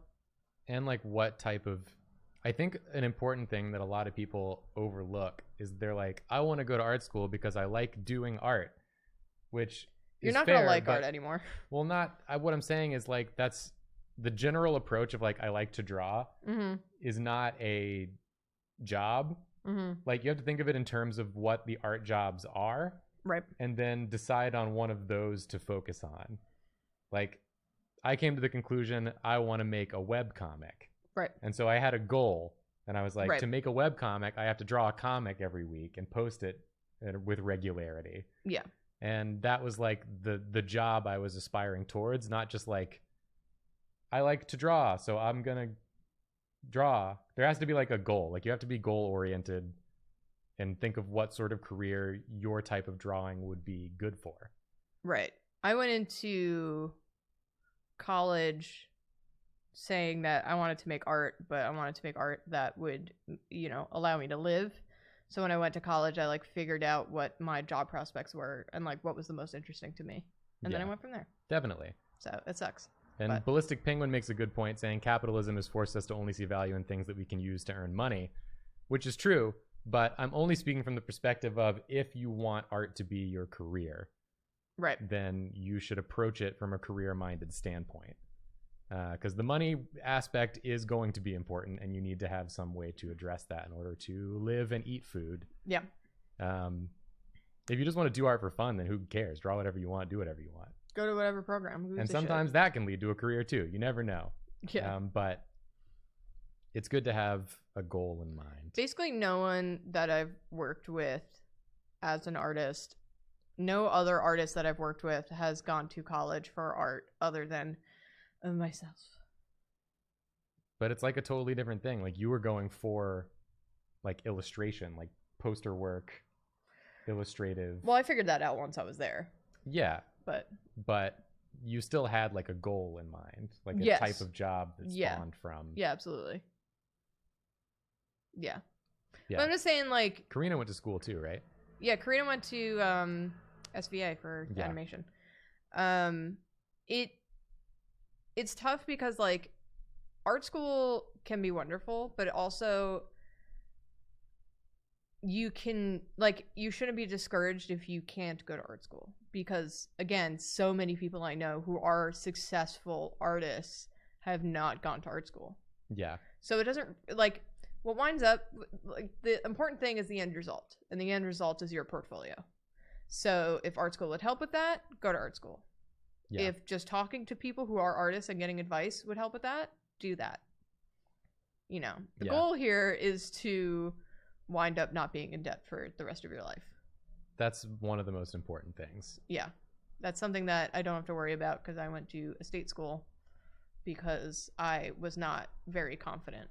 and like what type of, I think an important thing that a lot of people overlook is they're like, I want to go to art school because I like doing art, which you're is not fair, gonna like but, art anymore. Well, what I'm saying is like that's the general approach of like I like to draw is not a job. Like you have to think of it in terms of what the art jobs are. Right. And then decide on one of those to focus on. Like, I came to the conclusion I want to make a web comic. Right. And so I had a goal. And I was like, Right. to make a web comic, I have to draw a comic every week and post it with regularity. Yeah. And that was like the job I was aspiring towards, not just like, I like to draw, so I'm going to draw. There has to be like a goal. Like, you have to be goal-oriented and think of what sort of career your type of drawing would be good for. Right. I went into college saying that I wanted to make art, but I wanted to make art that would, you know, allow me to live. So when I went to college, I like figured out what my job prospects were and like what was the most interesting to me. And then I went from there. Definitely. So it sucks. And But Ballistic Penguin makes a good point saying capitalism has forced us to only see value in things that we can use to earn money, which is true. But I'm only speaking from the perspective of if you want art to be your career, right. then you should approach it from a career-minded standpoint. Because the money aspect is going to be important, and you need to have some way to address that in order to live and eat food. Yeah. If you just want to do art for fun, then who cares? Draw whatever you want, do whatever you want. Go to whatever program. Who gives And a sometimes shit? that can lead to a career too. You never know. Yeah. But it's good to have a goal in mind. Basically, no one that I've worked with as an artist, no other artist that I've worked with has gone to college for art other than myself. But it's like a totally different thing. Like you were going for like illustration, like poster work, illustrative. Well, I figured that out once I was there. Yeah. But you still had like a goal in mind, like a Yes. type of job that spawned from. yeah, absolutely. Yeah. Yeah. But I'm just saying, like, Karina went to school too, right? yeah, Karina went to SVA for Yeah. animation. It's tough because like art school can be wonderful, but also you shouldn't be discouraged if you can't go to art school, because again, so many people I know who are successful artists have not gone to art school. Yeah. So it doesn't, like, what winds up, like, the important thing is the end result, and the end result is your portfolio. So if art school would help with that, go to art school. Yeah. If just talking to people who are artists and getting advice would help with that, do that. You know, the Yeah. goal here is to wind up not being in debt for the rest of your life. That's one of the most important things. Yeah. That's something that I don't have to worry about because I went to a state school because I was not very confident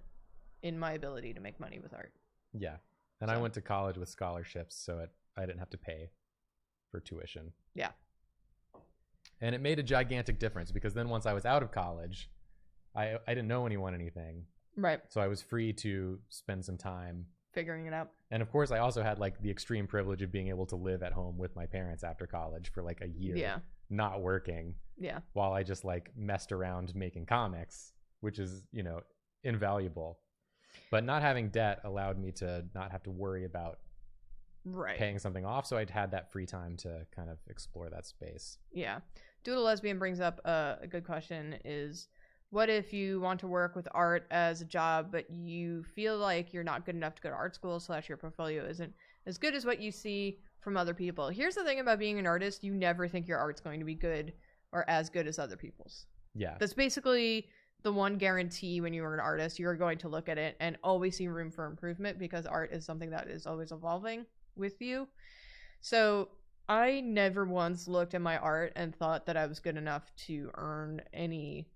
in my ability to make money with art. Yeah. And I So- went to college with scholarships, so I didn't have to pay for tuition. Yeah. And it made a gigantic difference because then once I was out of college, I didn't know anyone anything. Right. So I was free to spend some time. Figuring it out. And of course, I also had like the extreme privilege of being able to live at home with my parents after college for like a year, Yeah. not working, Yeah. while I just like messed around making comics, which is, you know, invaluable. But not having debt allowed me to not have to worry about Right. paying something off. So I'd had that free time to kind of explore that space. Yeah. Doodle Lesbian brings up a good question is, what if you want to work with art as a job, but you feel like you're not good enough to go to art school / your portfolio isn't as good as what you see from other people? Here's the thing about being an artist. You never think your art's going to be good or as good as other people's. Yeah. That's basically the one guarantee when you are an artist. You're going to look at it and always see room for improvement because art is something that is always evolving with you. So I never once looked at my art and thought that I was good enough to earn any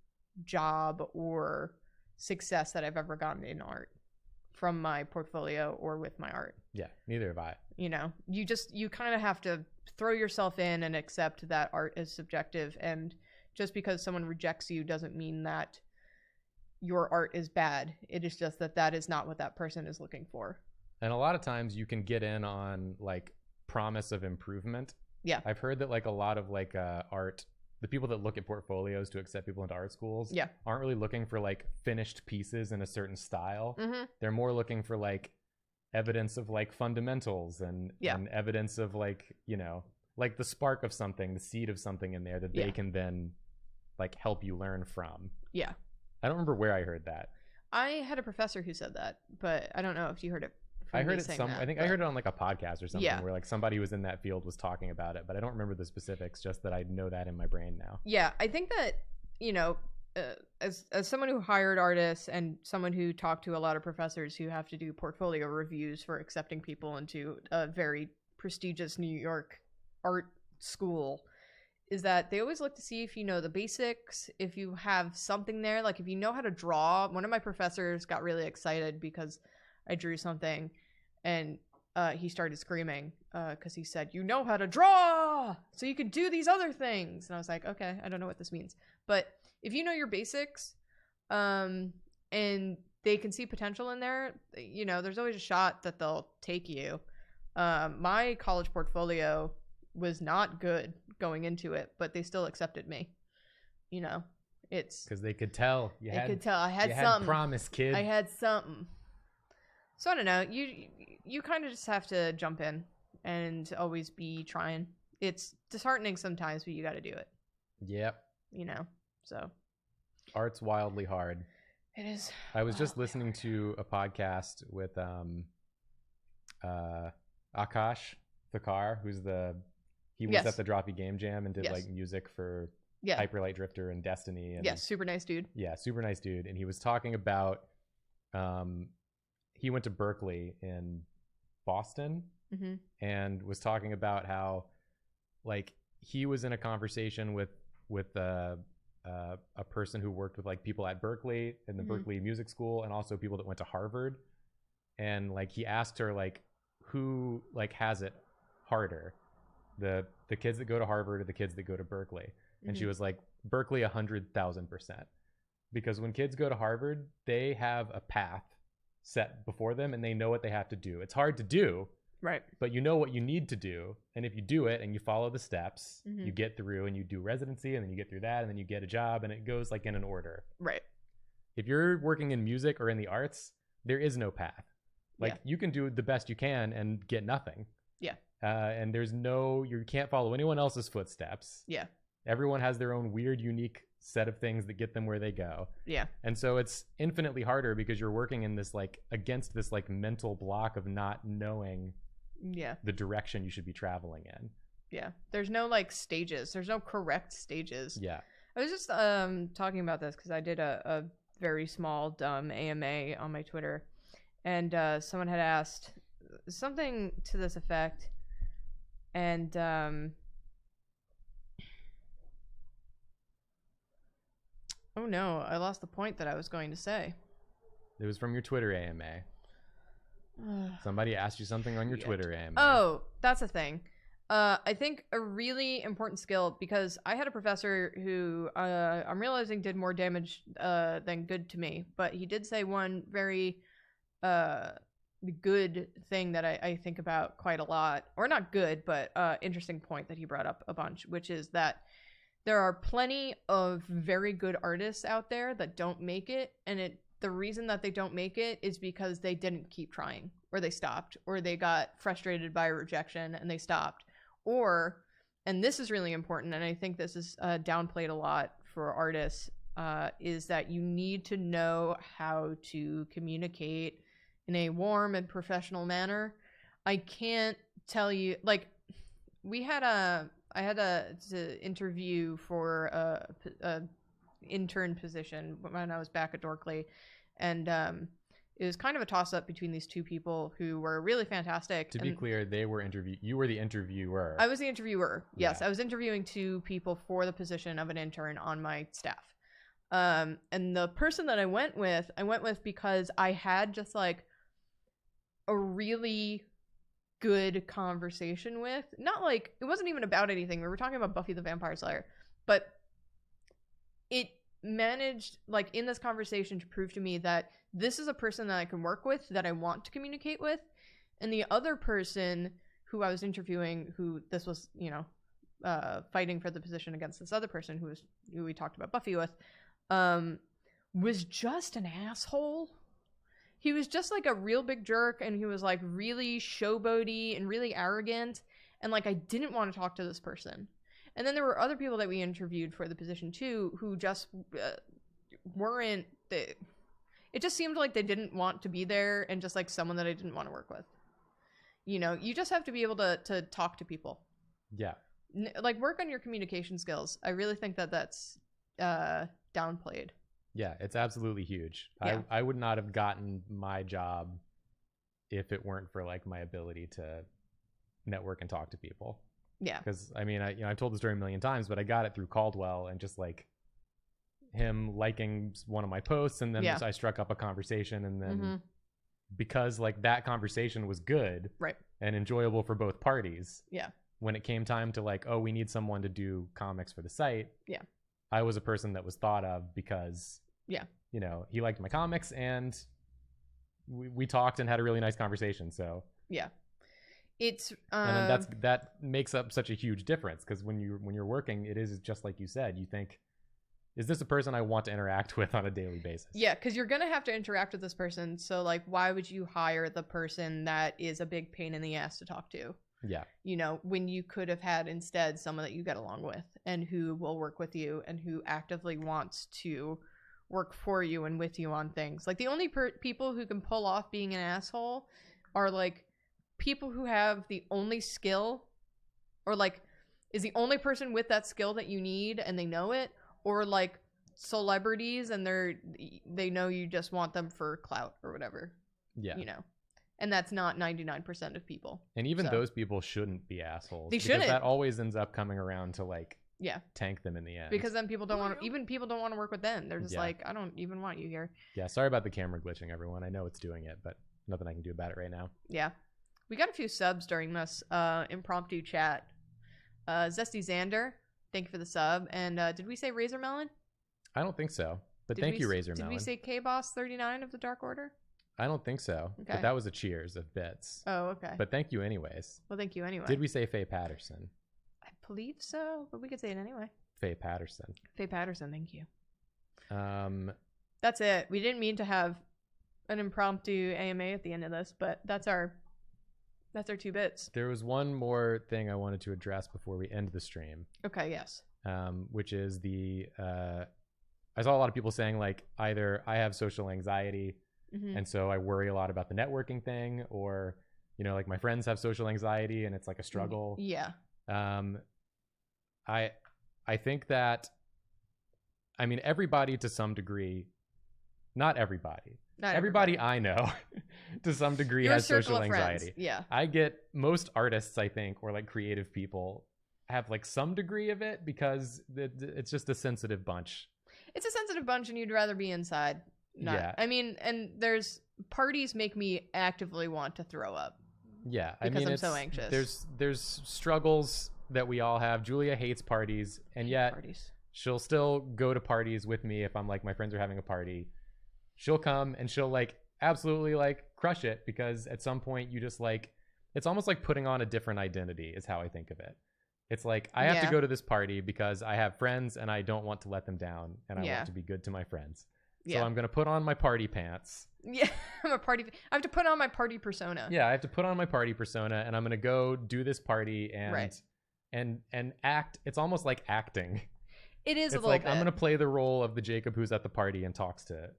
job or success that I've ever gotten in art from my portfolio or with my art. Yeah, neither have I. You know, you kind of have to throw yourself in and accept that art is subjective, and just because someone rejects you doesn't mean that your art is bad. It is just that is not what that person is looking for. And a lot of times you can get in on like promise of improvement. Yeah. I've heard that like a lot of like art, the people that look at portfolios to accept people into art schools aren't really looking for like finished pieces in a certain style. They're more looking for like evidence of like fundamentals and evidence of like, you know, like the spark of something, the seed of something in there that they can then like help you learn from. Yeah. I don't remember where I heard that. I had a professor who said that, but I don't know if you heard it. I heard it I heard it on like a podcast or something where like somebody who was in that field was talking about it, but I don't remember the specifics, just that I know that in my brain now. Yeah, I think that, you know, as someone who hired artists and someone who talked to a lot of professors who have to do portfolio reviews for accepting people into a very prestigious New York art school, is that they always look to see if you know the basics, if you have something there, like if you know how to draw. One of my professors got really excited because I drew something, and he started screaming because he said, "You know how to draw, so you can do these other things." And I was like, okay, I don't know what this means. But if you know your basics, and they can see potential in there, you know, there's always a shot that they'll take you. My college portfolio was not good going into it, but they still accepted me. You know, it's because they could tell I had something. Promise, kid. I had something. So I don't know. You kind of just have to jump in and always be trying. It's disheartening sometimes, but you got to do it. Yep. You know. So art's wildly hard. It is. I was just listening to a podcast with Akash Thakar, he was at the Droppy Game Jam and did like music for Hyperlight Drifter and Destiny. And super nice dude. Yeah, super nice dude. And he was talking about he went to Berkeley in Boston and was talking about how like he was in a conversation with a person who worked with like people at Berkeley in the Berkeley Music School, and also people that went to Harvard. And like he asked her like who like has it harder, the kids that go to Harvard or the kids that go to Berkeley? And she was like, Berkeley 100,000%, because when kids go to Harvard, they have a path set before them and they know what they have to do. It's hard to do, right? But you know what you need to do, and if you do it and you follow the steps, you get through, and you do residency, and then you get through that, and then you get a job, and it goes like in an order. Right. If you're working in music or in the arts, there is no path. Like you can do the best you can and get nothing. Yeah. And you can't follow anyone else's footsteps. Yeah. Everyone has their own weird, unique set of things that get them where they go. Yeah. And so it's infinitely harder because you're working in this like against this like mental block of not knowing the direction you should be traveling in. Yeah. There's no like stages. There's no correct stages. Yeah. I was just talking about this because I did a very small dumb AMA on my Twitter, and someone had asked something to this effect, and oh no, I lost the point that I was going to say. It was from your Twitter AMA. Somebody asked you something on your Twitter AMA. Oh, that's a thing. I think a really important skill, because I had a professor who I'm realizing did more damage than good to me, but he did say one very good thing that I think about quite a lot, or not good, but interesting point that he brought up a bunch, which is that there are plenty of very good artists out there that don't make it, and the reason that they don't make it is because they didn't keep trying, or they stopped, or they got frustrated by rejection and they stopped. Or, and this is really important, and I think this is downplayed a lot for artists, is that you need to know how to communicate in a warm and professional manner. I can't tell you, like, I had to interview for a intern position when I was back at Dorkley, and it was kind of a toss-up between these two people who were really fantastic. To be clear, you were the interviewer. I was the interviewer. Yes, Yeah. I was interviewing 2 people for the position of an intern on my staff. And the person that I went with because I had just like a really good conversation with. Not like, it wasn't even about anything. We were talking about Buffy the Vampire Slayer. But it managed, like, in this conversation to prove to me that this is a person that I can work with, that I want to communicate with. And the other person who I was interviewing, who this was, you know, fighting for the position against this other person who we talked about Buffy with, was just an asshole. He was just like a real big jerk, and he was like really showboaty and really arrogant, and like I didn't want to talk to this person. And then there were other people that we interviewed for the position too who just weren't. It just seemed like they didn't want to be there, and just like someone that I didn't want to work with. You know, you just have to be able to talk to people. Yeah. Like, work on your communication skills. I really think that that's downplayed. Yeah, it's absolutely huge. Yeah. I would not have gotten my job if it weren't for like my ability to network and talk to people. Yeah. Because I mean, I've told the story a million times, but I got it through Caldwell and just like him liking one of my posts, and then I struck up a conversation, and then because like that conversation was good, right, and enjoyable for both parties. Yeah. When it came time to like, oh, we need someone to do comics for the site. Yeah. I was a person that was thought of because, yeah, you know, he liked my comics, and we talked and had a really nice conversation. So yeah, it's and then that makes up such a huge difference, because when you're working, it is just like you said. You think, is this a person I want to interact with on a daily basis? Yeah, because you're gonna have to interact with this person. So like, why would you hire the person that is a big pain in the ass to talk to? Yeah. You know, when you could have had instead someone that you get along with, and who will work with you, and who actively wants to work for you and with you on things. Like, the only people who can pull off being an asshole are like people who have the only skill, or like is the only person with that skill that you need and they know it, or like celebrities and they know you just want them for clout or whatever. Yeah. You know. And that's not 99% of people. And even those people shouldn't be assholes. They shouldn't. Because that always ends up coming around to like yeah, tank them in the end. Because then people don't want to, even people don't want to work with them. They're just like, I don't even want you here. Yeah, sorry about the camera glitching, everyone. I know it's doing it, but nothing I can do about it right now. Yeah. We got a few subs during this impromptu chat. Zesty Xander, thank you for the sub. And did we say Razor Melon? I don't think so. But thank you, Razor Melon. Did we say K-Boss 39 of the Dark Order? I don't think so. Okay. But that was a cheers of bits. Oh, okay. But thank you anyways. Well, thank you anyway. Did we say Faye Patterson? I believe so, but we could say it anyway. Faye Patterson. Faye Patterson, thank you. That's it. We didn't mean to have an impromptu AMA at the end of this, but that's our 2 bits. There was one more thing I wanted to address before we end the stream. Okay, yes. Which is I saw a lot of people saying like, either I have social anxiety, and so I worry a lot about the networking thing, or, you know, like my friends have social anxiety and it's like a struggle. Yeah. I think that, I mean, everybody to some degree, not everybody. Not everybody I know to some degree has social anxiety. Yeah. I get most artists, I think, or like creative people have like some degree of it, because it's just a sensitive bunch. It's a sensitive bunch, and you'd rather be inside. Yeah. I mean, and parties make me actively want to throw up. Yeah. Because I'm so anxious. There's struggles that we all have. Julia hates parties, and yet she'll still go to parties with me if I'm like, my friends are having a party. She'll come and she'll like absolutely like crush it, because at some point you just like, it's almost like putting on a different identity is how I think of it. It's like, I have to go to this party because I have friends and I don't want to let them down, and I want to be good to my friends. So I'm going to put on my party pants. Yeah, I have to put on my party persona. Yeah, I have to put on my party persona, and I'm going to go do this party and act. It's almost like acting. It is it's a little like, bit. I'm going to play the role of the Jacob who's at the party and talks to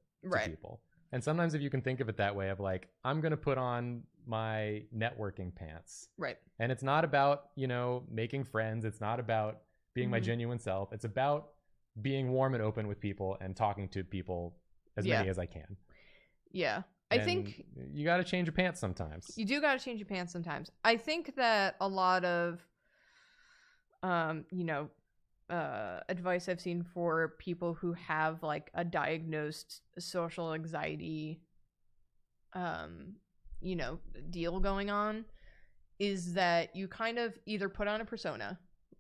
people. And sometimes if you can think of it that way, of like, I'm going to put on my networking pants. Right. And it's not about, you know, making friends. It's not about being my genuine self. It's about being warm and open with people and talking to people as many as I can. Yeah. I And think you got to change your pants sometimes. you do got to change your pants sometimes. I think that a lot of, advice I've seen for people who have like a diagnosed social anxiety, deal going on is that you kind of either put on a persona,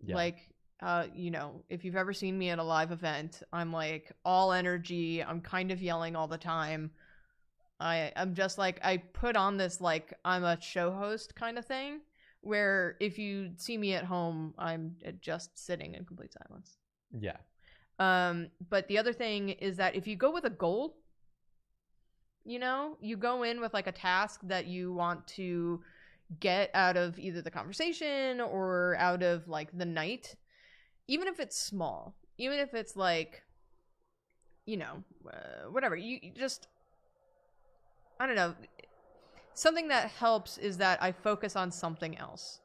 like, if you've ever seen me at a live event, I'm like all energy. I'm kind of yelling all the time. I'm just like, I put on this, like, I'm a show host kind of thing, where if you see me at home, I'm just sitting in complete silence. Yeah. But the other thing is that if you go with a goal, you go in with like a task that you want to get out of either the conversation or out of like the night, even if it's small, even if it's like, whatever, you just, I don't know. Something that helps is that I focus on something else.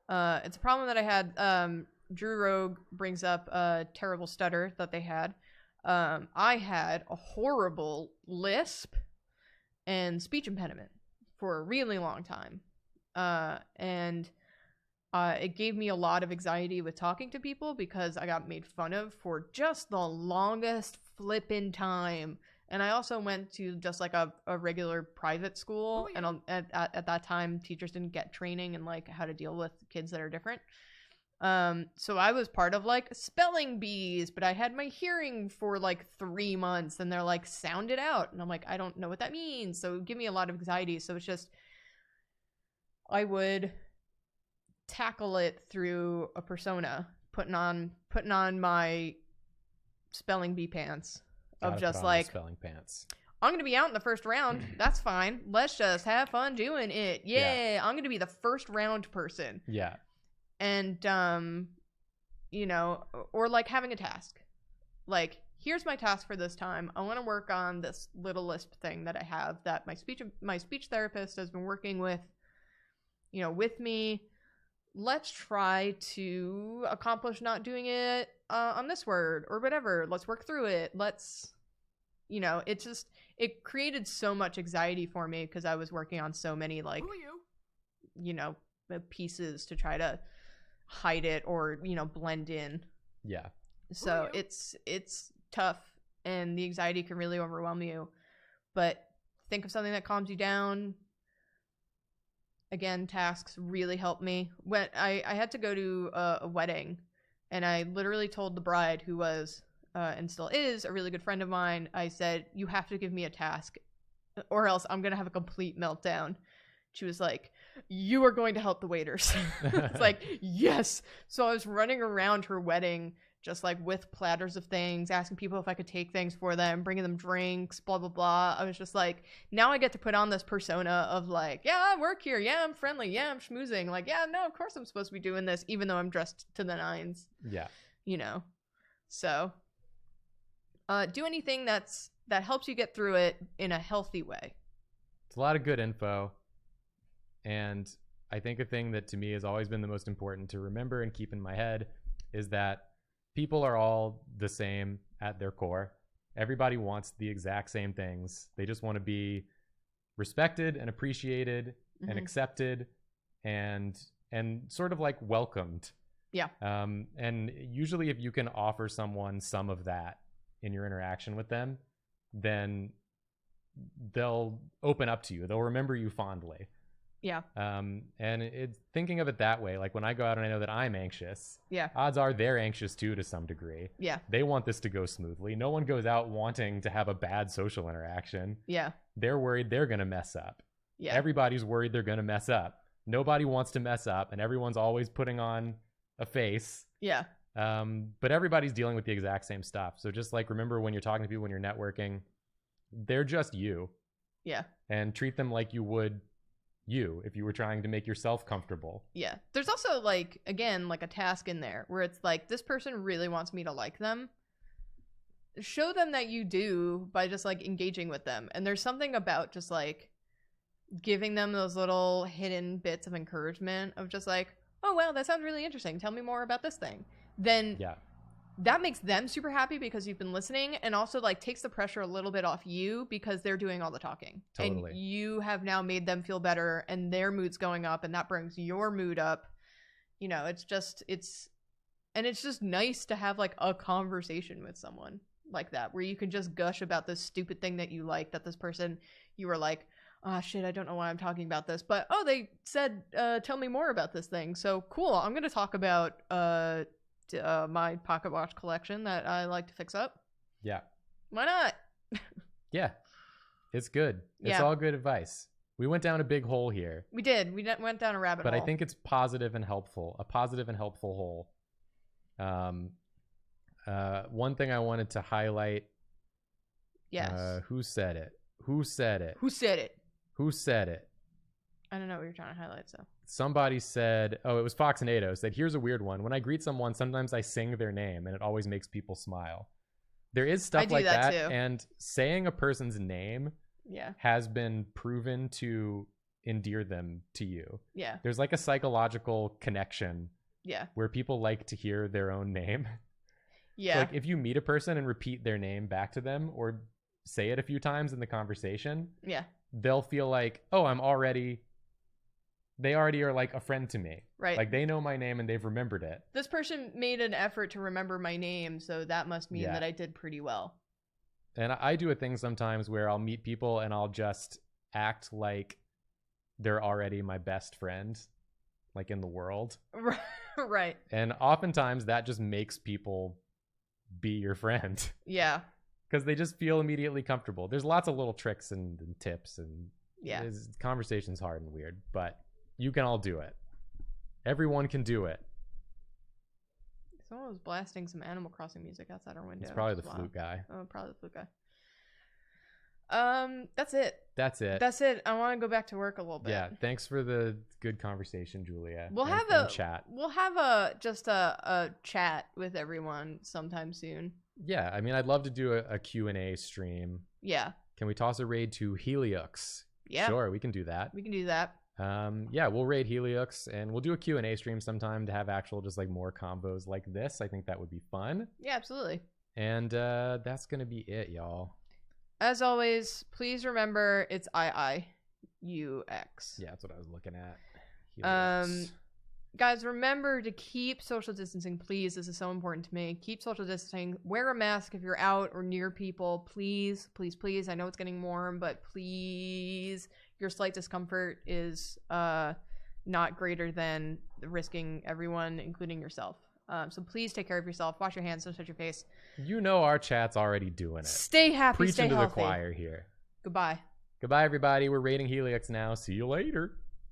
It's a problem that I had. Drew Rogue brings up a terrible stutter that they had. I had a horrible lisp and speech impediment for a really long time. And it gave me a lot of anxiety with talking to people because I got made fun of for just the longest flippin' time. And I also went to just like a regular private school, and at that time, teachers didn't get training in like how to deal with kids that are different. So I was part of like spelling bees, but I had my hearing for like 3 months, and they're like, sound it out, and I'm like, I don't know what that means. So it gave me a lot of anxiety. So it's just, I would tackle it through a persona, putting on my spelling bee pants. Of just like spelling pants. I'm gonna be out in the first round. That's fine. Let's just have fun doing it. Yeah. I'm gonna be the first round person. Yeah. And or like having a task. Like, here's my task for this time. I want to work on this little lisp thing that I have that my speech therapist has been working with, with me. Let's try to accomplish not doing it on this word or whatever. Let's work through it. Let's, it created so much anxiety for me because I was working on so many, like, pieces to try to hide it or, blend in. Yeah. So it's tough, and the anxiety can really overwhelm you. But think of something that calms you down. Again, tasks really help me. When I had to go to a wedding, and I literally told the bride, who was and still is a really good friend of mine, I said, you have to give me a task or else I'm going to have a complete meltdown. She was like, you are going to help the waiters. It's like, yes. So I was running around her wedding just like with platters of things, asking people if I could take things for them, bringing them drinks, blah, blah, blah. I was just like, now I get to put on this persona of like, yeah, I work here. Yeah, I'm friendly. Yeah, I'm schmoozing. Like, yeah, no, of course I'm supposed to be doing this, even though I'm dressed to the nines. Yeah. So do anything that helps you get through it in a healthy way. It's a lot of good info. And I think a thing that to me has always been the most important to remember and keep in my head is that people are all the same at their core. Everybody wants the exact same things. They just want to be respected and appreciated and accepted and sort of like welcomed. Yeah. And usually if you can offer someone some of that in your interaction with them, then they'll open up to you. They'll remember you fondly. Yeah. And it's thinking of it that way. Like when I go out and I know that I'm anxious, odds are they're anxious too to some degree. Yeah. They want this to go smoothly. No one goes out wanting to have a bad social interaction. Yeah. They're worried they're going to mess up. Yeah. Everybody's worried they're going to mess up. Nobody wants to mess up, and everyone's always putting on a face. Yeah. But everybody's dealing with the exact same stuff. So just like remember when you're talking to people, when you're networking, they're just you. Yeah. And treat them like you would you if you were trying to make yourself comfortable. Yeah. There's also like, again, like a task in there where it's like, this person really wants me to like them. Show them that you do by just like engaging with them. And there's something about just like giving them those little hidden bits of encouragement of just like, oh wow, that sounds really interesting, tell me more about this thing. Then that makes them super happy because you've been listening, and also like takes the pressure a little bit off you because they're doing all the talking. Totally. And you have now made them feel better, and their mood's going up, and that brings your mood up. You know, it's just nice to have like a conversation with someone like that where you can just gush about this stupid thing that you like, that this person you were like, oh shit, I don't know why I'm talking about this, but oh, they said tell me more about this thing, so cool, I'm gonna talk about my pocket watch collection that I like to fix up. Yeah. Why not? Yeah. It's good. It's all good advice. We went down a big hole here. We did. We went down a rabbit hole. But I think it's positive and helpful. A positive and helpful hole. One thing I wanted to highlight. Yes. Who said it? Who said it? Who said it? Who said it? I don't know what you're trying to highlight, so. Somebody said, oh, it was Foxnado, said, here's a weird one. When I greet someone, sometimes I sing their name, and it always makes people smile. There is stuff like that, too. And saying a person's name has been proven to endear them to you. Yeah. There's like a psychological connection where people like to hear their own name. Yeah. So like if you meet a person and repeat their name back to them or say it a few times in the conversation, they'll feel like, oh, they already are like a friend to me. Right. Like they know my name and they've remembered it. This person made an effort to remember my name, so that must mean that I did pretty well. And I do a thing sometimes where I'll meet people and I'll just act like they're already my best friend, like in the world. Right. And oftentimes that just makes people be your friend. Yeah. Because they just feel immediately comfortable. There's lots of little tricks and tips, and conversation's hard and weird, but you can all do it. Everyone can do it. Someone was blasting some Animal Crossing music outside our window. It's probably the flute guy. Oh, probably the flute guy. That's it. That's it. I want to go back to work a little bit. Yeah. Thanks for the good conversation, Julia. We'll have a chat. We'll have a chat with everyone sometime soon. Yeah. I mean, I'd love to do a Q&A stream. Yeah. Can we toss a raid to Heliox? Yeah. Sure. We can do that. Yeah, we'll raid Heliox and we'll do a Q&A stream sometime to have actual just like more combos like this. I think that would be fun. Yeah, absolutely. And that's going to be it, y'all. As always, please remember it's IIUX. Yeah, that's what I was looking at. Heliox. Guys, remember to keep social distancing, please. This is so important to me. Keep social distancing. Wear a mask if you're out or near people. Please, please, please. I know it's getting warm, but please, your slight discomfort is not greater than risking everyone, including yourself. So please take care of yourself. Wash your hands. Don't touch your face. You know our chat's already doing it. Stay happy. Preaching stay to healthy. the choir here. Goodbye. Goodbye, everybody. We're raiding Heliox now. See you later.